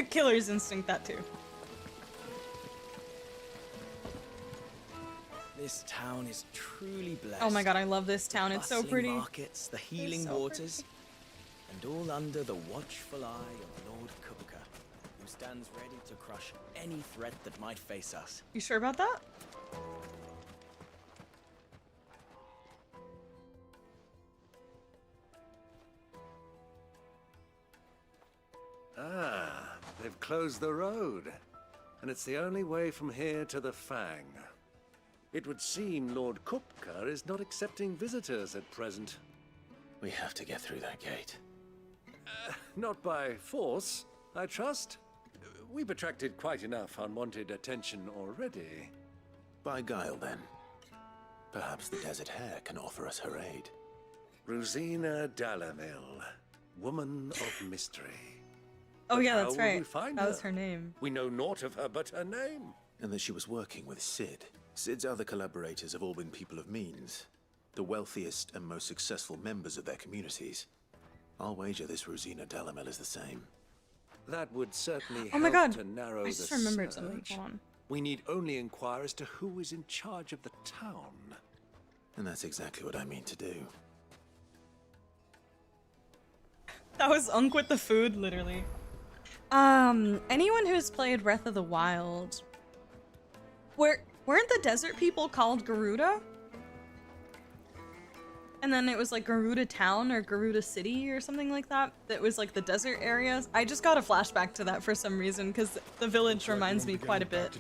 [SPEAKER 1] Killer's instinct, that too.
[SPEAKER 7] This town is truly blessed.
[SPEAKER 1] Oh my god, I love this town. It's so
[SPEAKER 7] Bustling
[SPEAKER 1] pretty.
[SPEAKER 7] markets, the healing
[SPEAKER 1] so
[SPEAKER 7] waters, and all under the watchful eye of Lord Kupka, who stands ready to crush any threat that might face us.
[SPEAKER 1] You sure about that?
[SPEAKER 18] Ah, they've closed the road. And it's the only way from here to the Fang. It would seem Lord Kupka is not accepting visitors at present.
[SPEAKER 4] We have to get through that gate.
[SPEAKER 18] Not by force, I trust. We've attracted quite enough unwanted attention already.
[SPEAKER 4] By guile, then. Perhaps the Desert Hare can offer us her aid.
[SPEAKER 18] Rosina Dalamil, woman of mystery.
[SPEAKER 1] Oh
[SPEAKER 18] But
[SPEAKER 1] yeah,
[SPEAKER 18] how
[SPEAKER 1] that's
[SPEAKER 18] will we
[SPEAKER 1] right.
[SPEAKER 18] find
[SPEAKER 1] That was her name.
[SPEAKER 18] We know naught of her but her name.
[SPEAKER 4] And that she was working with Sid. Sid's other collaborators have all been people of means. The wealthiest and most successful members of their communities. I'll wager this Rosina Dalamel is the same.
[SPEAKER 18] That would certainly
[SPEAKER 1] Oh my
[SPEAKER 18] help
[SPEAKER 1] god.
[SPEAKER 18] to narrow
[SPEAKER 1] I
[SPEAKER 18] the
[SPEAKER 1] just remembered
[SPEAKER 18] search.
[SPEAKER 1] something. Hold on.
[SPEAKER 18] We need only inquire as to who is in charge of the town.
[SPEAKER 4] And that's exactly what I mean to do.
[SPEAKER 1] That was Unk with the food, literally. Anyone who's played Breath of the Wild, weren't the desert people called Garuda? And then it was like Garuda Town or Garuda City or something like that. That was like the desert areas. I just got a flashback to that for some reason because the village reminds me quite a bit.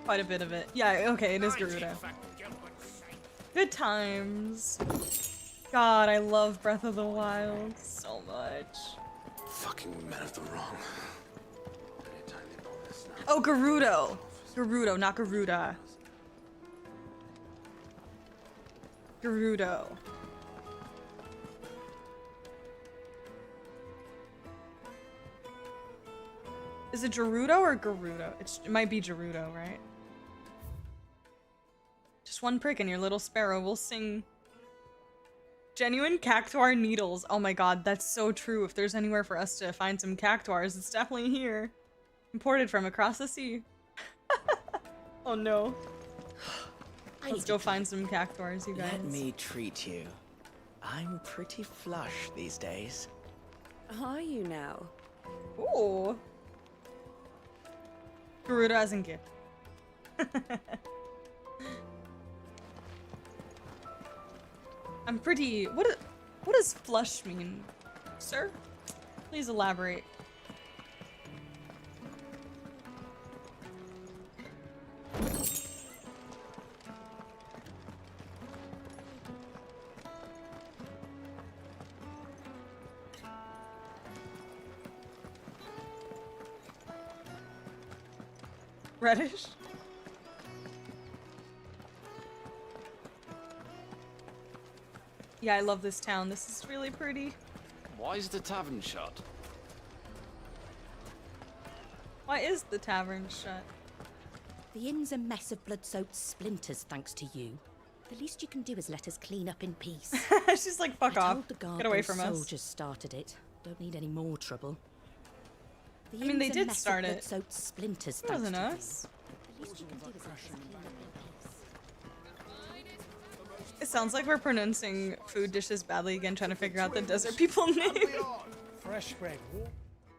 [SPEAKER 1] Quite a bit of it. Yeah, okay, it is Garuda. Good times. God, I love Breath of the Wild so much.
[SPEAKER 4] Fucking men of the wrong.
[SPEAKER 1] Oh, Gerudo. Gerudo, not Garuda. Gerudo. Is it Gerudo or Garudo? It might be Gerudo, right? Just one prick and your little sparrow will sing. Genuine cactuar needles. Oh my god, that's so true. If there's anywhere for us to find some cactuars, it's definitely here. Imported from across the sea. Oh no. Let's go find some cactuars, you guys.
[SPEAKER 7] Let me treat you. I'm pretty flush these days.
[SPEAKER 2] Are you now?
[SPEAKER 1] Ooh. Garuda as in gift. I'm pretty. What does flush mean, sir? Please elaborate. Reddish? Yeah, I love this town. This is really pretty.
[SPEAKER 12] Why is the tavern shut?
[SPEAKER 1] Why is the tavern shut?
[SPEAKER 2] The inn's a mess of blood-soaked splinters, thanks to you. The least you can do is let us clean up in peace.
[SPEAKER 1] She's like, fuck off. Get away from us.
[SPEAKER 2] Soldiers started it. Don't need any more trouble.
[SPEAKER 1] I mean, they did start it.
[SPEAKER 2] Blood-soaked splinters,
[SPEAKER 1] It
[SPEAKER 2] thanks
[SPEAKER 1] wasn't
[SPEAKER 2] to
[SPEAKER 1] us.
[SPEAKER 2] you. The least you can do is let us clean up in peace.
[SPEAKER 1] It sounds like we're pronouncing food dishes badly again, trying to figure out the desert people name.
[SPEAKER 21] Fresh bread.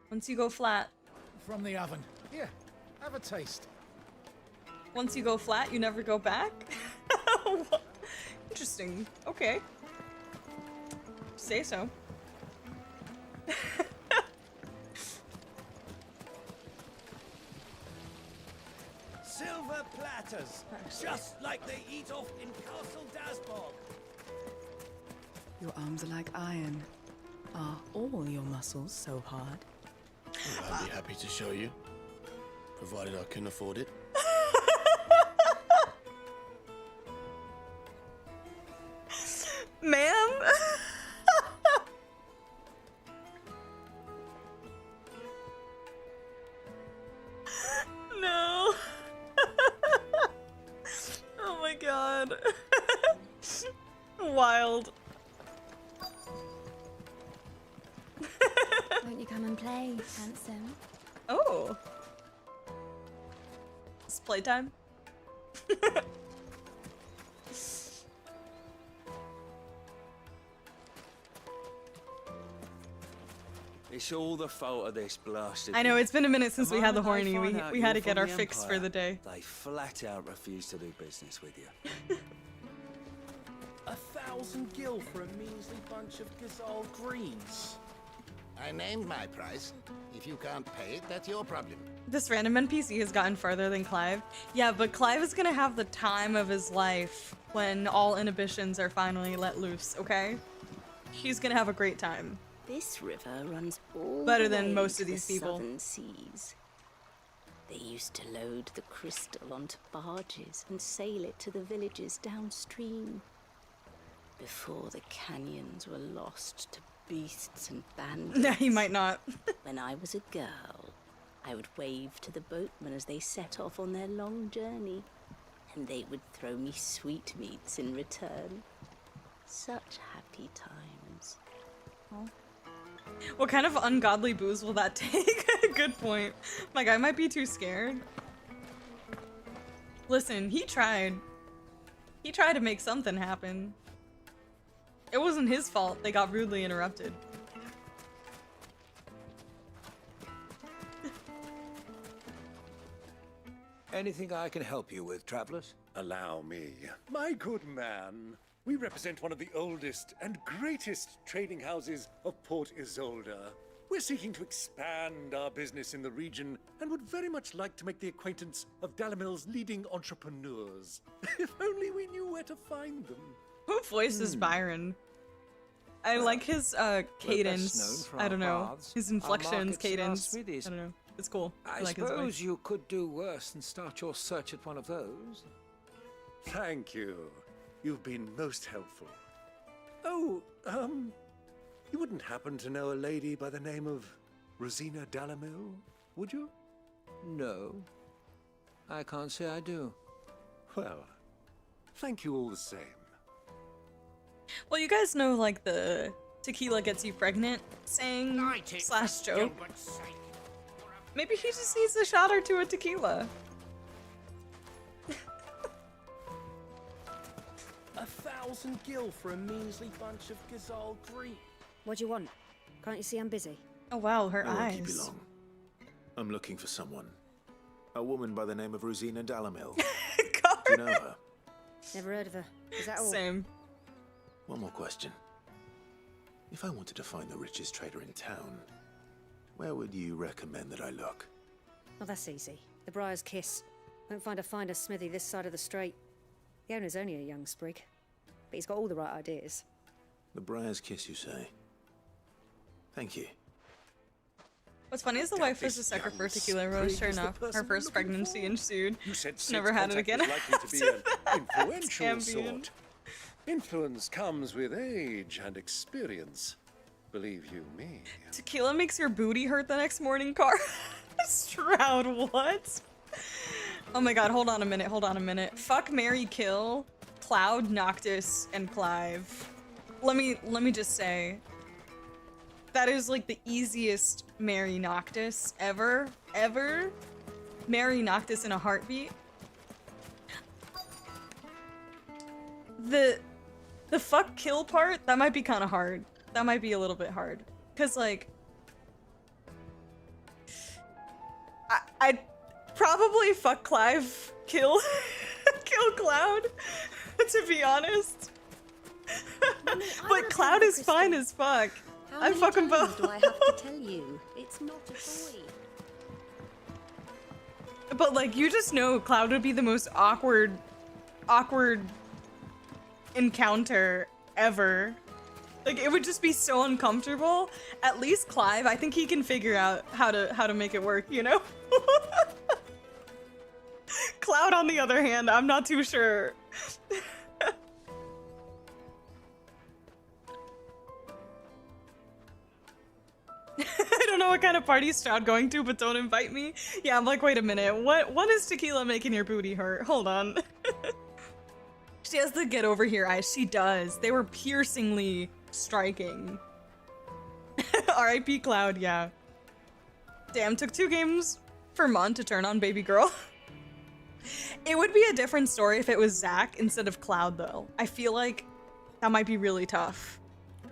[SPEAKER 1] Once you go flat.
[SPEAKER 21] From the oven. Here, have a taste.
[SPEAKER 1] Once you go flat, you never go back? Interesting. Okay. Say so.
[SPEAKER 7] Silver platters, just like they eat off in Castle Dasbog.
[SPEAKER 6] Your arms are like iron. Are all your muscles so hard?
[SPEAKER 9] I'd be happy to show you, provided I can afford it.
[SPEAKER 1] Ma'am? No. Oh my god. Wild.
[SPEAKER 13] Won't you come and play, handsome?
[SPEAKER 1] Oh. It's playtime.
[SPEAKER 8] It's all the fault of this blasted.
[SPEAKER 1] I know, it's been a minute since we had the
[SPEAKER 8] moment they
[SPEAKER 1] horny.
[SPEAKER 8] find out
[SPEAKER 1] We had to
[SPEAKER 8] you're
[SPEAKER 1] get
[SPEAKER 8] from
[SPEAKER 1] our
[SPEAKER 8] the
[SPEAKER 1] fix for
[SPEAKER 8] Empire,
[SPEAKER 1] the day.
[SPEAKER 8] They flat out refuse to do business with you.
[SPEAKER 7] 1,000 gil for a measly bunch of Gazal greens.
[SPEAKER 10] I named my price. If you can't pay it, that's your problem.
[SPEAKER 1] This random NPC has gotten farther than Clive. Yeah, but Clive is gonna have the time of his life when all inhibitions are finally let loose, okay? He's gonna have a great time.
[SPEAKER 14] This river runs all
[SPEAKER 1] Better
[SPEAKER 14] the
[SPEAKER 1] than
[SPEAKER 14] way
[SPEAKER 1] most
[SPEAKER 14] to
[SPEAKER 1] of these
[SPEAKER 14] the
[SPEAKER 1] people.
[SPEAKER 14] southern seas. They used to load the crystal onto barges and sail it to the villages downstream. Before the canyons were lost to beasts and bandits.
[SPEAKER 1] Yeah, he might not.
[SPEAKER 14] When I was a girl, I would wave to the boatmen as they set off on their long journey, and they would throw me sweetmeats in return. Such happy times.
[SPEAKER 1] What kind of ungodly booze will that take? Good point. Like, I might be too scared. Listen, he tried. He tried to make something happen. It wasn't his fault they got rudely interrupted.
[SPEAKER 20] Anything I can help you with, travelers?
[SPEAKER 18] Allow me. My good man, we represent one of the oldest and greatest trading houses of Port Isolde. We're seeking to expand our business in the region and would very much like to make the acquaintance of Dalamil's leading entrepreneurs. If only we knew where to find them.
[SPEAKER 1] Who voices Byron? I like his cadence. I don't know. His inflections, cadence. I don't know. It's cool.
[SPEAKER 20] I
[SPEAKER 1] like his
[SPEAKER 20] suppose
[SPEAKER 1] voice.
[SPEAKER 20] you could do worse than start your search at one of those.
[SPEAKER 18] Thank you. You've been most helpful. Oh, you wouldn't happen to know a lady by the name of Rosina Dalamil, would you?
[SPEAKER 20] No, I can't say I do.
[SPEAKER 18] Well, thank you all the same.
[SPEAKER 1] Well, you guys know, like, the tequila gets you pregnant saying slash joke. Maybe he just needs a shot or two of tequila.
[SPEAKER 7] 1,000 gil for a measly bunch of Gazal green.
[SPEAKER 3] What do you want? Can't you see I'm busy?
[SPEAKER 1] Oh wow, her
[SPEAKER 4] I won't keep you
[SPEAKER 1] eyes.
[SPEAKER 4] long. I'm looking for someone. A woman by the name of Rosina Dalamil. Do you know her?
[SPEAKER 3] Never heard of her. Is that all?
[SPEAKER 1] Same.
[SPEAKER 4] One more question. If I wanted to find the richest trader in town, where would you recommend that I look?
[SPEAKER 3] Oh, that's easy. The Briar's Kiss. Won't find a finer smithy this side of the strait. The owner's only a young sprig, but he's got all the right ideas.
[SPEAKER 4] The Briar's Kiss, you say? Thank you.
[SPEAKER 1] What's funny is the wife was a sucker for tequila rose. Sure enough, her first pregnancy ensued.
[SPEAKER 18] You said Sid's
[SPEAKER 1] Never had it
[SPEAKER 18] contact
[SPEAKER 1] again.
[SPEAKER 18] was likely to be an influential
[SPEAKER 1] Ambien.
[SPEAKER 18] sort. Influence comes with age and experience. Believe you me.
[SPEAKER 1] Tequila makes your booty hurt the next morning, Car. Stroud, what? Oh my god, hold on a minute. Fuck, marry, kill, Cloud, Noctis, and Clive. Let me just say, that is like the easiest marry Noctis ever. Marry Noctis in a heartbeat. The fuck kill part, that might be kind of hard. That might be a little bit hard. Cause like, I'd probably fuck Clive, kill Cloud, to be honest. But Cloud is fine as fuck. I'd fuck them both.
[SPEAKER 5] Do I have to tell you? It's not a toy.
[SPEAKER 1] But like, you just know Cloud would be the most awkward encounter ever. Like, it would just be so uncomfortable. At least Clive, I think he can figure out how to make it work, you know? Cloud, on the other hand, I'm not too sure. I don't know what kind of party Stroud going to, but don't invite me. Yeah, I'm like, wait a minute. What is tequila making your booty hurt? Hold on. She has the get over here eyes. She does. They were piercingly striking. R.I.P. Cloud, yeah. Damn, took 2 games for Mon to turn on baby girl. It would be a different story if it was Zack instead of Cloud, though. I feel like that might be really tough.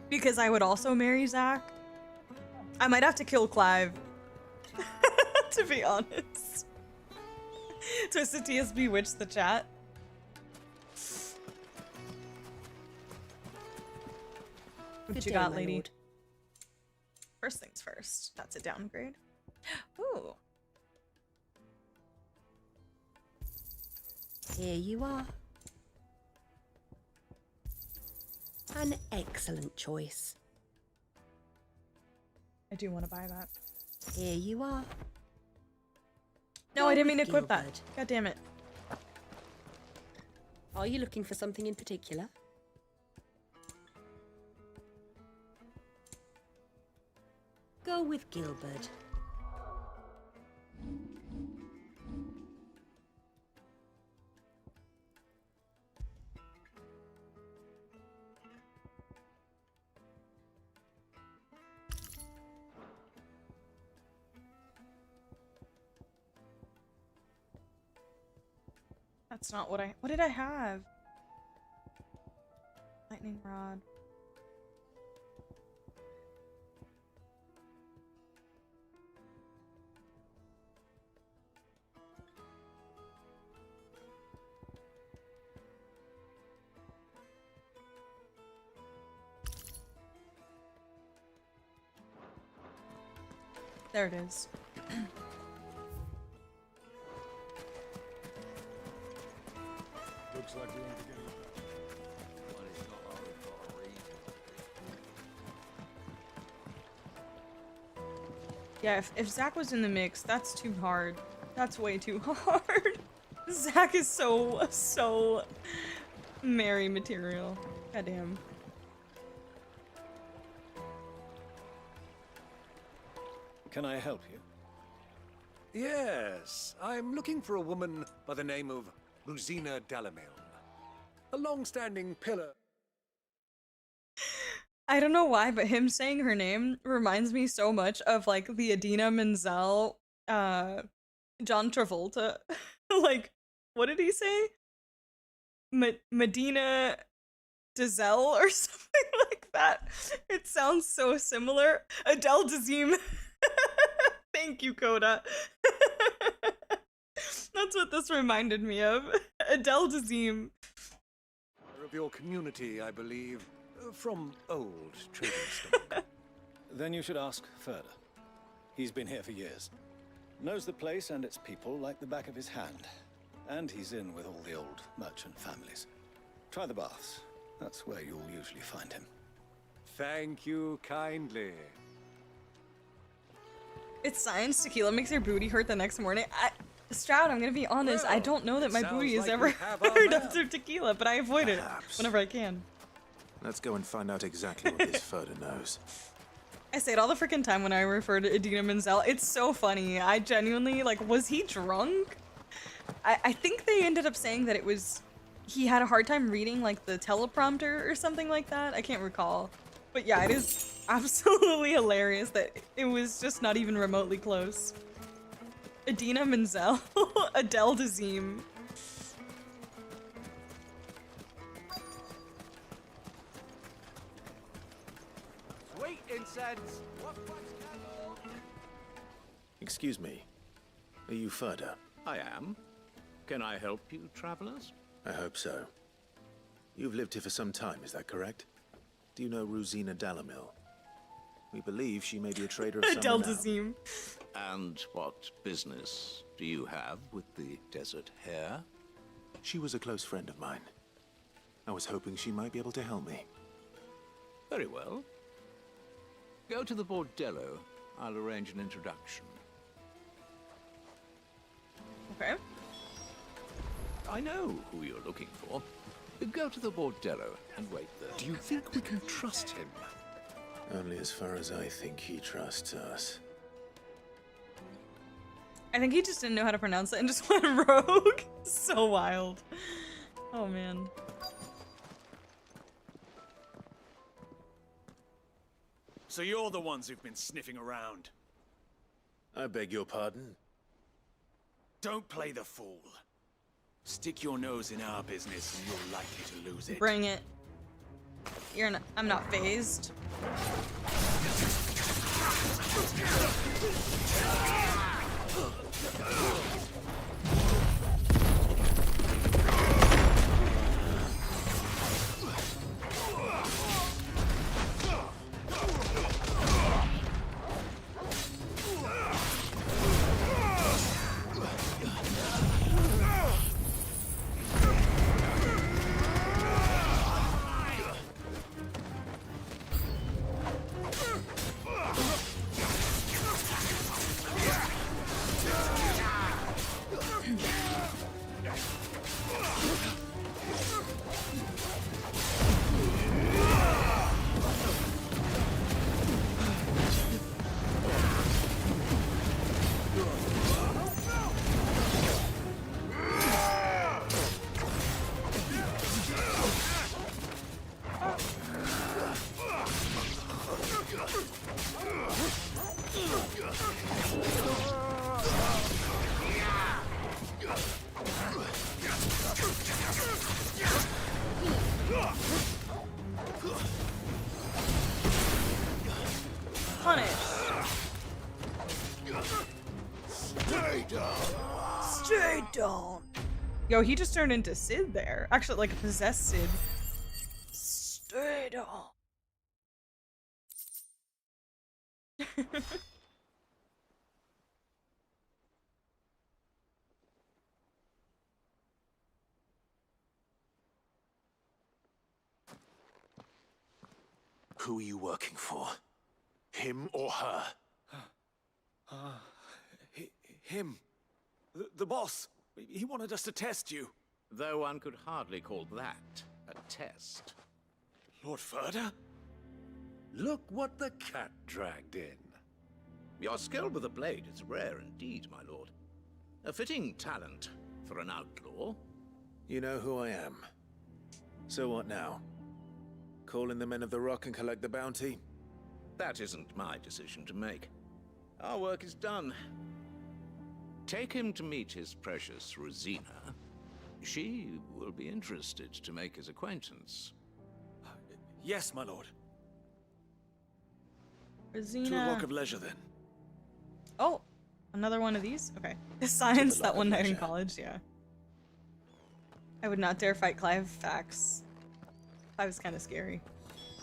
[SPEAKER 1] Because I would also marry Zack. I might have to kill Clive. To be honest. Twisted TS bewitched the chat. What
[SPEAKER 3] Good
[SPEAKER 1] you
[SPEAKER 3] day,
[SPEAKER 1] got,
[SPEAKER 3] my
[SPEAKER 1] lady?
[SPEAKER 3] lord.
[SPEAKER 1] First things first. That's a downgrade. Ooh.
[SPEAKER 5] Here you are. An excellent choice.
[SPEAKER 1] I do want to buy that.
[SPEAKER 5] Here you are.
[SPEAKER 1] No, I didn't mean to equip that.
[SPEAKER 5] Gilbert.
[SPEAKER 1] God damn it.
[SPEAKER 5] Are you looking for something in particular? Go with Gilbert.
[SPEAKER 1] That's not what did I have? Lightning rod. There it is.
[SPEAKER 8] Looks like we're in together. But it's not our reason.
[SPEAKER 1] Yeah, if Zack was in the mix, that's too hard. That's way too hard. Zack is so Mary material. Goddamn.
[SPEAKER 18] Can I help you? Yes, I'm looking for a woman by the name of Rosina Dalamil. A long-standing pillar.
[SPEAKER 1] I don't know why, but him saying her name reminds me so much of like the Idina Menzel, John Travolta. Like, what did he say? Medina Dazelle or something like that. It sounds so similar. Adele Dazeem. Thank you, Coda. That's what this reminded me of. Adele Dazeem.
[SPEAKER 18] Of your community, I believe, from old trading stock.
[SPEAKER 21] Then you should ask Furder. He's been here for years. Knows the place and its people like the back of his hand. And he's in with all the old merchant families. Try the baths. That's where you'll usually find him.
[SPEAKER 18] Thank you kindly.
[SPEAKER 1] It's science. Tequila makes your booty hurt the next morning. Stroud, I'm gonna be honest. I don't know that my booty is ever hurt after tequila, but I avoid it whenever I can.
[SPEAKER 4] Let's go and find out exactly what this Furder knows.
[SPEAKER 1] I say it all the freaking time when I refer to Idina Menzel. It's so funny. I genuinely, like, was he drunk? I think they ended up saying that it was, he had a hard time reading, like, the teleprompter or something like that. I can't recall. But yeah, it is absolutely hilarious that it was just not even remotely close. Idina Menzel, Adele Dazeem.
[SPEAKER 18] Sweet incense.
[SPEAKER 4] Excuse me. Are you Furder?
[SPEAKER 11] I am. Can I help you, travelers?
[SPEAKER 4] I hope so. You've lived here for some time, is that correct? Do you know Rosina Dalamil? We believe she may be a trader of some
[SPEAKER 1] Adele
[SPEAKER 4] renown.
[SPEAKER 1] Dazeem.
[SPEAKER 11] And what business do you have with the desert hare?
[SPEAKER 4] She was a close friend of mine. I was hoping she might be able to help me.
[SPEAKER 11] Very well. Go to the bordello. I'll arrange an introduction.
[SPEAKER 1] Okay.
[SPEAKER 11] I know who you're looking for. Go to the bordello and wait there.
[SPEAKER 18] Do you think we can trust him?
[SPEAKER 4] Only as far as I think he trusts us.
[SPEAKER 1] I think he just didn't know how to pronounce it and just went rogue. So wild. Oh man.
[SPEAKER 21] So you're the ones who've been sniffing around.
[SPEAKER 4] I beg your pardon?
[SPEAKER 21] Don't play the fool. Stick your nose in our business and you're likely to lose it.
[SPEAKER 1] Bring it. I'm not phased. Punish.
[SPEAKER 10] Stay down.
[SPEAKER 1] Stay down. Yo, he just turned into Sid there. Actually, like a possessed Sid. Stay down.
[SPEAKER 4] Who are you working for? Him or her?
[SPEAKER 21] Him. The boss. He wanted us to test you.
[SPEAKER 11] Though one could hardly call that a test.
[SPEAKER 21] Lord Furder?
[SPEAKER 18] Look what the cat dragged in.
[SPEAKER 11] Your skill with the blade is rare indeed, my lord. A fitting talent for an outlaw.
[SPEAKER 4] You know who I am. So what now? Call in the Men of the Rock and collect the bounty?
[SPEAKER 11] That isn't my decision to make. Our work is done. Take him to meet his precious Rosina. She will be interested to make his acquaintance.
[SPEAKER 7] Yes, my lord. To a
[SPEAKER 1] Rosina.
[SPEAKER 7] rock of leisure, then.
[SPEAKER 1] Oh, another one of these? Okay. Science that one night in college, yeah. I would not dare fight Clive Fax. Clive's kind of scary.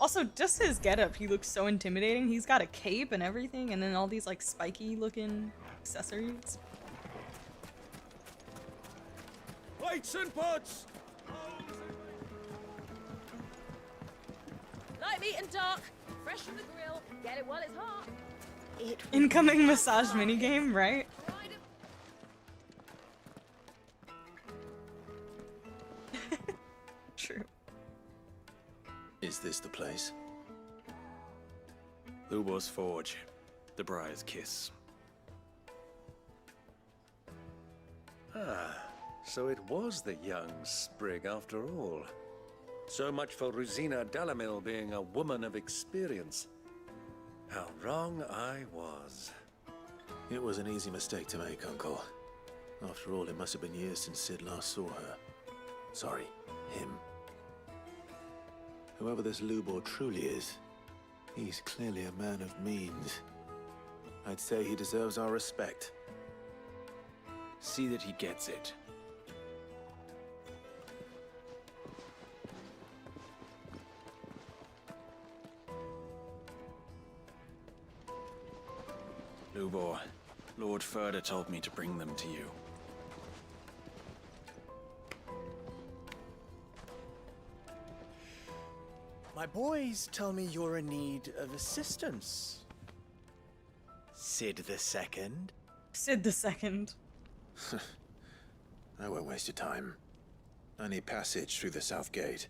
[SPEAKER 1] Also, just his getup, he looks so intimidating. He's got a cape and everything, and then all these like spiky looking accessories.
[SPEAKER 7] Lights and pots!
[SPEAKER 2] Light meat and dark, fresh from the grill. Get it while it's hot.
[SPEAKER 1] Incoming massage minigame, right? True.
[SPEAKER 4] Is this the place?
[SPEAKER 7] Lubor's Forge. The Briar's Kiss.
[SPEAKER 18] Ah, so it was the young sprig after all. So much for Rosina Dalamil being a woman of experience. How wrong I was.
[SPEAKER 4] It was an easy mistake to make, Uncle. After all, it must have been years since Sid last saw her. Sorry, him. Whoever this Lubor truly is, he's clearly a man of means. I'd say he deserves our respect.
[SPEAKER 7] See that he gets it. Lubor, Lord Furder told me to bring them to you. My boys tell me you're in need of assistance. Sid the Second?
[SPEAKER 1] Sid the Second.
[SPEAKER 4] I won't waste your time. I need passage through the south gate.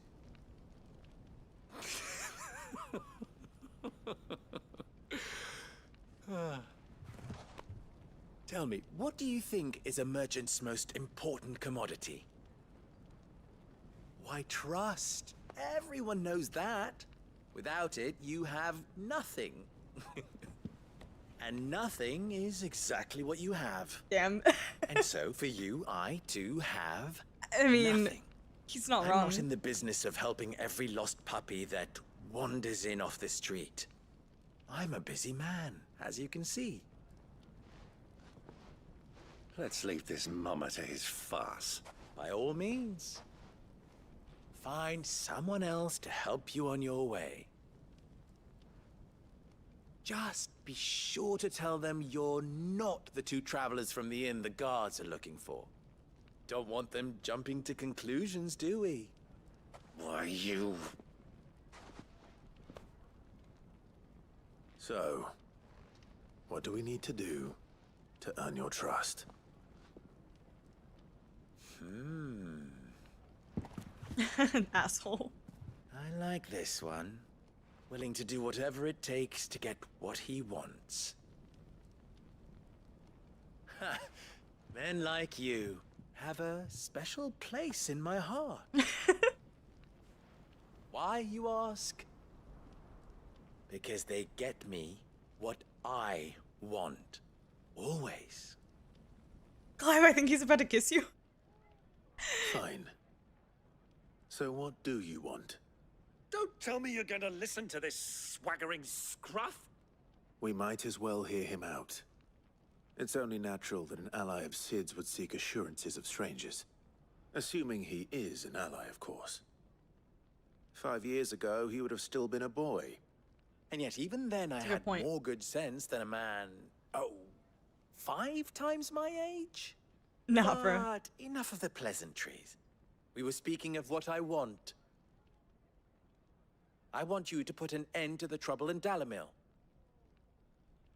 [SPEAKER 7] Tell me, what do you think is a merchant's most important commodity? Why, trust. Everyone knows that. Without it, you have nothing. And nothing is exactly what you have.
[SPEAKER 1] Damn.
[SPEAKER 7] And so, for you, I too have
[SPEAKER 1] I mean,
[SPEAKER 7] nothing.
[SPEAKER 1] he's not
[SPEAKER 7] I'm
[SPEAKER 1] wrong.
[SPEAKER 7] not in the business of helping every lost puppy that wanders in off the street. I'm a busy man, as you can see.
[SPEAKER 18] Let's leave this mummer to his farce.
[SPEAKER 7] By all means. Find someone else to help you on your way. Just be sure to tell them you're not the two travelers from the inn the guards are looking for. Don't want them jumping to conclusions, do we?
[SPEAKER 18] Why, you...
[SPEAKER 4] So, what do we need to do to earn your trust?
[SPEAKER 1] Asshole.
[SPEAKER 7] I like this one. Willing to do whatever it takes to get what he wants. Ha! Men like you have a special place in my heart. Why, you ask? Because they get me what I want. Always.
[SPEAKER 1] Clive, I think he's about to kiss you.
[SPEAKER 4] Fine. So what do you want?
[SPEAKER 18] Don't tell me you're going to listen to this swaggering scruff.
[SPEAKER 4] We might as well hear him out. It's only natural that an ally of Sid's would seek assurances of strangers. Assuming he is an ally, of course. 5 years ago, he would have still been a boy.
[SPEAKER 7] And yet even then I had more good sense than a man, 5 times my age?
[SPEAKER 1] Nah, bro.
[SPEAKER 7] But enough of the pleasantries. We were speaking of what I want. I want you to put an end to the trouble in Dalamil.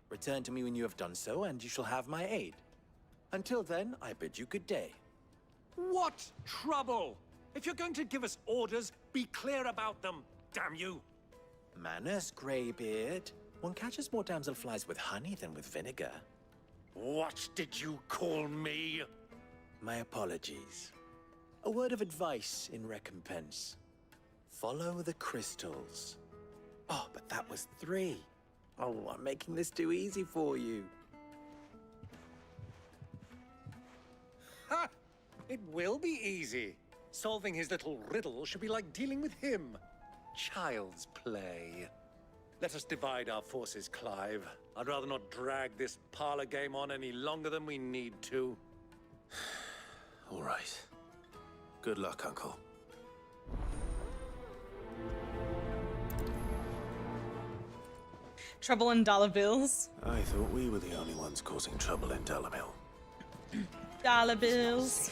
[SPEAKER 7] Return to me when you have done so, and you shall have my aid. Until then, I bid you good day.
[SPEAKER 18] What trouble? If you're going to give us orders, be clear about them, damn you!
[SPEAKER 7] Manners, Greybeard. One catches more damselflies with honey than with vinegar.
[SPEAKER 18] What did you call me?
[SPEAKER 7] My apologies. A word of advice in recompense. Follow the crystals. Oh, but that was 3. Oh, I'm making this too easy for you.
[SPEAKER 18] Ha! It will be easy. Solving his little riddle should be like dealing with him. child's play. Let us divide our forces, Clive. I'd rather not drag this parlor game on any longer than we need to.
[SPEAKER 4] All right. Good luck, Uncle.
[SPEAKER 1] Trouble in dollar bills.
[SPEAKER 4] I thought we were the only ones causing trouble in Delamil.
[SPEAKER 1] Dollar bills.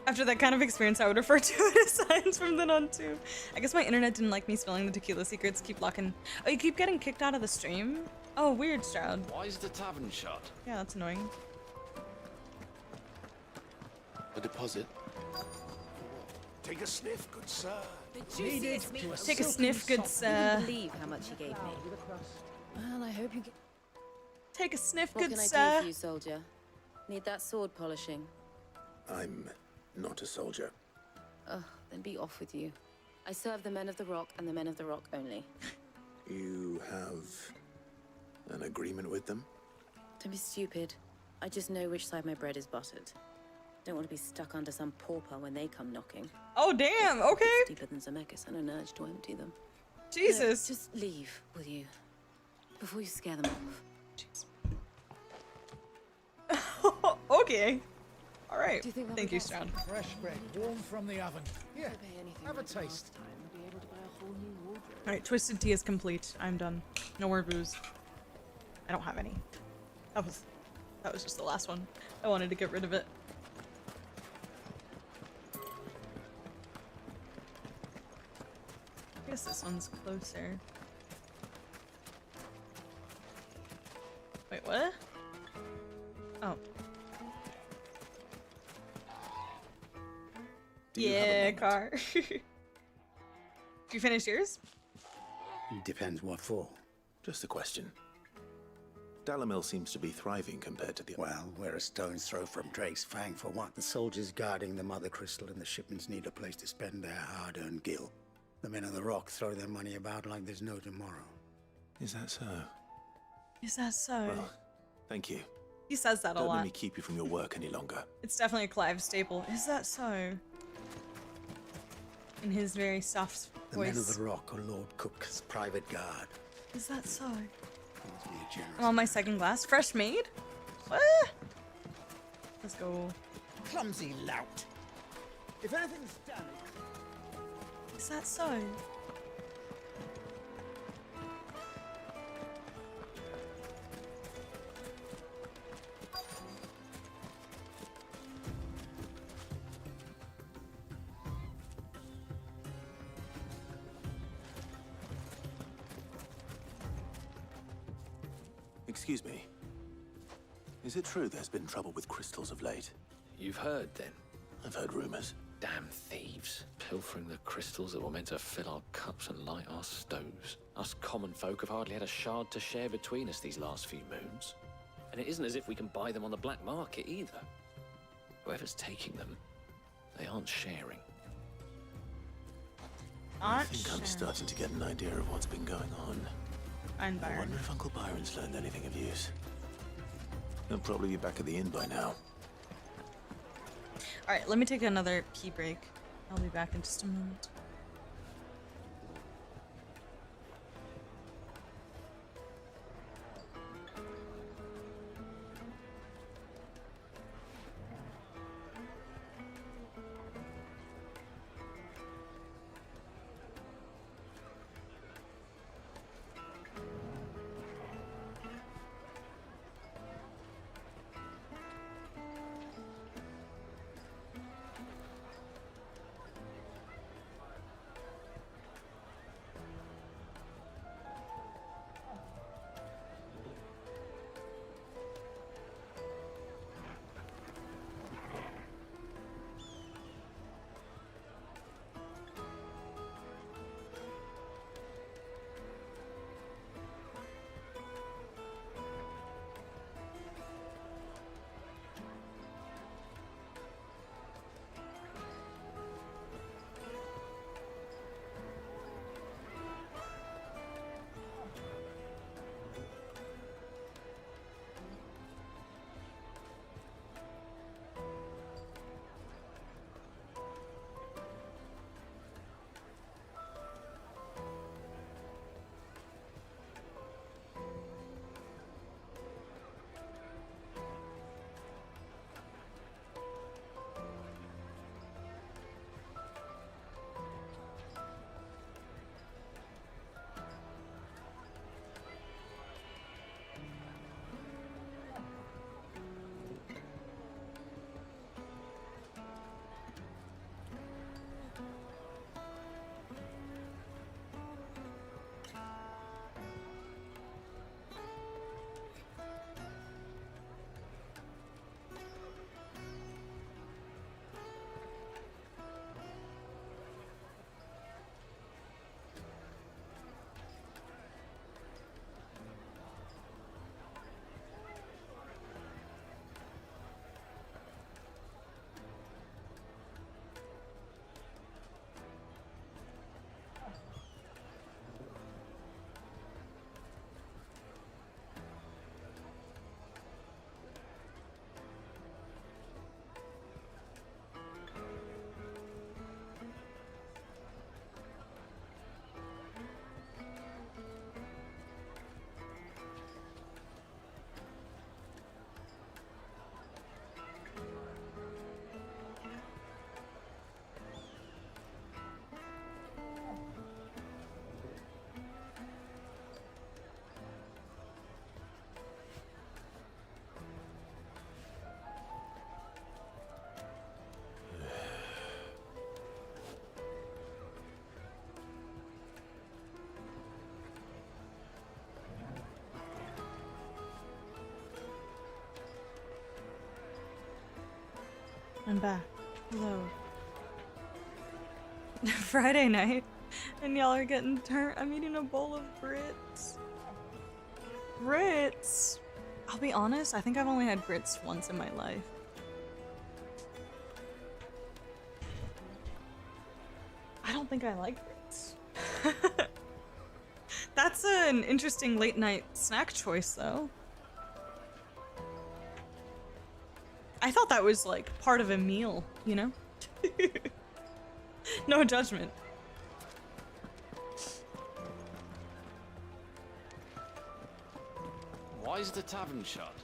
[SPEAKER 1] After that kind of experience, I would refer to it as signs from then on too. I guess my internet didn't like me spilling the tequila secrets. Keep locking. Oh, you keep getting kicked out of the stream? Oh, weird, Stroud.
[SPEAKER 17] Why is the tavern shut?
[SPEAKER 1] Yeah, that's annoying.
[SPEAKER 9] A deposit.
[SPEAKER 10] Take a sniff, good sir.
[SPEAKER 1] Take a sniff, good
[SPEAKER 3] I
[SPEAKER 1] sir.
[SPEAKER 3] couldn't believe how much he gave me. Well, I hope you get.
[SPEAKER 1] Take a sniff,
[SPEAKER 3] What
[SPEAKER 1] good
[SPEAKER 3] can I
[SPEAKER 1] sir.
[SPEAKER 3] do for you, soldier? Need that sword polishing?
[SPEAKER 4] I'm not a soldier.
[SPEAKER 3] Ugh, then be off with you. I serve the men of the Rock and the men of the Rock only.
[SPEAKER 4] You have an agreement with them?
[SPEAKER 3] Don't be stupid. I just know which side my bread is buttered. Don't want to be stuck under some pauper when they come knocking.
[SPEAKER 1] Oh, damn. Okay.
[SPEAKER 3] Steeper than Zemeckis and an urge to empty them.
[SPEAKER 1] Jesus.
[SPEAKER 3] Just leave, will you? Before you scare them off.
[SPEAKER 1] Okay. All right.
[SPEAKER 3] Do you think
[SPEAKER 1] Thank you, Stroud.
[SPEAKER 15] Fresh bread, warm from the oven. Here, have a taste.
[SPEAKER 1] All right, Twisted Tea is complete. I'm done. No more booze. I don't have any. That was just the last one. I wanted to get rid of it. I guess this one's closer. Wait, what? Oh. Yeah, car. Did you finish yours?
[SPEAKER 20] Depends what for.
[SPEAKER 4] Just a question. Dalamil seems to be thriving compared to the...
[SPEAKER 20] Well, we're a stone's throw from Drake's Fang for what? The soldiers guarding the Mother Crystal and the shipments need a place to spend their hard-earned gil. The men of the Rock throw their money about like there's no tomorrow.
[SPEAKER 4] Is that so?
[SPEAKER 1] Is that so?
[SPEAKER 4] Well, thank you.
[SPEAKER 1] He says that a
[SPEAKER 4] Don't let
[SPEAKER 1] lot.
[SPEAKER 4] me keep you from your work any longer.
[SPEAKER 1] It's definitely a Clive staple. Is that so? In his very soft
[SPEAKER 20] The men of
[SPEAKER 1] voice.
[SPEAKER 20] the Rock are Lord Cook's private guard.
[SPEAKER 1] Is that so?
[SPEAKER 20] Be a generous.
[SPEAKER 1] I'm on my second glass. Fresh made? What? Let's go.
[SPEAKER 15] Clumsy lout. If anything's damaged.
[SPEAKER 1] Is that so?
[SPEAKER 4] Excuse me. Is it true there's been trouble with crystals of late?
[SPEAKER 16] You've heard, then?
[SPEAKER 4] I've heard rumors.
[SPEAKER 16] Damn thieves. Pilfering the crystals that were meant to fill our cups and light our stoves. Us common folk have hardly had a shard to share between us these last few moons. And it isn't as if we can buy them on the black market either. Whoever's taking them, they aren't sharing.
[SPEAKER 4] I think I'm starting to get an idea of what's been going on. I wonder if Uncle Byron's learned anything of use. He'll probably be back at the inn by now.
[SPEAKER 1] Alright, let me take another pee break. I'll be back in just a moment. I'm back. Hello. Friday night, and y'all are getting turned. I'm eating a bowl of grits. Grits? I'll be honest, I think I've only had grits once in my life. I don't think I like grits. That's an interesting late night snack choice, though. I thought that was like part of a meal, you know? No judgment.
[SPEAKER 16] Why is the tavern shut?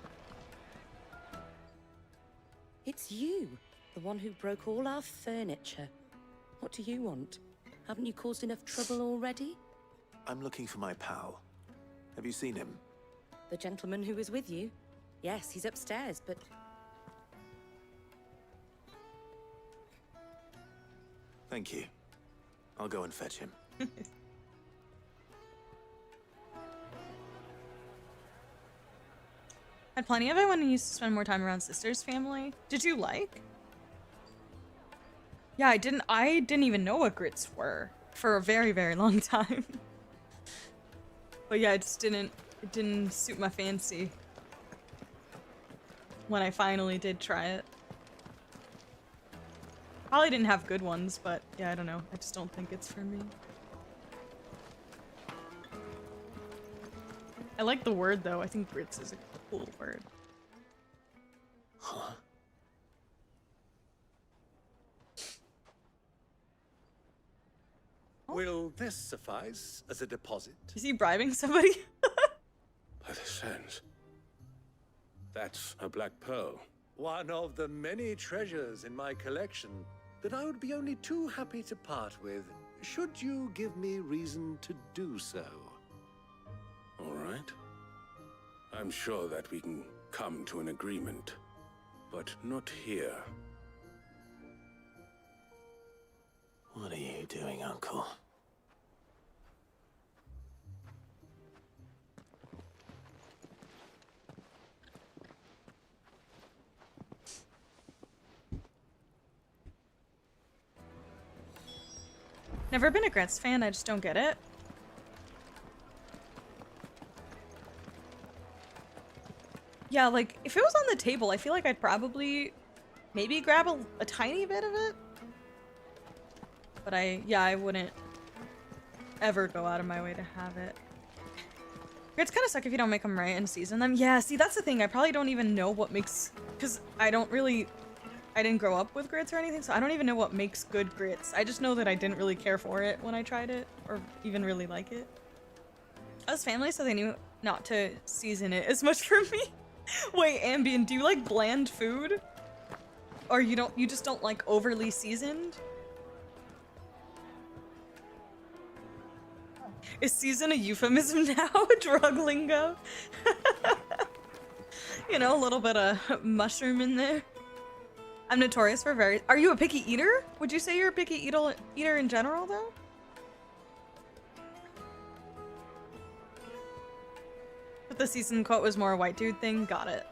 [SPEAKER 2] It's you, the one who broke all our furniture. What do you want? Haven't you caused enough trouble already?
[SPEAKER 4] I'm looking for my pal. Have you seen him?
[SPEAKER 2] The gentleman who was with you? Yes, he's upstairs, but...
[SPEAKER 4] Thank you. I'll go and fetch him.
[SPEAKER 1] Had plenty of it when I used to spend more time around sister's family. Did you like? Yeah, I didn't even know what grits were for a very, very long time. But yeah, it didn't suit my fancy when I finally did try it. Probably didn't have good ones, but yeah, I don't know. I just don't think it's for me. I like the word though. I think grits is a cool word.
[SPEAKER 4] Huh?
[SPEAKER 18] Will this suffice as a deposit?
[SPEAKER 1] Is he bribing somebody?
[SPEAKER 18] By the sands. That's a black pearl. One of the many treasures in my collection that I would be only too happy to part with, should you give me reason to do so.
[SPEAKER 4] All right. I'm sure that we can come to an agreement, but not here. What are you doing, Uncle?
[SPEAKER 1] Never been a grits fan, I just don't get it. Yeah, like, if it was on the table, I feel like I'd probably maybe grab a tiny bit of it. But I wouldn't ever go out of my way to have it. Grits kind of suck if you don't make them right and season them. Yeah, see, that's the thing. I probably don't even know what makes... Because I didn't grow up with grits or anything, so I don't even know what makes good grits. I just know that I didn't really care for it when I tried it, or even really like it. I was family, so they knew not to season it as much for me. Wait, Ambien, do you like bland food? Or you just don't like overly seasoned? Is season a euphemism now? Drug lingo? You know, a little bit of mushroom in there. I'm notorious for very... Are you a picky eater? Would you say you're a picky eater in general, though? But the season quote was more a white dude thing? Got it.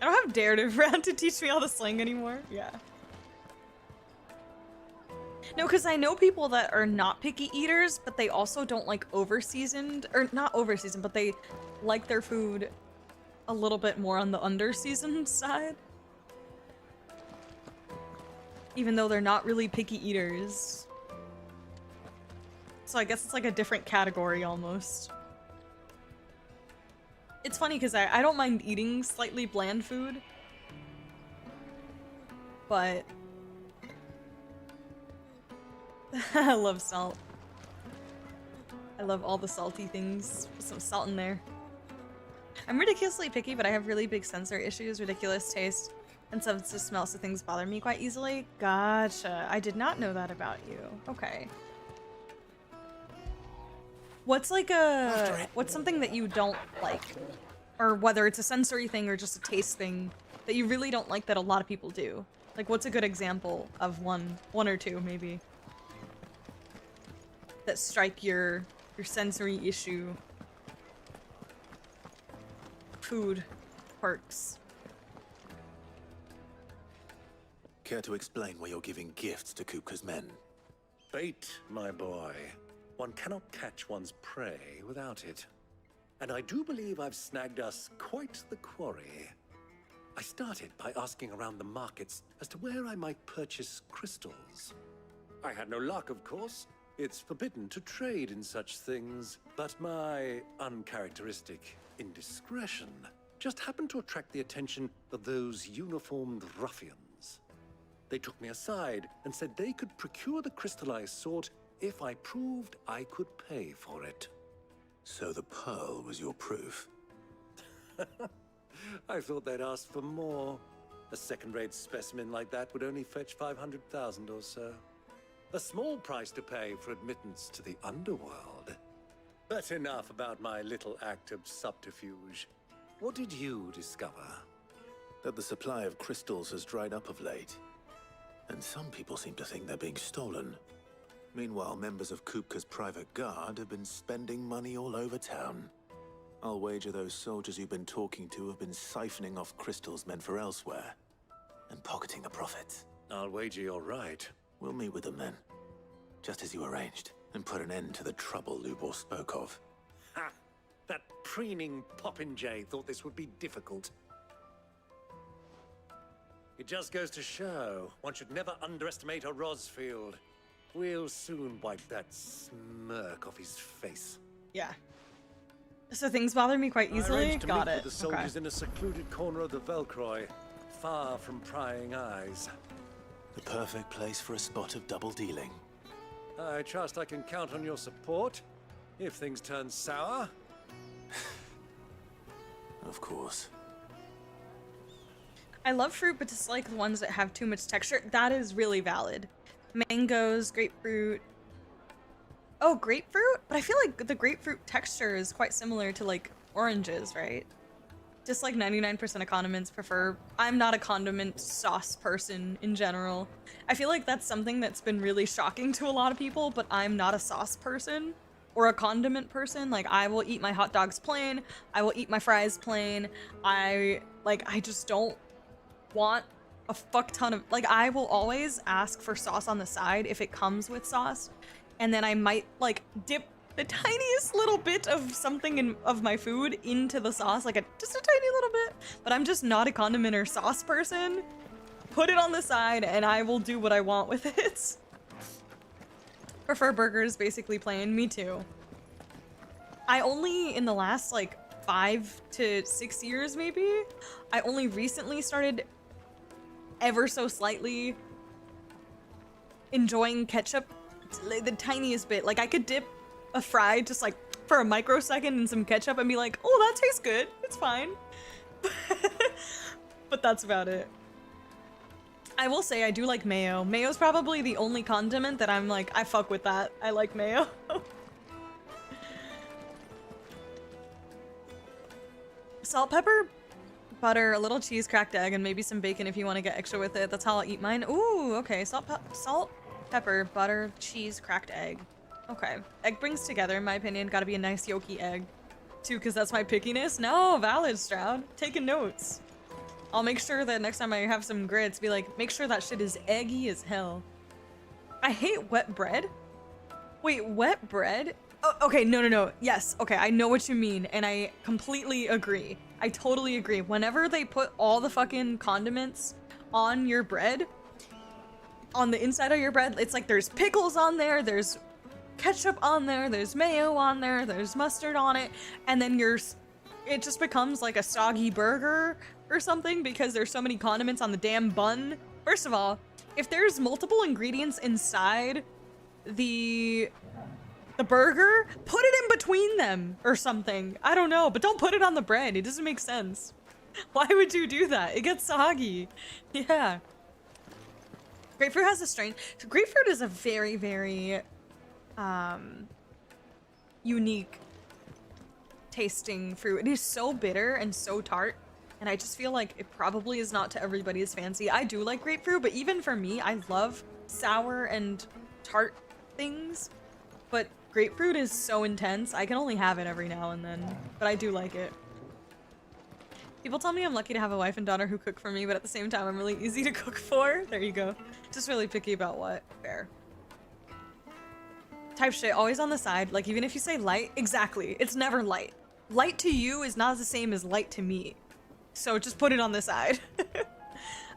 [SPEAKER 1] I don't have Dare around to teach me all the slang anymore. Yeah. No, because I know people that are not picky eaters, but they also don't like over-seasoned, or not over-seasoned, but they like their food a little bit more on the under-seasoned side. Even though they're not really picky eaters. So I guess it's like a different category almost. It's funny because I don't mind eating slightly bland food. But... I love salt. I love all the salty things. Put some salt in there. I'm ridiculously picky, but I have really big sensory issues, ridiculous taste, and sense of smell, so things bother me quite easily. Gotcha. I did not know that about you. Okay. What's like what's something that you don't like? Or whether it's a sensory thing or just a taste thing that you really don't like that a lot of people do? Like, what's a good example of one or two, maybe, that strike your sensory issue food quirks?
[SPEAKER 4] Care to explain why you're giving gifts to Kupka's men?
[SPEAKER 18] Bait, my boy. One cannot catch one's prey without it. And I do believe I've snagged us quite the quarry. I started by asking around the markets as to where I might purchase crystals. I had no luck, of course. It's forbidden to trade in such things. But my uncharacteristic indiscretion just happened to attract the attention of those uniformed ruffians. They took me aside and said they could procure the crystal I sought if I proved I could pay for it.
[SPEAKER 4] So the pearl was your proof?
[SPEAKER 18] I thought they'd ask for more. A second-rate specimen like that would only fetch 500,000 or so. A small price to pay for admittance to the underworld. But enough about my little act of subterfuge. What did you discover?
[SPEAKER 4] That the supply of crystals has dried up of late. And some people seem to think they're being stolen. Meanwhile, members of Kupka's private guard have been spending money all over town. I'll wager those soldiers you've been talking to have been siphoning off crystals meant for elsewhere, and pocketing the profits.
[SPEAKER 18] I'll wager you're right.
[SPEAKER 4] We'll meet with them then, just as you arranged, and put an end to the trouble Lubor spoke of.
[SPEAKER 18] Ha! That preening popinjay thought this would be difficult. It just goes to show, one should never underestimate a Rosfield. We'll soon wipe that smirk off his face.
[SPEAKER 1] Yeah. So things bother me quite
[SPEAKER 18] I
[SPEAKER 1] easily?
[SPEAKER 18] arranged to
[SPEAKER 1] Got
[SPEAKER 18] meet
[SPEAKER 1] it.
[SPEAKER 18] with the soldiers in a secluded corner of the Velcroy, far from prying eyes.
[SPEAKER 4] The perfect place for a spot of double dealing.
[SPEAKER 18] I trust I can count on your support, if things turn sour.
[SPEAKER 4] Of course.
[SPEAKER 1] I love fruit, but dislike the ones that have too much texture. That is really valid. Mangoes, grapefruit. Oh, grapefruit? But I feel like the grapefruit texture is quite similar to like oranges, right? Just like 99% of condiments prefer. I'm not a condiment sauce person in general. I feel like that's something that's been really shocking to a lot of people, but I'm not a sauce person or a condiment person. Like, I will eat my hot dogs plain. I will eat my fries plain. I just don't want a fuck ton of, like, I will always ask for sauce on the side if it comes with sauce. And then I might like dip the tiniest little bit of something of my food into the sauce, like just a tiny little bit. But I'm just not a condiment or sauce person. Put it on the side and I will do what I want with it. Prefer burgers basically plain. Me too. I only, in the last like 5 to 6 years maybe, I only recently started ever so slightly enjoying ketchup, the tiniest bit. Like, I could dip a fry just like for a microsecond in some ketchup and be like, oh, that tastes good, it's fine. But that's about it. I will say I do like mayo. Mayo's probably the only condiment that I'm like, I fuck with that. I like mayo. Salt, pepper, butter, a little cheese, cracked egg, and maybe some bacon if you want to get extra with it. That's how I'll eat mine. Ooh, okay. Salt, pepper, butter, cheese, cracked egg. Okay. Egg brings together, in my opinion. Gotta be a nice yolky egg. Too, because that's my pickiness. No, valid, Stroud. Taking notes. I'll make sure that next time I have some grits, be like, make sure that shit is eggy as hell. I hate wet bread. Wait, wet bread? Oh, okay, no. Yes, okay, I know what you mean, and I completely agree. I totally agree. Whenever they put all the fucking condiments on your bread, on the inside of your bread, it's like there's pickles on there, there's ketchup on there, there's mayo on there, there's mustard on it, and then it just becomes like a soggy burger or something because there's so many condiments on the damn bun. First of all, if there's multiple ingredients inside the burger, put it in between them or something. I don't know, but don't put it on the bread. It doesn't make sense. Why would you do that? It gets soggy. Yeah. Grapefruit has a strange... So grapefruit is a very, very unique tasting fruit. It is so bitter and so tart, and I just feel like it probably is not to everybody's fancy. I do like grapefruit, but even for me, I love sour and tart things, but grapefruit is so intense. I can only have it every now and then, but I do like it. People tell me I'm lucky to have a wife and daughter who cook for me, but at the same time, I'm really easy to cook for. There you go. Just really picky about what. Fair. Type shit, always on the side. Like, even if you say light, exactly. It's never light. Light to you is not the same as light to me. So just put it on the side. I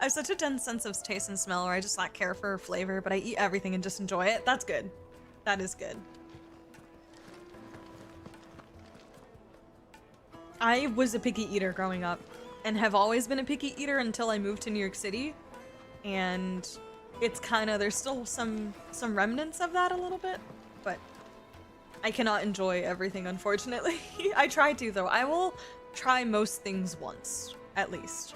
[SPEAKER 1] have such a dense sense of taste and smell where I just lack care for flavor, but I eat everything and just enjoy it. That's good. That is good. I was a picky eater growing up and have always been a picky eater until I moved to New York City. And it's kind of, there's still some remnants of that a little bit, but I cannot enjoy everything, unfortunately. I try to, though. I will try most things once, at least.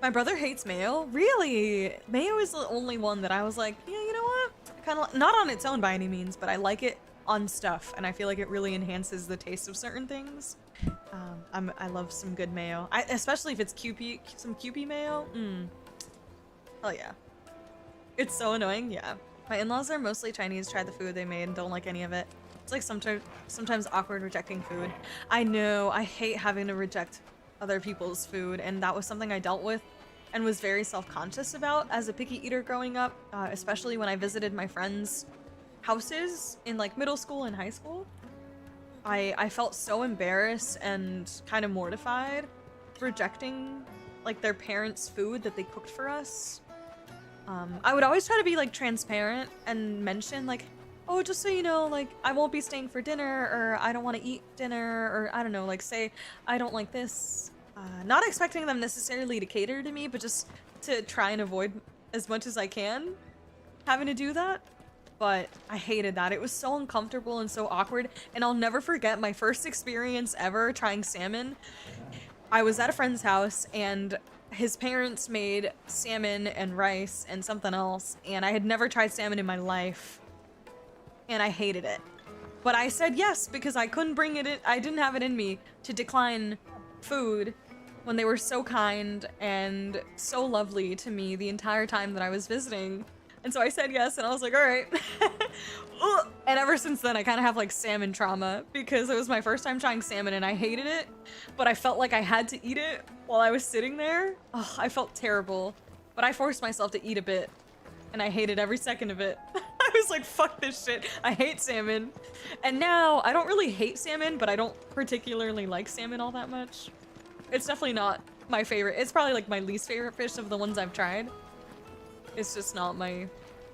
[SPEAKER 1] My brother hates mayo. Really? Mayo is the only one that I was like, yeah, you know what? Kind of not on its own by any means, but I like it on stuff, and I feel like it really enhances the taste of certain things. I love some good mayo. Especially if it's Kewpie, some Kewpie mayo. Hell yeah. It's so annoying, yeah. My in-laws are mostly Chinese, try the food they made and don't like any of it. It's like sometimes awkward rejecting food. I know, I hate having to reject other people's food, and that was something I dealt with and was very self-conscious about as a picky eater growing up, especially when I visited my friends' houses in like middle school and high school. I felt so embarrassed and kind of mortified rejecting like their parents' food that they cooked for us. I would always try to be like transparent and mention like, oh, just so you know, like I won't be staying for dinner, or I don't want to eat dinner, or I don't know, like say I don't like this. Not expecting them necessarily to cater to me, but just to try and avoid as much as I can having to do that. But I hated that. It was so uncomfortable and so awkward, and I'll never forget my first experience ever trying salmon. I was at a friend's house, and his parents made salmon and rice and something else, and I had never tried salmon in my life, and I hated it. But I said yes because I couldn't bring it in. I didn't have it in me to decline food when they were so kind and so lovely to me the entire time that I was visiting. And so I said yes, and I was like, all right. And ever since then, I kind of have like salmon trauma because it was my first time trying salmon and I hated it, but I felt like I had to eat it while I was sitting there. Oh, I felt terrible, but I forced myself to eat a bit and I hated every second of it. I was like, fuck this shit. I hate salmon. And now I don't really hate salmon, but I don't particularly like salmon all that much. It's definitely not my favorite. It's probably like my least favorite fish of the ones I've tried. It's just not my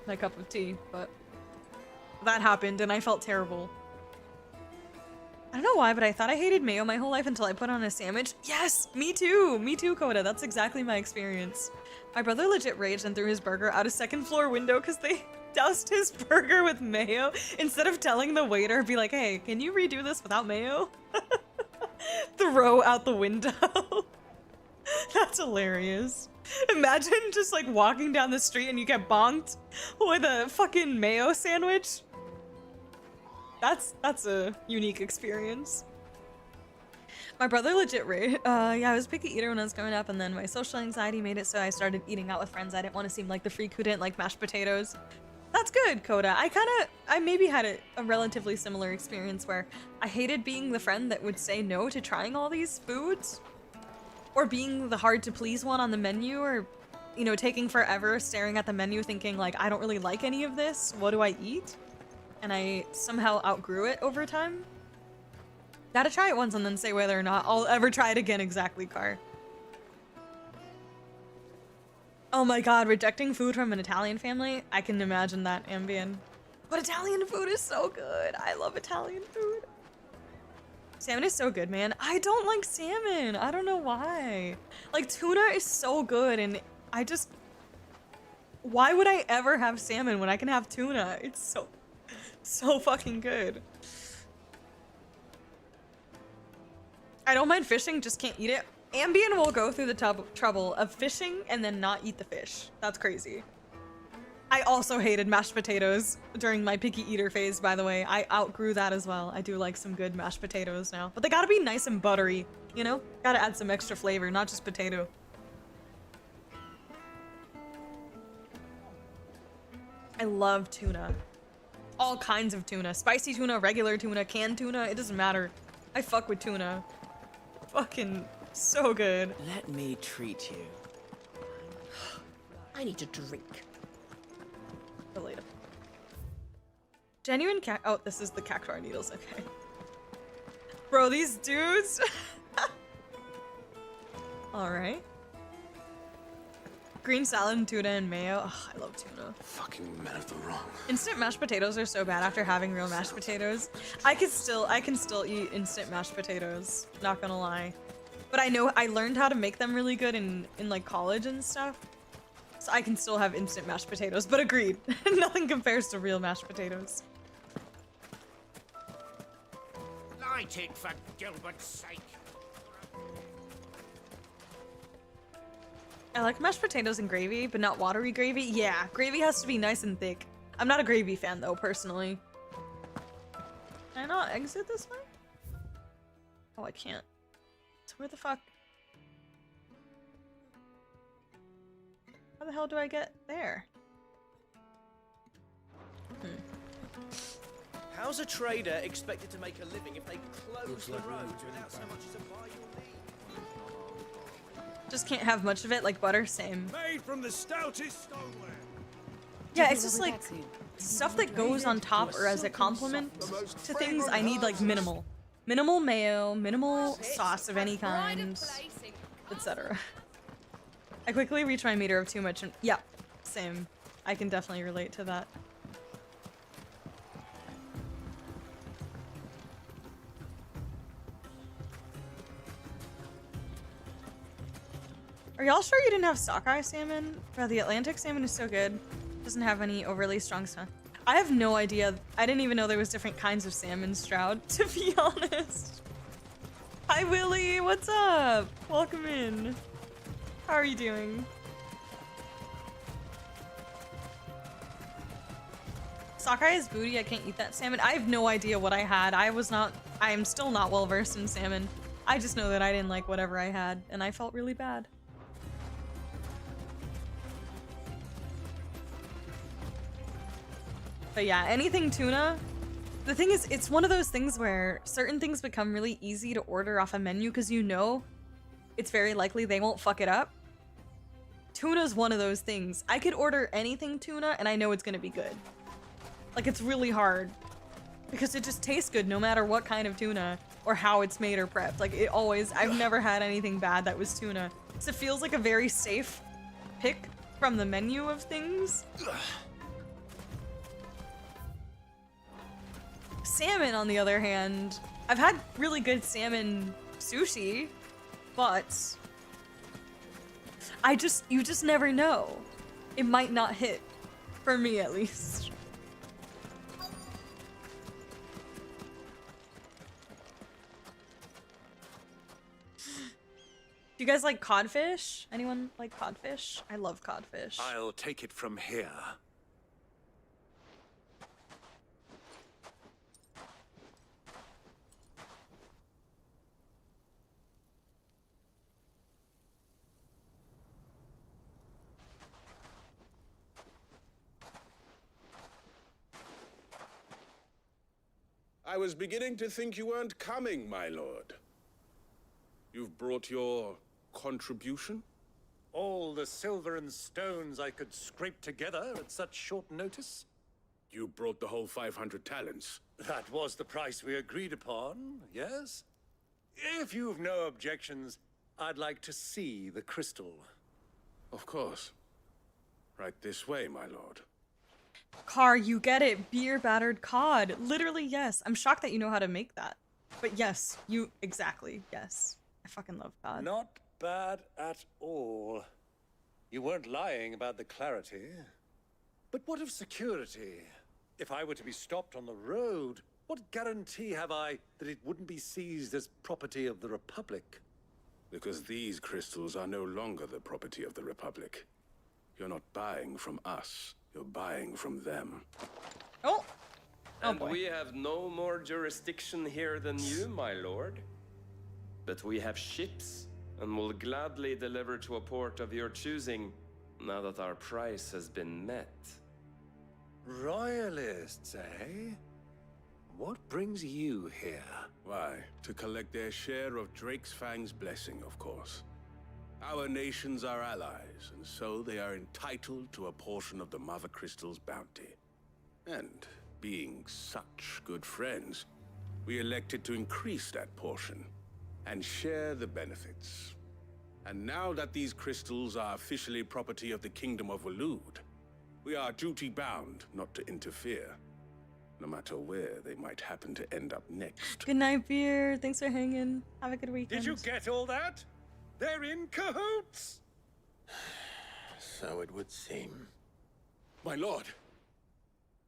[SPEAKER 1] cup of tea, but that happened and I felt terrible. I don't know why, but I thought I hated mayo my whole life until I put on a sandwich. Yes, me too. Me too, Coda. That's exactly my experience. My brother legit raged and threw his burger out a second floor window because they doused his burger with mayo instead of telling the waiter, be like, hey, can you redo this without mayo? Throw out the window. That's hilarious. Imagine just like walking down the street and you get bonked with a fucking mayo sandwich. That's a unique experience. My brother legit yeah, I was a picky eater when I was growing up, and then my social anxiety made it so I started eating out with friends. I didn't want to seem like the freak who didn't like mashed potatoes. That's good, Coda. I maybe had a relatively similar experience where I hated being the friend that would say no to trying all these foods, or being the hard to please one on the menu, or, you know, taking forever staring at the menu thinking like, I don't really like any of this. What do I eat? And I somehow outgrew it over time. Gotta try it once and then say whether or not I'll ever try it again. Exactly, Car. Oh my god, rejecting food from an Italian family? I can imagine that, Ambien. But Italian food is so good. I love Italian food. Salmon is so good, man. I don't like salmon. I don't know why. Like, tuna is so good, and I just... Why would I ever have salmon when I can have tuna? It's so fucking good. I don't mind fishing, just can't eat it. Ambien will go through the trouble of fishing and then not eat the fish. That's crazy. I also hated mashed potatoes during my picky eater phase, by the way. I outgrew that as well. I do like some good mashed potatoes now. But they gotta be nice and buttery, you know? Gotta add some extra flavor, not just potato. I love tuna. All kinds of tuna. Spicy tuna, regular tuna, canned tuna, it doesn't matter. I fuck with tuna. Fucking so good.
[SPEAKER 19] Let me treat you.
[SPEAKER 5] I need to drink.
[SPEAKER 1] Relatable. Genuine cat. Oh, this is the cactuar needles. Okay. Bro, these dudes. All right. Green salad and tuna and mayo. Oh, I love tuna.
[SPEAKER 4] Fucking men of the wrong.
[SPEAKER 1] Instant mashed potatoes are so bad after having real mashed potatoes. I can still eat instant mashed potatoes. Not gonna lie. But I know I learned how to make them really good in like college and stuff. So I can still have instant mashed potatoes. But agreed, nothing compares to real mashed potatoes.
[SPEAKER 10] Light it for Gilbert's sake.
[SPEAKER 1] I like mashed potatoes and gravy, but not watery gravy. Yeah, gravy has to be nice and thick. I'm not a gravy fan though, personally. Can I not exit this way? Oh, I can't. So where the fuck? How the hell do I get there?
[SPEAKER 19] How's a trader expected to make a living if they close the roads without so much as a buy your leave?
[SPEAKER 1] Just can't have much of it, like butter, same.
[SPEAKER 8] Made from the stoutest stoneware.
[SPEAKER 1] Yeah, it's just like stuff that goes on top or as a compliment to things I need like minimal. Minimal mayo, minimal sauce of any kind, etc. I quickly reach my meter of too much and yeah, same. I can definitely relate to that. Are y'all sure you didn't have sockeye salmon? Bro, the Atlantic salmon is so good. Doesn't have any overly strong smell. I have no idea. I didn't even know there was different kinds of salmon, Stroud, to be honest. Hi, Willie. What's up? Welcome in. How are you doing? Sockeye is booty. I can't eat that salmon. I have no idea what I had. I am still not well versed in salmon. I just know that I didn't like whatever I had, and I felt really bad. But yeah, anything tuna. The thing is, it's one of those things where certain things become really easy to order off a menu because you know it's very likely they won't fuck it up. Tuna's one of those things. I could order anything tuna and I know it's gonna be good. Like, it's really hard because it just tastes good no matter what kind of tuna or how it's made or prepped. Like, it always, I've never had anything bad that was tuna. So it feels like a very safe pick from the menu of things. Salmon, on the other hand, I've had really good salmon sushi, but you just never know. It might not hit, for me at least. Do you guys like codfish? Anyone like codfish? I love codfish.
[SPEAKER 18] I'll take it from here.
[SPEAKER 11] I was beginning to think you weren't coming, my lord. You've brought your contribution?
[SPEAKER 18] All the silver and stones I could scrape together at such short notice?
[SPEAKER 11] You brought the whole 500 talents.
[SPEAKER 18] That was the price we agreed upon, yes? If you've no objections, I'd like to see the crystal.
[SPEAKER 11] Of course. Right this way, my lord.
[SPEAKER 1] Car, you get it. Beer battered cod. Literally, yes. I'm shocked that you know how to make that. But yes, exactly, yes. I fucking love cod.
[SPEAKER 18] Not bad at all. You weren't lying about the clarity. But what of security? If I were to be stopped on the road, what guarantee have I that it wouldn't be seized as property of the Republic?
[SPEAKER 11] Because these crystals are no longer the property of the Republic. You're not buying from us. You're buying from them.
[SPEAKER 1] Oh!
[SPEAKER 12] And we have no more jurisdiction here than you, my lord. But we have ships, and will gladly deliver to a port of your choosing, now that our price has been met.
[SPEAKER 18] Royalists, eh?
[SPEAKER 7] what brings you here?
[SPEAKER 11] Why, to collect their share of Drake's Fang's blessing, of course. Our nations are allies, and so they are entitled to a portion of the Mother Crystal's bounty. And being such good friends, we elected to increase that portion and share the benefits. And now that these crystals are officially property of the Kingdom of Waloed, we are duty-bound not to interfere, no matter where they might happen to end up next.
[SPEAKER 1] Good night, Beer. Thanks for hanging. Have a good weekend.
[SPEAKER 18] Did you get all that? They're in cahoots!
[SPEAKER 4] So it would seem.
[SPEAKER 11] My lord,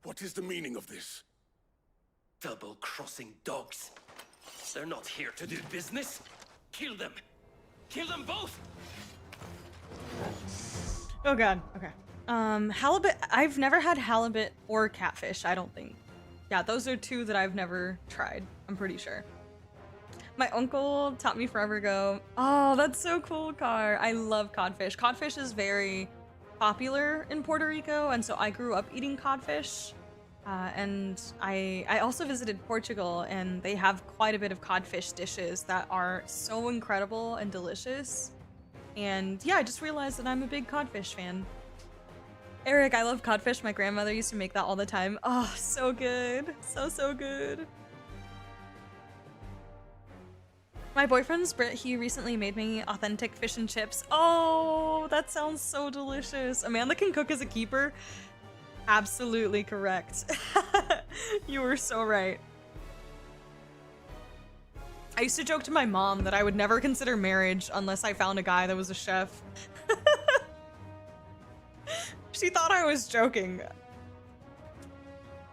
[SPEAKER 11] what is the meaning of this?
[SPEAKER 6] Double-crossing dogs. They're not here to do business. Kill them. Kill them both!
[SPEAKER 1] Oh god, okay. Halibut, I've never had halibut or catfish, I don't think. Yeah, those are two that I've never tried, I'm pretty sure. My uncle taught me forever ago. Oh, that's so cool, Car. I love codfish. Codfish is very popular in Puerto Rico, and so I grew up eating codfish. And I also visited Portugal, and they have quite a bit of codfish dishes that are so incredible and delicious. And yeah, I just realized that I'm a big codfish fan. Eric, I love codfish. My grandmother used to make that all the time. Oh, so good. So good. My boyfriend's Brit. He recently made me authentic fish and chips. Oh, that sounds so delicious. Amanda can cook as a keeper. Absolutely correct. You were so right. I used to joke to my mom that I would never consider marriage unless I found a guy that was a chef. She thought I was joking.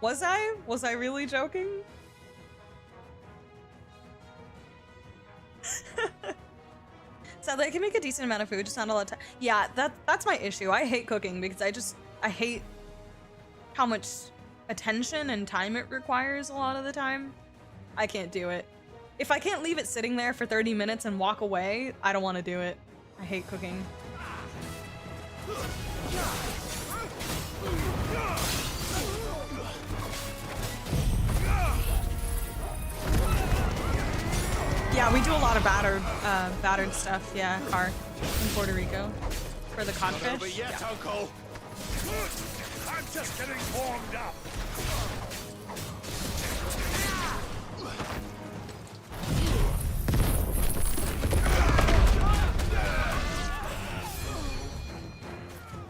[SPEAKER 1] Was I? Was I really joking? Sadly, I can make a decent amount of food, just not a lot of time. Yeah, that's my issue. I hate cooking because I hate how much attention and time it requires a lot of the time. I can't do it. If I can't leave it sitting there for 30 minutes and walk away, I don't want to do it. I hate cooking. Yeah, we do a lot of battered stuff, yeah, Car, in Puerto Rico. For the codfish.
[SPEAKER 18] Not over yet,
[SPEAKER 1] yeah.
[SPEAKER 18] Uncle! I'm just getting warmed up!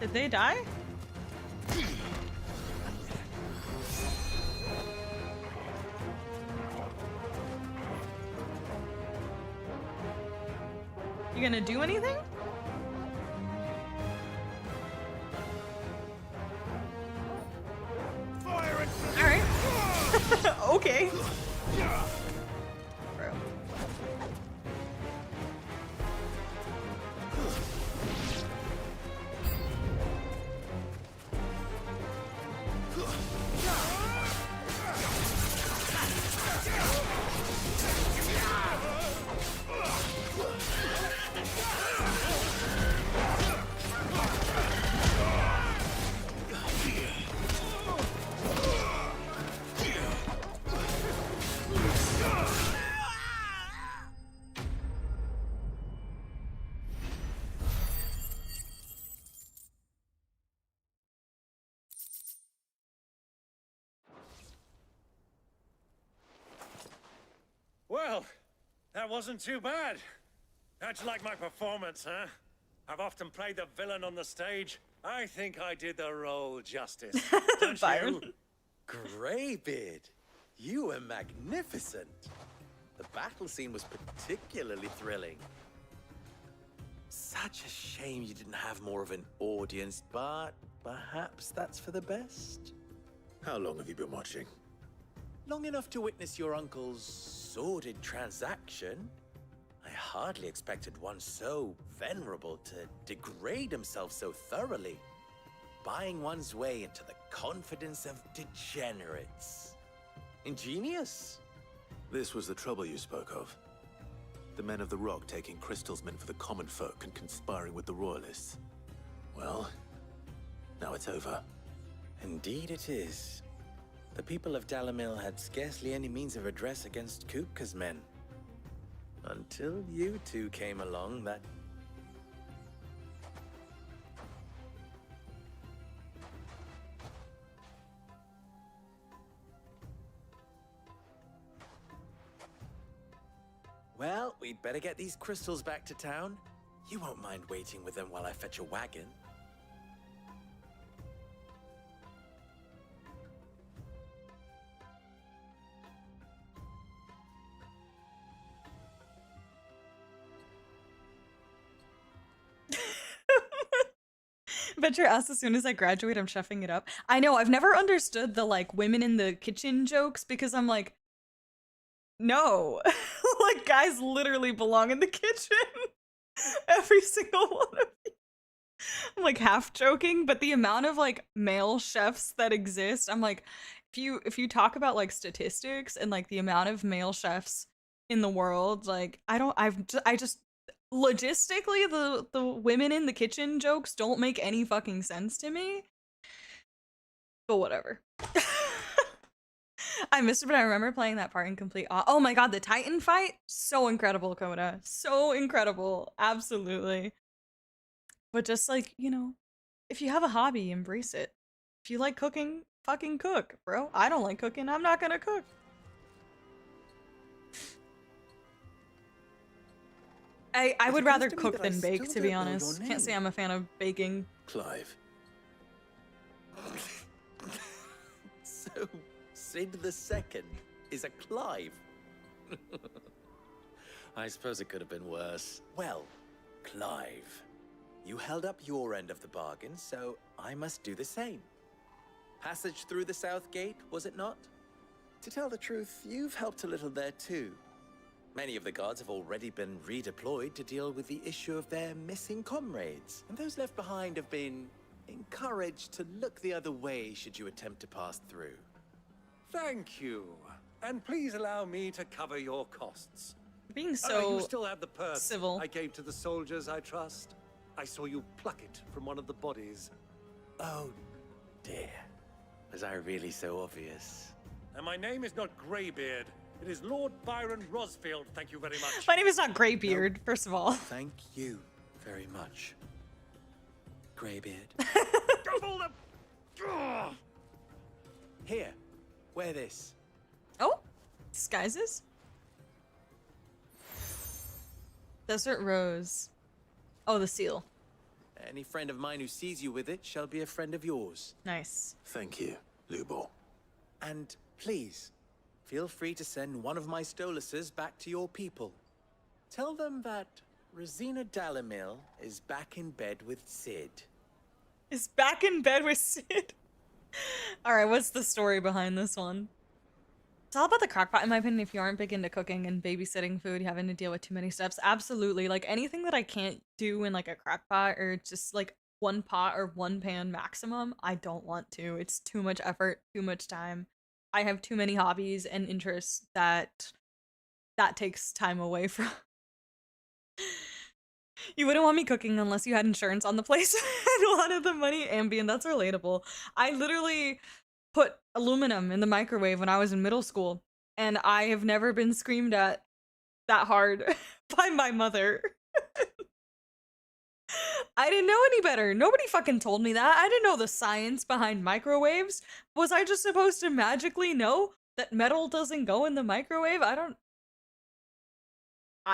[SPEAKER 1] Did they die? You gonna do anything? Alright. Okay. Bro.
[SPEAKER 18] Well, that wasn't too bad. How'd you like my performance, huh? I've often played the villain on the stage. I think I did the role justice. Don't you?
[SPEAKER 7] Greybeard, you were magnificent. The battle scene was particularly thrilling. Such a shame you didn't have more of an audience, but perhaps that's for the best.
[SPEAKER 4] How long have you been watching?
[SPEAKER 7] Long enough to witness your uncle's sordid transaction. I hardly expected one so venerable to degrade himself so thoroughly, buying one's way into the confidence of degenerates. Ingenious.
[SPEAKER 4] This was the trouble you spoke of. The men of the Rock taking crystals meant for the common folk and conspiring with the royalists. Well, now it's over.
[SPEAKER 7] Indeed it is. The people of Dalamil had scarcely any means of redress against Kupka's men. Until you two came along, that... Well, we'd better get these crystals back to town. You won't mind waiting with them while I fetch a wagon.
[SPEAKER 1] Venture asks, as soon as I graduate, I'm chefing it up. I know, I've never understood the like women in the kitchen jokes because I'm like, no. Like guys literally belong in the kitchen. Every single one of you. I'm like half joking, but the amount of like male chefs that exist, I'm like, if you talk about like statistics and like the amount of male chefs in the world, like I just logistically the women in the kitchen jokes don't make any fucking sense to me. But whatever. I missed it, but I remember playing that part in complete awe. Oh my god, the Titan fight? So incredible, Coda. So incredible. Absolutely. But just like, you know, if you have a hobby, embrace it. If you like cooking, fucking cook, bro. I don't like cooking, I'm not gonna cook. I would rather cook than bake, to be honest. Can't say I'm a fan of baking.
[SPEAKER 7] Clive. So, Sid the Second is a Clive. I suppose it could have been worse. Well, Clive, you held up your end of the bargain, so I must do the same. Passage through the South Gate, was it not? To tell the truth, you've helped a little there too. Many of the guards have already been redeployed to deal with the issue of their missing comrades, and those left behind have been encouraged to look the other way should you attempt to pass through.
[SPEAKER 18] Thank you. And please allow me to cover your costs.
[SPEAKER 1] Being so
[SPEAKER 18] you still have the purse
[SPEAKER 1] civil.
[SPEAKER 18] I gave to the soldiers, I trust. I saw you pluck it from one of the bodies.
[SPEAKER 7] Oh, dear. Was I really so obvious?
[SPEAKER 18] And my name is not Greybeard. It is Lord Byron Rosfield, thank you very much.
[SPEAKER 1] My name is not Greybeard, first of all.
[SPEAKER 7] Thank you very much, Greybeard. Here, wear this.
[SPEAKER 1] Oh, disguises? Desert Rose. Oh, the seal.
[SPEAKER 7] Any friend of mine who sees you with it shall be a friend of yours.
[SPEAKER 1] Nice.
[SPEAKER 4] Thank you, Lubor.
[SPEAKER 7] And please, feel free to send one of my Stoluses back to your people. Tell them that Rosina Dalamil is back in bed with Sid.
[SPEAKER 1] Is back in bed with Sid? Alright, what's the story behind this one? It's all about the crockpot, in my opinion. If you aren't big into cooking and babysitting food, having to deal with too many steps, absolutely. Like, anything that I can't do in, like, a crockpot or just, like, one pot or one pan maximum, I don't want to. It's too much effort, too much time. I have too many hobbies and interests that takes time away from. You wouldn't want me cooking unless you had insurance on the place and a lot of the money. Ambient, that's relatable. I literally put aluminum in the microwave when I was in middle school, and I have never been screamed at that hard by my mother. I didn't know any better. Nobody fucking told me that. I didn't know the science behind microwaves. Was I just supposed to magically know that metal doesn't go in the microwave? I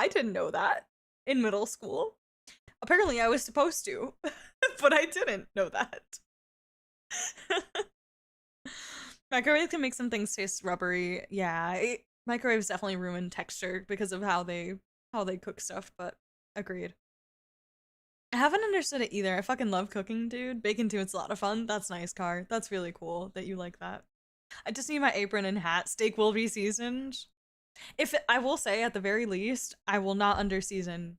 [SPEAKER 1] didn't know that in middle school. Apparently I was supposed to, but I didn't know that. Microwaves can make some things taste rubbery. Yeah, microwaves definitely ruin texture because of how they cook stuff, but agreed. I haven't understood it either. I fucking love cooking, dude. Bacon too, it's a lot of fun. That's nice, Car. That's really cool that you like that. I just need my apron and hat. Steak will be seasoned. I will say, at the very least, I will not underseason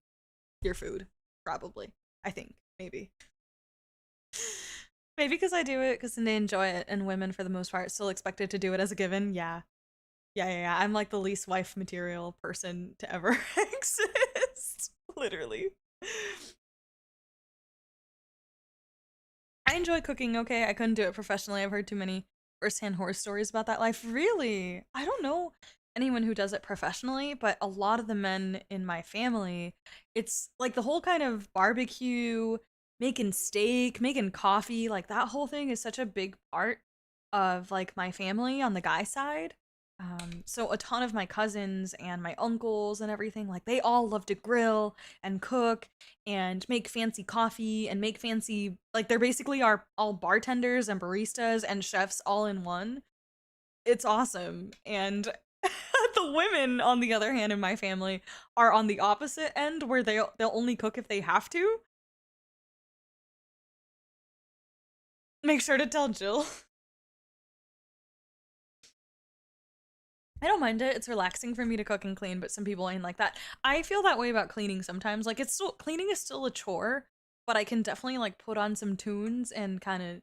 [SPEAKER 1] your food. Probably. I think. Maybe. Maybe because I do it because they enjoy it, and women, for the most part, still expected to do it as a given. Yeah. Yeah. I'm like the least wife material person to ever exist. Literally. I enjoy cooking, okay? I couldn't do it professionally. I've heard too many firsthand horror stories about that life. Really? I don't know anyone who does it professionally, but a lot of the men in my family, it's like the whole kind of barbecue, making steak, making coffee, like that whole thing is such a big part of like my family on the guy side. So a ton of my cousins and my uncles and everything, like they all love to grill and cook and make fancy coffee and make fancy, like they're basically are all bartenders and baristas and chefs all in one. It's awesome. And the women, on the other hand, in my family are on the opposite end where they'll only cook if they have to. Make sure to tell Jill. I don't mind it. It's relaxing for me to cook and clean, but some people ain't like that. I feel that way about cleaning sometimes. Like it's still cleaning is still a chore, but I can definitely like put on some tunes and kind of,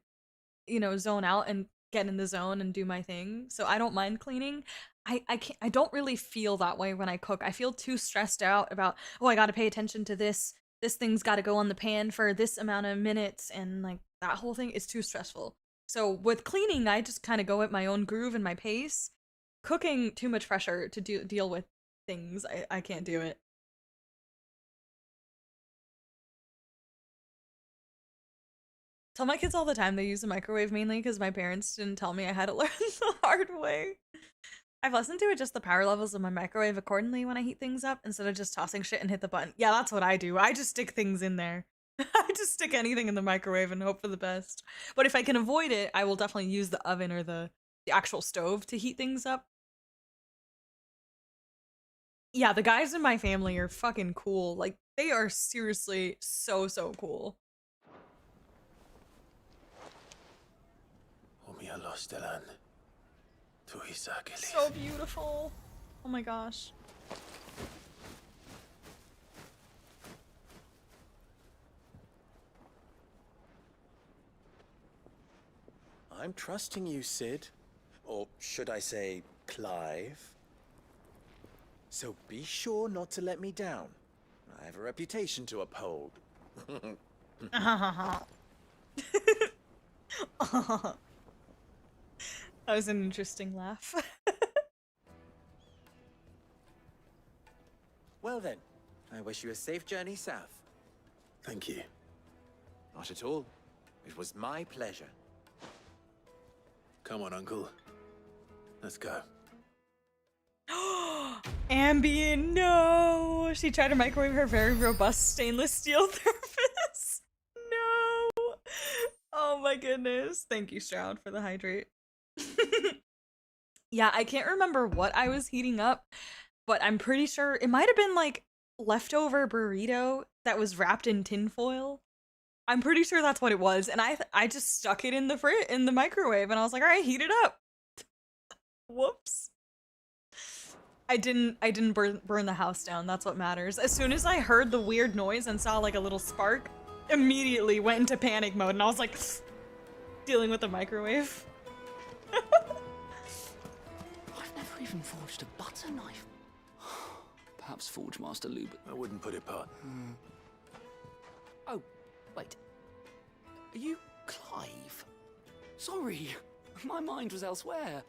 [SPEAKER 1] you know, zone out and get in the zone and do my thing. So I don't mind cleaning. I don't really feel that way when I cook. I feel too stressed out about, oh, I got to pay attention to this. This thing's got to go on the pan for this amount of minutes, and like that whole thing is too stressful. So with cleaning, I just kind of go at my own groove and my pace. Cooking, too much pressure to deal with things. I can't do it. Tell my kids all the time they use the microwave mainly because my parents didn't tell me I had to learn the hard way. I've listened to adjust the power levels of my microwave accordingly when I heat things up instead of just tossing shit and hit the button. Yeah, that's what I do. I just stick things in there. I just stick anything in the microwave and hope for the best. But if I can avoid it, I will definitely use the oven or the actual stove to heat things up. Yeah, the guys in my family are fucking cool. Like, they are seriously so cool. So beautiful. Oh my gosh.
[SPEAKER 7] I'm trusting you, Sid. Or should I say, Clive? So be sure not to let me down. I have a reputation to uphold.
[SPEAKER 1] That was an interesting laugh.
[SPEAKER 7] Well then, I wish you a safe journey south.
[SPEAKER 4] Thank you.
[SPEAKER 7] Not at all. It was my pleasure.
[SPEAKER 4] Come on, Uncle. Let's go.
[SPEAKER 1] Ambien, no! She tried to microwave her very robust stainless steel thermos. No! Oh my goodness. Thank you, Stroud, for the hydrate. Yeah, I can't remember what I was heating up, but I'm pretty sure it might have been like leftover burrito that was wrapped in tinfoil. I'm pretty sure that's what it was, and I just stuck it in the microwave, and I was like, all right, heat it up. Whoops. I didn't burn the house down. That's what matters. As soon as I heard the weird noise and saw like a little spark, immediately went into panic mode, and I was like dealing with the microwave.
[SPEAKER 13] I've never even forged a butter knife. Perhaps Forge Master Lube.
[SPEAKER 4] I wouldn't put it past.
[SPEAKER 13] Oh, wait. Are you Clive? Sorry, my mind was elsewhere.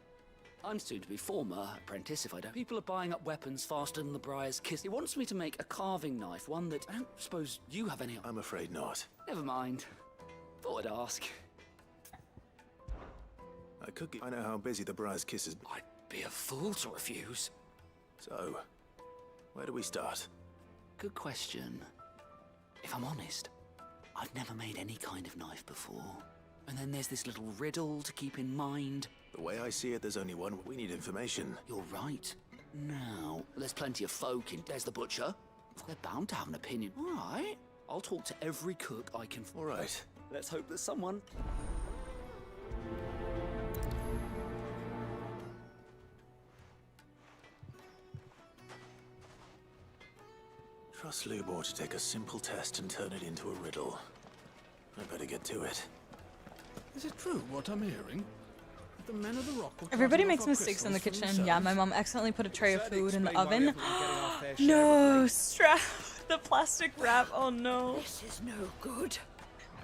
[SPEAKER 13] I'm soon to be former apprentice if I don't. People are buying up weapons faster than the Briar's Kiss. He wants me to make a carving knife, one that I don't suppose you have any.
[SPEAKER 4] I'm afraid not.
[SPEAKER 13] Never mind. Thought I'd ask.
[SPEAKER 4] I could I know how busy the Briar's Kiss is.
[SPEAKER 13] I'd be a fool to refuse.
[SPEAKER 4] So, where do we start?
[SPEAKER 13] Good question. If I'm honest, I've never made any kind of knife before. And then there's this little riddle to keep in mind.
[SPEAKER 4] The way I see it, there's only one. We need information.
[SPEAKER 13] You're right. Now, there's plenty of folk in... There's the butcher. They're bound to have an opinion. All right. I'll talk to every cook I can...
[SPEAKER 4] All right.
[SPEAKER 13] Let's hope there's someone...
[SPEAKER 4] Trust Lubor to take a simple test and turn it into a riddle. I better get to it.
[SPEAKER 8] Is it true what I'm hearing? The men of the rock will
[SPEAKER 1] Everybody makes mistakes in the kitchen. Yeah, my mom accidentally put a tray of food in the oven. No, Strap. The plastic wrap. Oh no.
[SPEAKER 5] This is no good.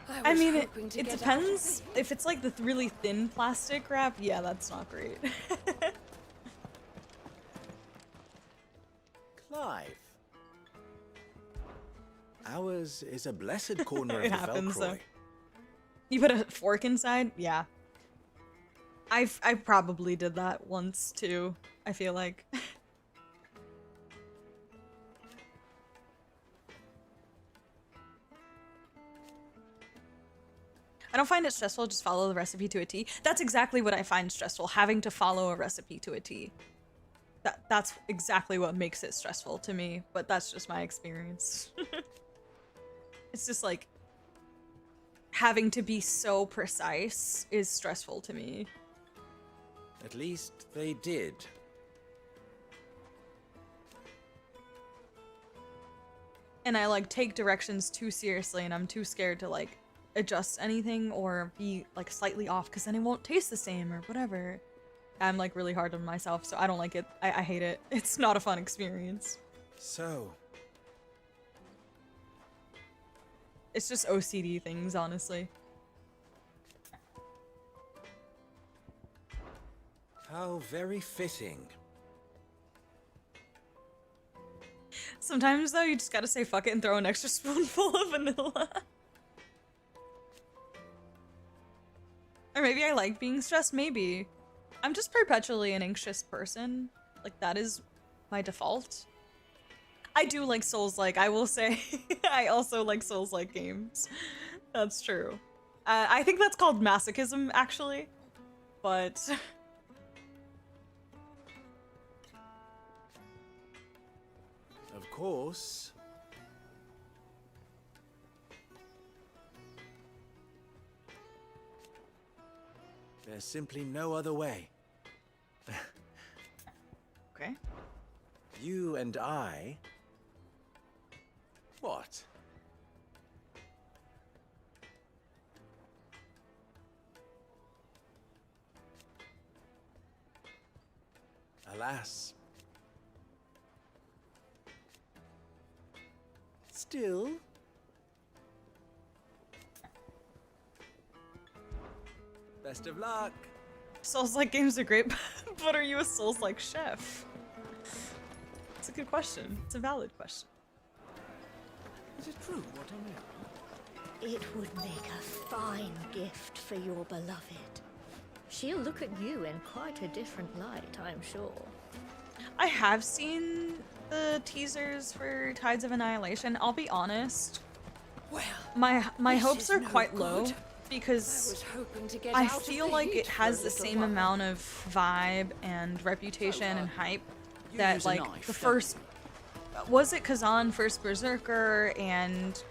[SPEAKER 1] I mean, it depends. If it's like the really thin plastic wrap, yeah, that's not great.
[SPEAKER 7] Clive. Ours is a blessed corner
[SPEAKER 1] It
[SPEAKER 7] of the
[SPEAKER 1] happens,
[SPEAKER 7] Velcroy.
[SPEAKER 1] though. You put a fork inside? Yeah. I probably did that once, too, I feel like. I don't find it stressful, just follow the recipe to a T. That's exactly what I find stressful, having to follow a recipe to a T. That's exactly what makes it stressful to me, but that's just my experience. It's just like, having to be so precise is stressful to me.
[SPEAKER 7] At least they did.
[SPEAKER 1] And I like take directions too seriously and I'm too scared to like adjust anything or be like slightly off because then it won't taste the same or whatever. I'm like really hard on myself, so I don't like it. I hate it. It's not a fun experience.
[SPEAKER 7] So,
[SPEAKER 1] it's just OCD things, honestly.
[SPEAKER 7] How very fitting.
[SPEAKER 1] Sometimes though, you just gotta say fuck it and throw an extra spoonful of vanilla. Or maybe I like being stressed, maybe. I'm just perpetually an anxious person. Like, that is my default. I do like Souls-like, I will say. I also like Souls-like games. That's true. I think that's called masochism, actually. But...
[SPEAKER 7] Of course. There's simply no other way.
[SPEAKER 1] Okay.
[SPEAKER 7] You and I... What? Alas. Still... Best of luck.
[SPEAKER 1] Souls-like games are great, but are you a Souls-like chef? It's a good question. It's a valid question.
[SPEAKER 7] Is it true what I mean?
[SPEAKER 5] It would make a fine gift for your beloved. She'll look at you in quite a different light, I'm sure.
[SPEAKER 1] I have seen the teasers for Tides of Annihilation. I'll be honest.
[SPEAKER 2] Well,
[SPEAKER 1] my
[SPEAKER 2] this
[SPEAKER 1] hopes
[SPEAKER 2] is
[SPEAKER 1] are
[SPEAKER 2] no
[SPEAKER 1] quite
[SPEAKER 2] good.
[SPEAKER 1] low because
[SPEAKER 2] I was hoping to get
[SPEAKER 1] I
[SPEAKER 2] out of
[SPEAKER 1] feel
[SPEAKER 2] the
[SPEAKER 1] like
[SPEAKER 2] heat
[SPEAKER 1] it
[SPEAKER 2] for
[SPEAKER 1] has
[SPEAKER 2] a
[SPEAKER 1] the
[SPEAKER 2] little
[SPEAKER 1] same
[SPEAKER 2] while.
[SPEAKER 1] amount of vibe and reputation and hype
[SPEAKER 13] you
[SPEAKER 1] that
[SPEAKER 13] use a
[SPEAKER 1] like
[SPEAKER 13] knife,
[SPEAKER 1] the
[SPEAKER 13] don't
[SPEAKER 1] first was it Kazan, First Berserker, and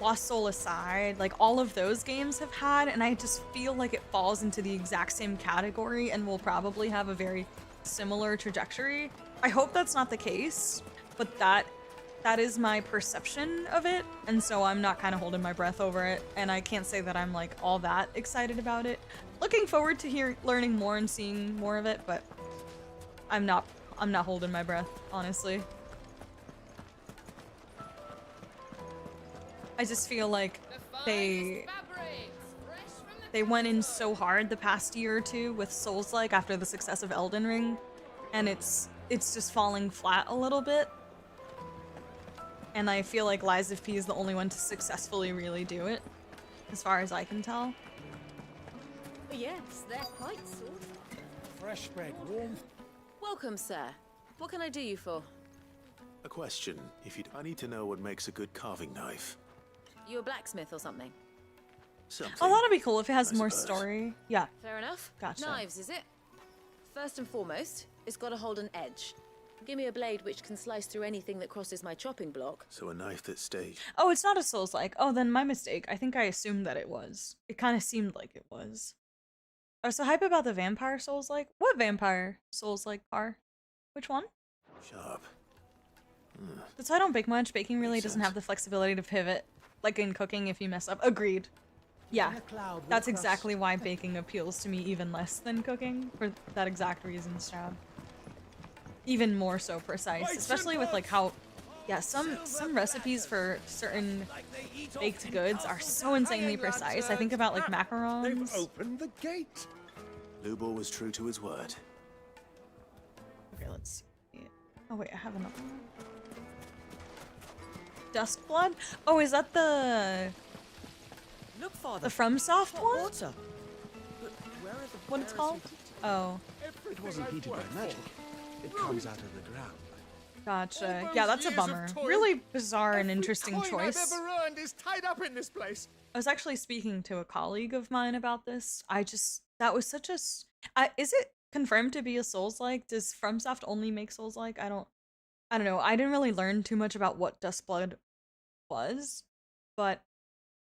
[SPEAKER 1] Lost Soul aside, like all of those games have had, and I just feel like it falls into the exact same category and will probably have a very similar trajectory. I hope that's not the case, but that is my perception of it, and so I'm not kind of holding my breath over it, and I can't say that I'm like all that excited about it. Looking forward to learning more and seeing more of it, but I'm not holding my breath, honestly. I just feel like they went in so hard the past year or two with Souls-like after the success of Elden Ring, and it's just falling flat a little bit. And I feel like Lies of P is the only one to successfully really do it, as far as I can tell.
[SPEAKER 5] Yes, they're quite sort of.
[SPEAKER 15] Fresh bread, warm.
[SPEAKER 14] Welcome, sir. What can I do you for?
[SPEAKER 4] A question, I need to know what makes a good carving knife.
[SPEAKER 14] You a blacksmith or something?
[SPEAKER 4] Something.
[SPEAKER 1] Oh, that'd be cool if it has
[SPEAKER 4] I
[SPEAKER 1] more
[SPEAKER 4] suppose.
[SPEAKER 1] story. Yeah.
[SPEAKER 14] Fair enough.
[SPEAKER 1] Gotcha.
[SPEAKER 14] Knives, is it? First and foremost, it's got to hold an edge. Give me a blade which can slice through anything that crosses my chopping block.
[SPEAKER 4] So a knife that stays.
[SPEAKER 1] Oh, it's not a Souls-like. Oh, then my mistake. I think I assumed that it was. It kind of seemed like it was. I was so hype about the vampire Souls-like. What vampire Souls-like are? Which one?
[SPEAKER 4] Sharp.
[SPEAKER 1] Since I don't bake much, baking really doesn't have the flexibility to pivot, like in cooking if you mess up. Agreed. Yeah, that's exactly why baking appeals to me even less than cooking, for that exact reason, Stroud. Even more so precise, especially with like how Yeah, some recipes for certain baked goods are so insanely precise. I think about like macarons.
[SPEAKER 18] They've opened the gate.
[SPEAKER 4] Lubor was true to his word.
[SPEAKER 1] Okay, let's see. Oh wait, I have another one. Duskblood? Oh, is that the
[SPEAKER 19] Look, Father.
[SPEAKER 1] the FromSoft one?
[SPEAKER 19] Water. But where are the
[SPEAKER 1] What it's called? Oh,
[SPEAKER 20] It wasn't heated by magic. It comes out of the ground.
[SPEAKER 1] gotcha. Yeah, that's a bummer. Really bizarre and interesting choice.
[SPEAKER 15] I've ever earned is tied up in this place.
[SPEAKER 1] I was actually speaking to a colleague of mine about this. That was such a is it confirmed to be a Souls-like? Does FromSoft only make Souls-like? I don't know. I didn't really learn too much about what Duskblood was, but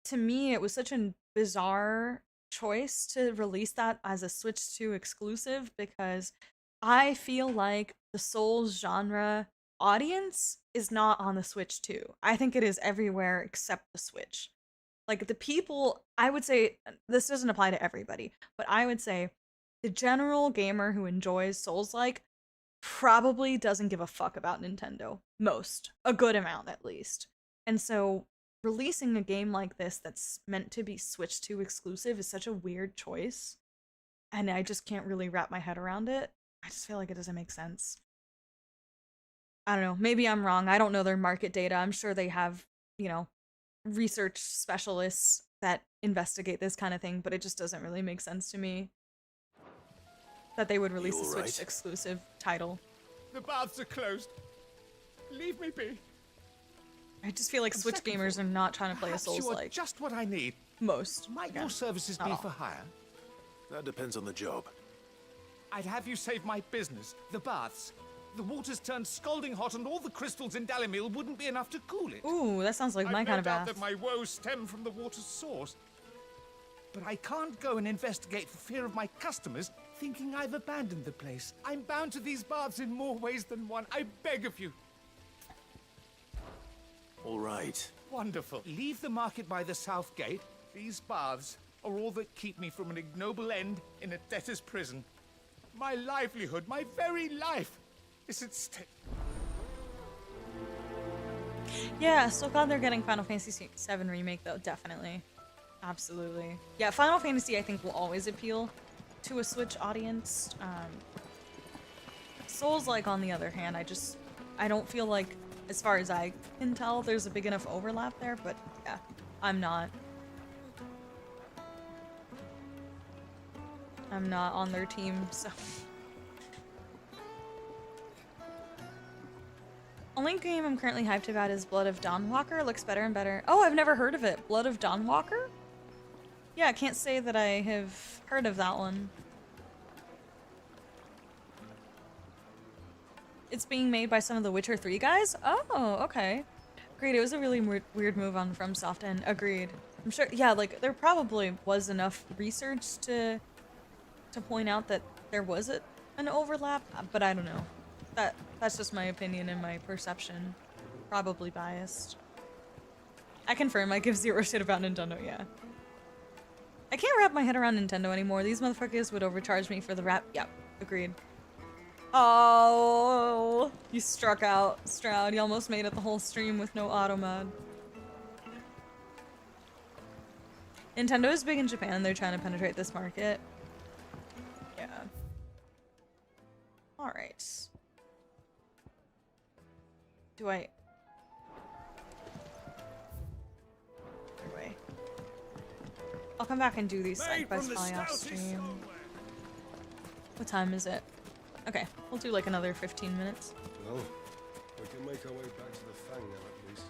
[SPEAKER 1] to me it was such a bizarre choice to release that as a Switch 2 exclusive, because I feel like the Souls genre audience is not on the Switch 2. I think it is everywhere except the Switch. Like the people, I would say, this doesn't apply to everybody, but I would say the general gamer who enjoys Souls-like probably doesn't give a fuck about Nintendo. A good amount at least. And so releasing a game like this that's meant to be Switch 2 exclusive is such a weird choice. And I just can't really wrap my head around it. I just feel like it doesn't make sense. I don't know. Maybe I'm wrong. I don't know their market data. I'm sure they have, research specialists that investigate this kind of thing, but it just doesn't really make sense to me that they would release a Switch exclusive title.
[SPEAKER 15] The baths are closed. Leave me be.
[SPEAKER 1] I just feel like Switch gamers are not trying to play a Souls-like.
[SPEAKER 15] Just what I need.
[SPEAKER 1] Most.
[SPEAKER 15] Might your services be for hire?
[SPEAKER 4] That depends on the job.
[SPEAKER 15] I'd have you save my business. The baths. The water's turned scalding hot, and all the crystals in Dalimil wouldn't be enough to cool it.
[SPEAKER 1] Ooh, that sounds like my kind of bath.
[SPEAKER 15] I've no doubt that my woes stem from the water's source. But I can't go and investigate for fear of my customers thinking I've abandoned the place. I'm bound to these baths in more ways than one. I beg of you.
[SPEAKER 4] All right.
[SPEAKER 15] Wonderful. Leave the market by the south gate. These baths are all that keep me from an ignoble end in a debtor's prison. My livelihood, my very life, is at stake.
[SPEAKER 1] Yeah, so glad they're getting Final Fantasy VII Remake, though. Definitely. Absolutely. Yeah, Final Fantasy, I think, will always appeal to a Switch audience. Souls-like, on the other hand, I don't feel like, as far as I can tell, there's a big enough overlap there, but yeah, I'm not on their team, so. Only game I'm currently hyped about is Blood of Dawnwalker. Looks better and better. Oh, I've never heard of it. Blood of Dawnwalker? Yeah, I can't say that I have heard of that one. It's being made by some of the Witcher 3 guys? Oh, okay. Great, it was a really weird move on FromSoft, and agreed. I'm sure, yeah, like, there probably was enough research to point out that there was an overlap, but I don't know. That's just my opinion and my perception. Probably biased. I confirm, I give zero shit about Nintendo, yeah. I can't wrap my head around Nintendo anymore. These motherfuckers would overcharge me for the wrap. Yep, agreed. Oh, you struck out, Stroud. You almost made it the whole stream with no auto mod. Nintendo is big in Japan. They're trying to penetrate this market. Yeah. Alright. Do I... Anyway. I'll come back and do these side quests probably off stream. What time is it? Okay, we'll do like another 15 minutes.
[SPEAKER 21] Well, we can make our way back to the Fang now at least.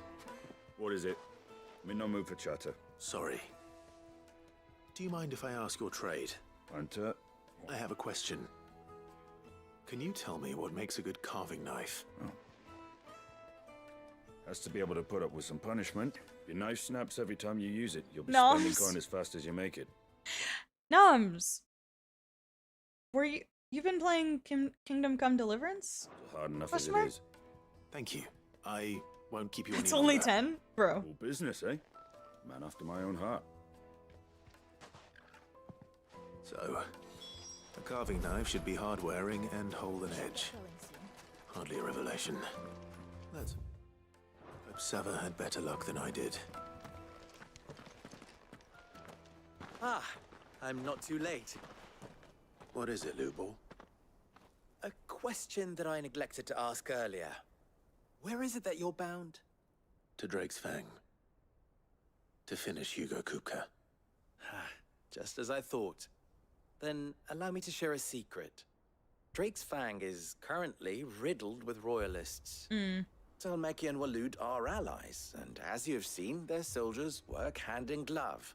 [SPEAKER 22] What is it? I'm in no mood for chatter.
[SPEAKER 4] Sorry. Do you mind if I ask your trade?
[SPEAKER 22] Hunter?
[SPEAKER 4] I have a question. Can you tell me what makes a good carving knife?
[SPEAKER 22] Oh. Has to be able to put up with some punishment. Your knife snaps every time you use it. You'll be spending coin as fast as you make it.
[SPEAKER 1] Nums! You've been playing Kingdom Come Deliverance?
[SPEAKER 22] Hard enough
[SPEAKER 1] Question
[SPEAKER 22] as
[SPEAKER 1] mark?
[SPEAKER 22] it is.
[SPEAKER 4] Thank you. I won't keep you any
[SPEAKER 1] It's only
[SPEAKER 4] longer.
[SPEAKER 1] 10? Bro.
[SPEAKER 22] All business, eh? Man after my own heart.
[SPEAKER 4] So, a carving knife should be hard-wearing and hold an edge. Hardly a revelation. Sava had better luck than I did.
[SPEAKER 7] Ah, I'm not too late.
[SPEAKER 4] What is it, Lubor?
[SPEAKER 7] A question that I neglected to ask earlier. Where is it that you're bound?
[SPEAKER 4] To Drake's Fang. To finish Hugo Kupka.
[SPEAKER 7] Just as I thought. Then allow me to share a secret. Drake's Fang is currently riddled with royalists. Talmeki and Waloed are allies, and as you've seen, their soldiers work hand in glove.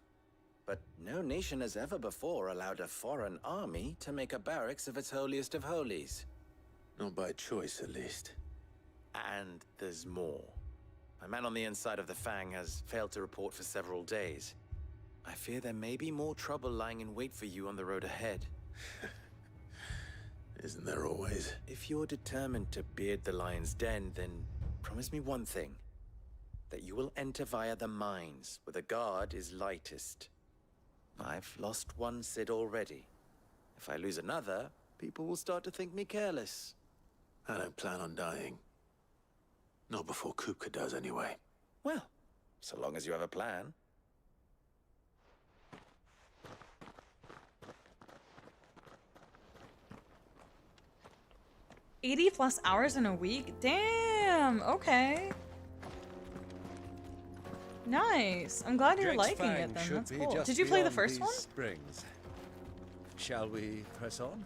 [SPEAKER 7] But no nation has ever before allowed a foreign army to make a barracks of its holiest of holies.
[SPEAKER 4] Not by choice, at least.
[SPEAKER 7] And there's more. My man on the inside of the Fang has failed to report for several days. I fear there may be more trouble lying in wait for you on the road ahead.
[SPEAKER 4] Isn't there always?
[SPEAKER 7] If you're determined to beard the lion's den, then promise me one thing. That you will enter via the mines, where the guard is lightest. I've lost one Cid already. If I lose another, people will start to think me careless.
[SPEAKER 4] I don't plan on dying. Not before Kupka does, anyway.
[SPEAKER 7] Well, so long as you have a plan.
[SPEAKER 1] +80 hours in a week? Damn, okay. Nice. I'm glad you're liking it then. That's cool. Did you play the first one?
[SPEAKER 18] Springs. Shall we press on?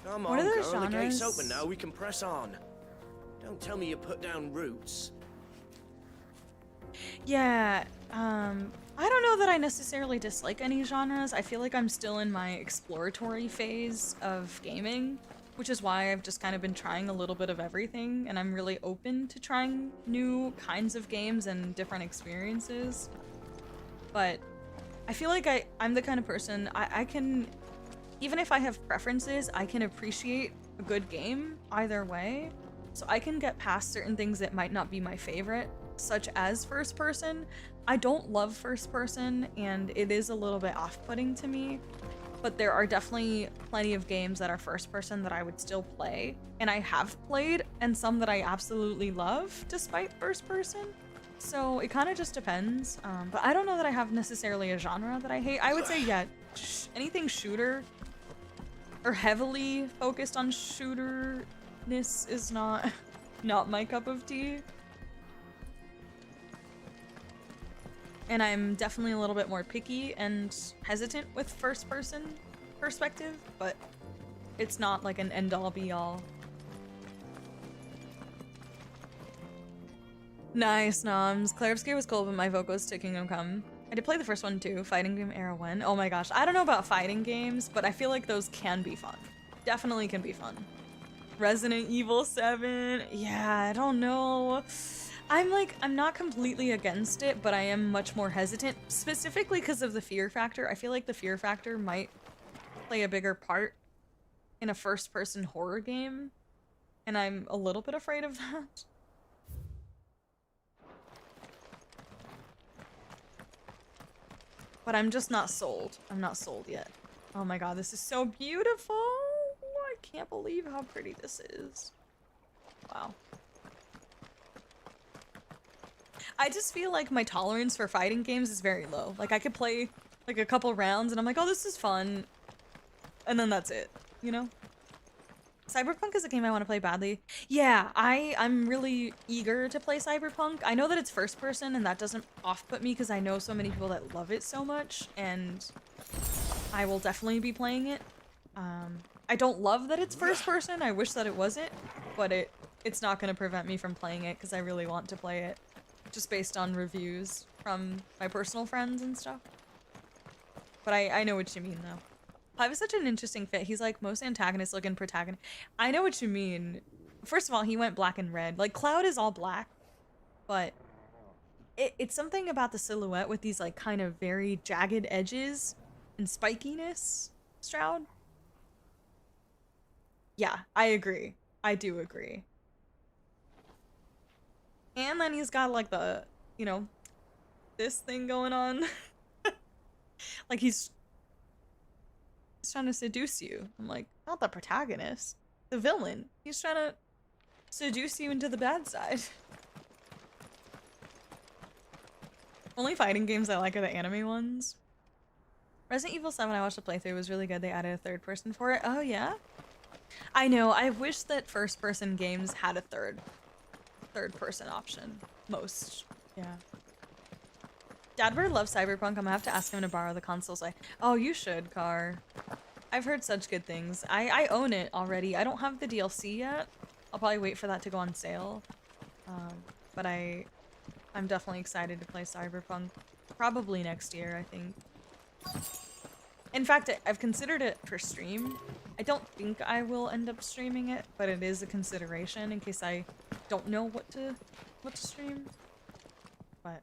[SPEAKER 19] Come
[SPEAKER 1] What
[SPEAKER 19] on,
[SPEAKER 1] are those
[SPEAKER 19] girl. The gate's
[SPEAKER 1] genres?
[SPEAKER 19] open now. We can press on. Don't tell me you put down roots.
[SPEAKER 1] Yeah, I don't know that I necessarily dislike any genres. I feel like I'm still in my exploratory phase of gaming, which is why I've just kind of been trying a little bit of everything, and I'm really open to trying new kinds of games and different experiences. But I feel like I'm the kind of person, I can, even if I have preferences, I can appreciate a good game either way. So I can get past certain things that might not be my favorite, such as first person. I don't love first person, and it is a little bit off-putting to me, but there are definitely plenty of games that are first person that I would still play, and I have played, and some that I absolutely love despite first person. So it kind of just depends, but I don't know that I have necessarily a genre that I hate. I would say, yeah, anything shooter or heavily focused on shooter-ness is not my cup of tea. And I'm definitely a little bit more picky and hesitant with first person perspective, but it's not like an end-all be-all. Nice noms. Clarivsky was cool, but my vote goes to Kingdom Come. I did play the first one too, Fighting Game Era 1. Oh my gosh, I don't know about fighting games, but I feel like those can be fun. Definitely can be fun. Resident Evil 7, yeah, I don't know. I'm not completely against it, but I am much more hesitant, specifically because of the fear factor. I feel like the fear factor might play a bigger part in a first-person horror game, and I'm a little bit afraid of that. But I'm just not sold. I'm not sold yet. Oh my god, this is so beautiful! I can't believe how pretty this is. Wow. I just feel like my tolerance for fighting games is very low. Like, I could play, like, a couple rounds and I'm like, oh, this is fun. And then that's it, you know? Cyberpunk is a game I want to play badly. Yeah, I'm really eager to play Cyberpunk. I know that it's first person and that doesn't off-put me because I know so many people that love it so much, and I will definitely be playing it. I don't love that it's first person. I wish that it wasn't, but it's not going to prevent me from playing it because I really want to play it. Just based on reviews from my personal friends and stuff. But I know what you mean, though. Clive is such an interesting fit. He's like most antagonist-looking protagonist. I know what you mean. First of all, he went black and red. Like, Cloud is all black, but it's something about the silhouette with these, like, kind of very jagged edges and spikiness, Stroud. Yeah, I agree. I do agree. And then he's got, like, the, you know, this thing going on. Like, he's trying to seduce you. I'm like, not the protagonist. The villain. He's trying to seduce you into the bad side. Only fighting games I like are the anime ones. Resident Evil 7, I watched a playthrough, it was really good. They added a third person for it. Oh, yeah? I know, I wish that first person games had a third person option. Most. Yeah. Dadbird loves Cyberpunk. I'm gonna have to ask him to borrow the consoles. Oh, you should, Car. I've heard such good things. I own it already. I don't have the DLC yet. I'll probably wait for that to go on sale. But I'm definitely excited to play Cyberpunk. Probably next year, I think. In fact, I've considered it for stream. I don't think I will end up streaming it, but it is a consideration in case I don't know what to stream. But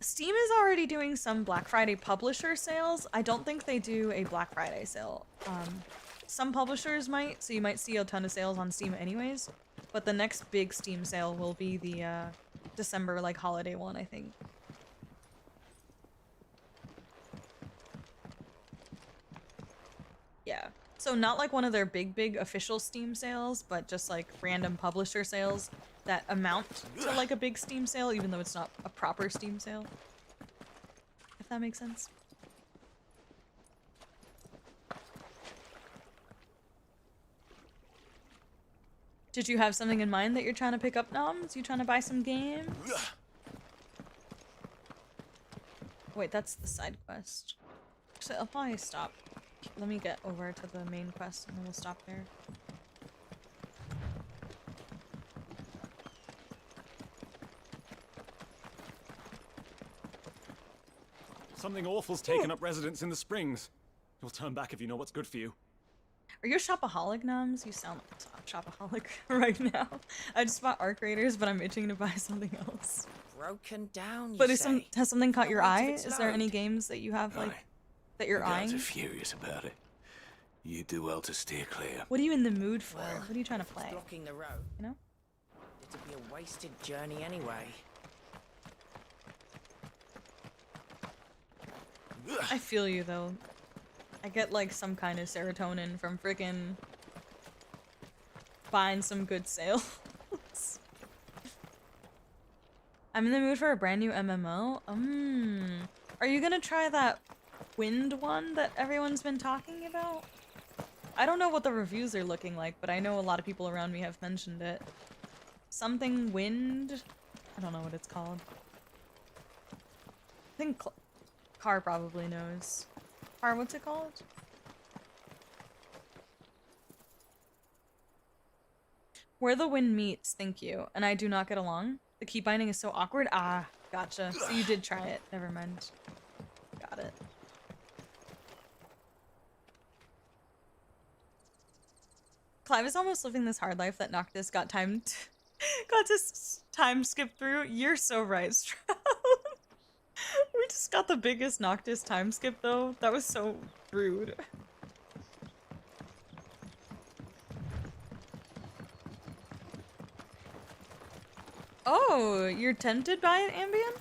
[SPEAKER 1] Steam is already doing some Black Friday publisher sales. I don't think they do a Black Friday sale. Some publishers might, so you might see a ton of sales on Steam anyways. But the next big Steam sale will be the December like holiday one, I think. Yeah. So not like one of their big official Steam sales, but just like random publisher sales that amount to like a big Steam sale, even though it's not a proper Steam sale. If that makes sense. Did you have something in mind that you're trying to pick up, Noms? You trying to buy some games? Wait, that's the side quest. So I'll probably stop. Let me get over to the main quest and then we'll stop there.
[SPEAKER 9] Something awful's taken up residence in the Springs. You'll turn back if you know what's good for you.
[SPEAKER 1] Are you a shopaholic, Noms? You sound like a shopaholic right now. I just bought Arc Raiders, but I'm itching to buy something else.
[SPEAKER 19] Broken down, you
[SPEAKER 1] But
[SPEAKER 19] say?
[SPEAKER 1] has something caught your eye?
[SPEAKER 19] Wait till
[SPEAKER 1] Is
[SPEAKER 19] it's
[SPEAKER 1] there any
[SPEAKER 19] loud.
[SPEAKER 1] games that you have like that you're
[SPEAKER 20] The guards
[SPEAKER 1] eyeing?
[SPEAKER 20] are furious about it. You do well to steer clear.
[SPEAKER 1] What are you in the mood for? What are you trying to play?
[SPEAKER 19] Blocking the road.
[SPEAKER 1] You know?
[SPEAKER 19] It'd be a wasted journey anyway.
[SPEAKER 1] I feel you though. I get like some kind of serotonin from freaking buying some good sales. I'm in the mood for a brand new MMO. Are you gonna try that Wind one that everyone's been talking about? I don't know what the reviews are looking like, but I know a lot of people around me have mentioned it. Something Wind? I don't know what it's called. I think Car probably knows. Car, what's it called? Where the Wind Meets, thank you. And I do not get along. The key binding is so awkward. Ah, gotcha. So you did try it. Never mind. Got it. Clive is almost living this hard life that Noctis got to time skip through. You're so right, Stroud. We just got the biggest Noctis time skip though. That was so rude. Oh, you're tempted by it, Ambien?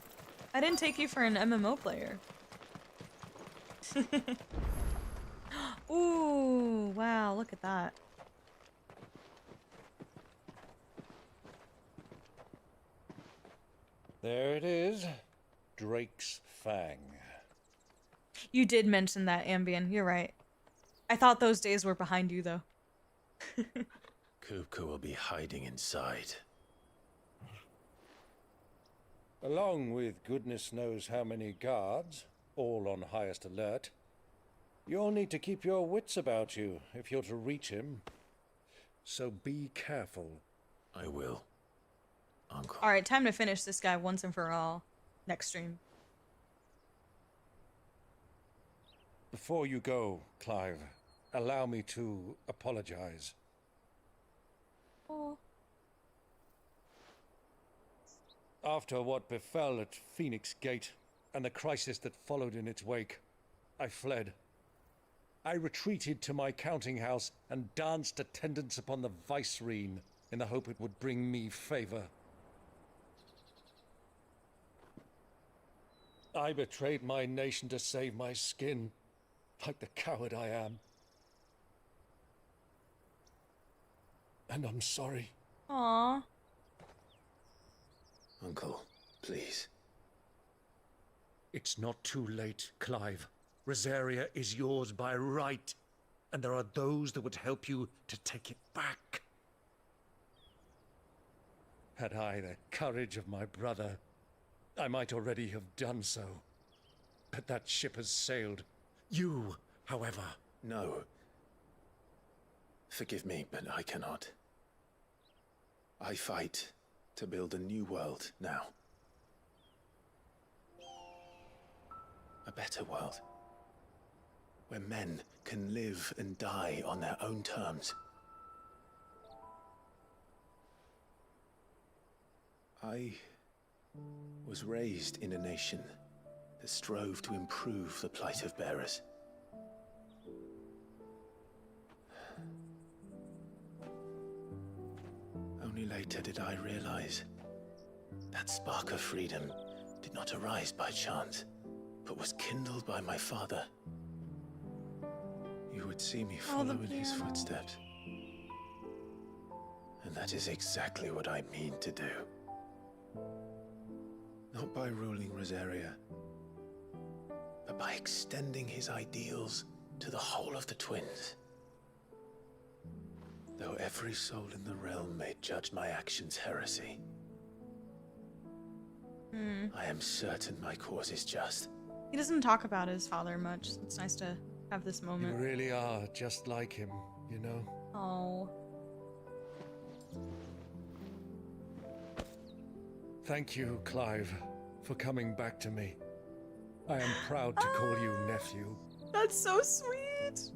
[SPEAKER 1] I didn't take you for an MMO player. Ooh, wow, look at that.
[SPEAKER 18] There it is. Drake's Fang.
[SPEAKER 1] You did mention that, Ambien. You're right. I thought those days were behind you, though.
[SPEAKER 4] Kupka will be hiding inside.
[SPEAKER 18] Along with goodness knows how many guards, all on highest alert. You'll need to keep your wits about you if you're to reach him. So be careful.
[SPEAKER 4] I will, Uncle.
[SPEAKER 1] Alright, time to finish this guy once and for all. Next stream.
[SPEAKER 18] Before you go, Clive, allow me to apologize.
[SPEAKER 1] Oh.
[SPEAKER 18] After what befell at Phoenix Gate and the crisis that followed in its wake, I fled. I retreated to my counting house and danced attendance upon the vicereine in the hope it would bring me favor. I betrayed my nation to save my skin, like the coward I am. and I'm sorry.
[SPEAKER 1] Aww.
[SPEAKER 4] Uncle, please.
[SPEAKER 18] It's not too late, Clive. Rosaria is yours by right, and there are those that would help you to take it back. Had I the courage of my brother, I might already have done so. But that ship has sailed. You, however...
[SPEAKER 4] No. Forgive me, but I cannot. I fight to build a new world now. A better world. Where men can live and die on their own terms. I was raised in a nation that strove to improve the plight of bearers. Only later did I realize that spark of freedom did not arise by chance, but was kindled by my father. You would see me follow in his footsteps. And that is exactly what I mean to do. Not by ruling Rosaria, but by extending his ideals to the whole of the twins. Though every soul in the realm may judge my actions heresy, I am certain my cause is just.
[SPEAKER 1] He doesn't talk about his father much. It's nice to have this
[SPEAKER 18] You
[SPEAKER 1] moment.
[SPEAKER 18] really are just like him, you know?
[SPEAKER 1] Oh.
[SPEAKER 18] Thank you, Clive, for coming back to me. I am proud to call you nephew.
[SPEAKER 1] That's so sweet.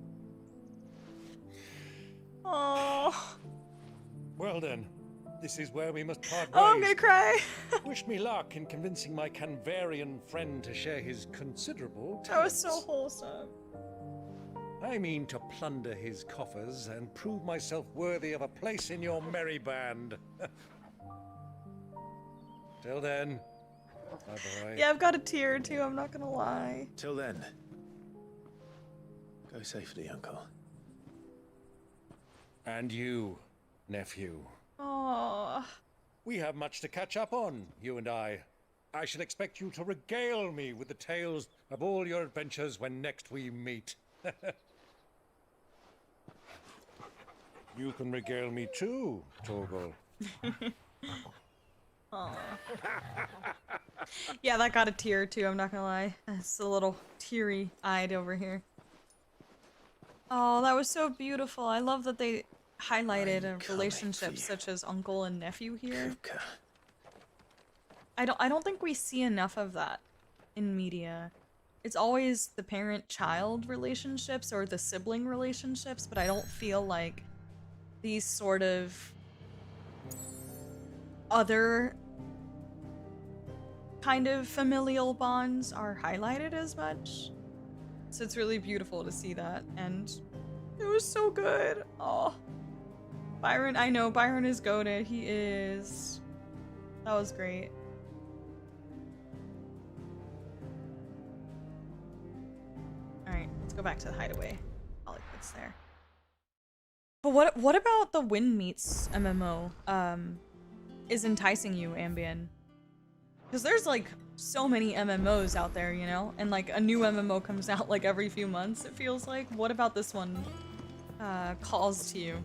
[SPEAKER 1] Oh.
[SPEAKER 18] Well then, this is where we must part ways.
[SPEAKER 1] Oh, I'm gonna cry.
[SPEAKER 18] Wish me luck in convincing my Canvarian friend to share his considerable talents.
[SPEAKER 1] That was so wholesome.
[SPEAKER 18] I mean to plunder his coffers and prove myself worthy of a place in your merry band. Till then, bye-bye.
[SPEAKER 1] Yeah, I've got a tear too, I'm not gonna lie.
[SPEAKER 4] Till then, go safely, Uncle.
[SPEAKER 18] And you, nephew.
[SPEAKER 1] Oh.
[SPEAKER 18] We have much to catch up on, you and I. I shall expect you to regale me with the tales of all your adventures when next we meet. You can regale me too, Torgal.
[SPEAKER 1] Oh. Yeah, that got a tear too, I'm not gonna lie. It's a little teary-eyed over here. Oh, that was so beautiful. I love that they highlighted a relationship such as uncle and nephew here. I don't think we see enough of that in media. It's always the parent-child relationships or the sibling relationships, but I don't feel like these sort of other kind of familial bonds are highlighted as much. So it's really beautiful to see that, and it was so good. Oh, Byron, I know Byron is goated. He is. That was great. All right, let's go back to the hideaway. Hollywood's there. But what about the Wind Meets MMO is enticing you, Ambien? Because there's like so many MMOs out there, you know? And like a new MMO comes out like every few months, it feels like. What about this one calls to you?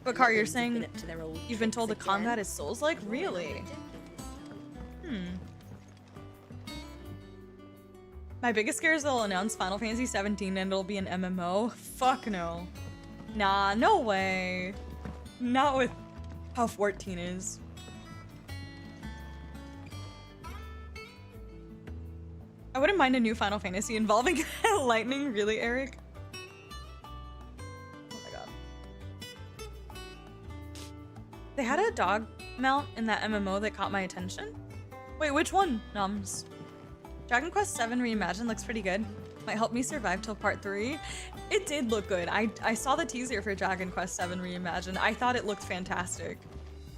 [SPEAKER 1] But Car, you're saying you've been told the combat is Souls-like? Really? My biggest scare is they'll announce Final Fantasy XVII and it'll be an MMO. Fuck no. Nah, no way. Not with how 14 is. I wouldn't mind a new Final Fantasy involving lightning, really, Eric? Oh my god. They had a dog mount in that MMO that caught my attention. Wait, which one? Nums. Dragon Quest VII Reimagined looks pretty good. Might help me survive till part 3. It did look good. I saw the teaser for Dragon Quest VII Reimagined. I thought it looked fantastic.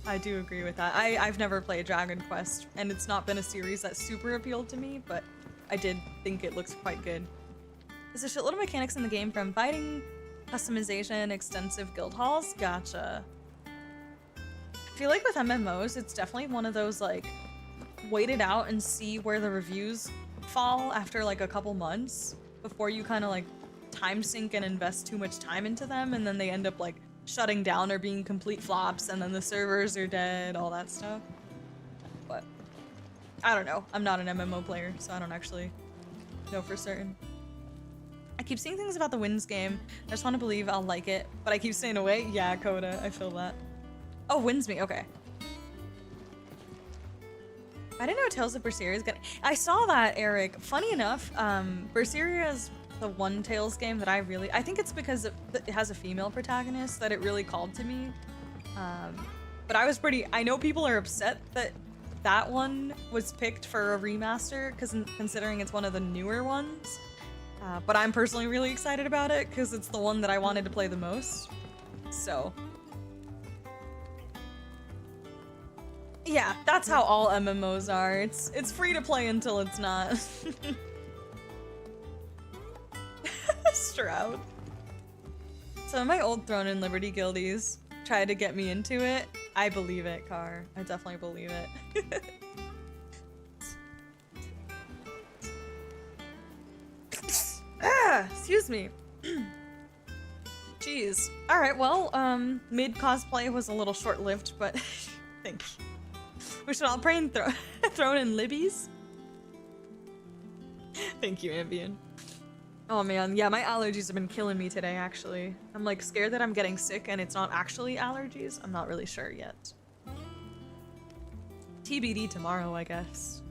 [SPEAKER 1] I do agree with that. I've never played Dragon Quest, and it's not been a series that super appealed to me, but I did think it looks quite good. There's a shitload of mechanics in the game, from fighting Customization, extensive guild halls. Gotcha. I feel like with MMOs, it's definitely one of those like wait it out and see where the reviews fall after like a couple months before you kind of like time sink and invest too much time into them, and then they end up like shutting down or being complete flops, and then the servers are dead, all that stuff. But I don't know. I'm not an MMO player, so I don't actually know for certain. I keep seeing things about the Winds game. I just want to believe I'll like it, but I keep staying away. Yeah, Coda, I feel that. Oh, Winds me. Okay. I didn't know Tales of Berseria is getting. I saw that, Eric. Funny enough, Berseria is the one Tales game that I think it's because it has a female protagonist that it really called to me. But I know people are upset that that one was picked for a remaster, considering it's one of the newer ones. But I'm personally really excited about it because it's the one that I wanted to play the most. So yeah, that's how all MMOs are. It's free to play until it's not. Stroud. Some of my old Throne and Liberty guildies tried to get me into it. I believe it, Car. I definitely believe it. Excuse me. Jeez. Alright, well, mid cosplay was a little short-lived, but thank you. We should all pray and Throne and Libbies. Thank you, Ambien. Oh man, yeah, my allergies have been killing me today, actually. I'm like scared that I'm getting sick and it's not actually allergies. I'm not really sure yet. TBD tomorrow, I guess.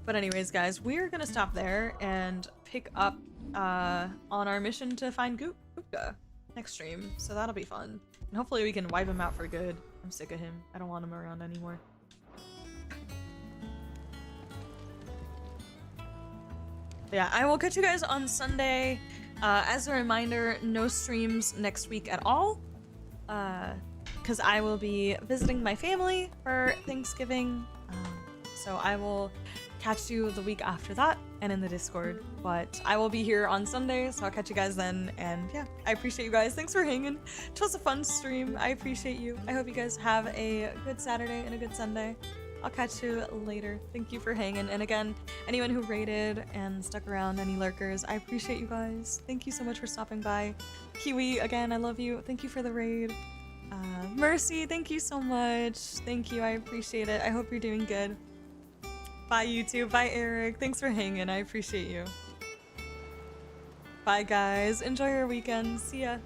[SPEAKER 1] But anyways, guys, we're gonna stop there and pick up on our mission to find Gupta next stream. So that'll be fun. And hopefully we can wipe him out for good. I'm sick of him. I don't want him around anymore. Yeah, I will catch you guys on Sunday. As a reminder, no streams next week at all. Because I will be visiting my family for Thanksgiving. So I will catch you the week after that and in the Discord. But I will be here on Sunday, so I'll catch you guys then. And yeah, I appreciate you guys. Thanks for hanging. It was a fun stream. I appreciate you. I hope you guys have a good Saturday and a good Sunday. I'll catch you later. Thank you for hanging. And again, anyone who raided and stuck around, any lurkers, I appreciate you guys. Thank you so much for stopping by. Kiwi, again, I love you. Thank you for the raid. Mercy, thank you so much. Thank you, I appreciate it. I hope you're doing good. Bye, YouTube. Bye, Eric. Thanks for hanging. I appreciate you. Bye, guys. Enjoy your weekend. See ya.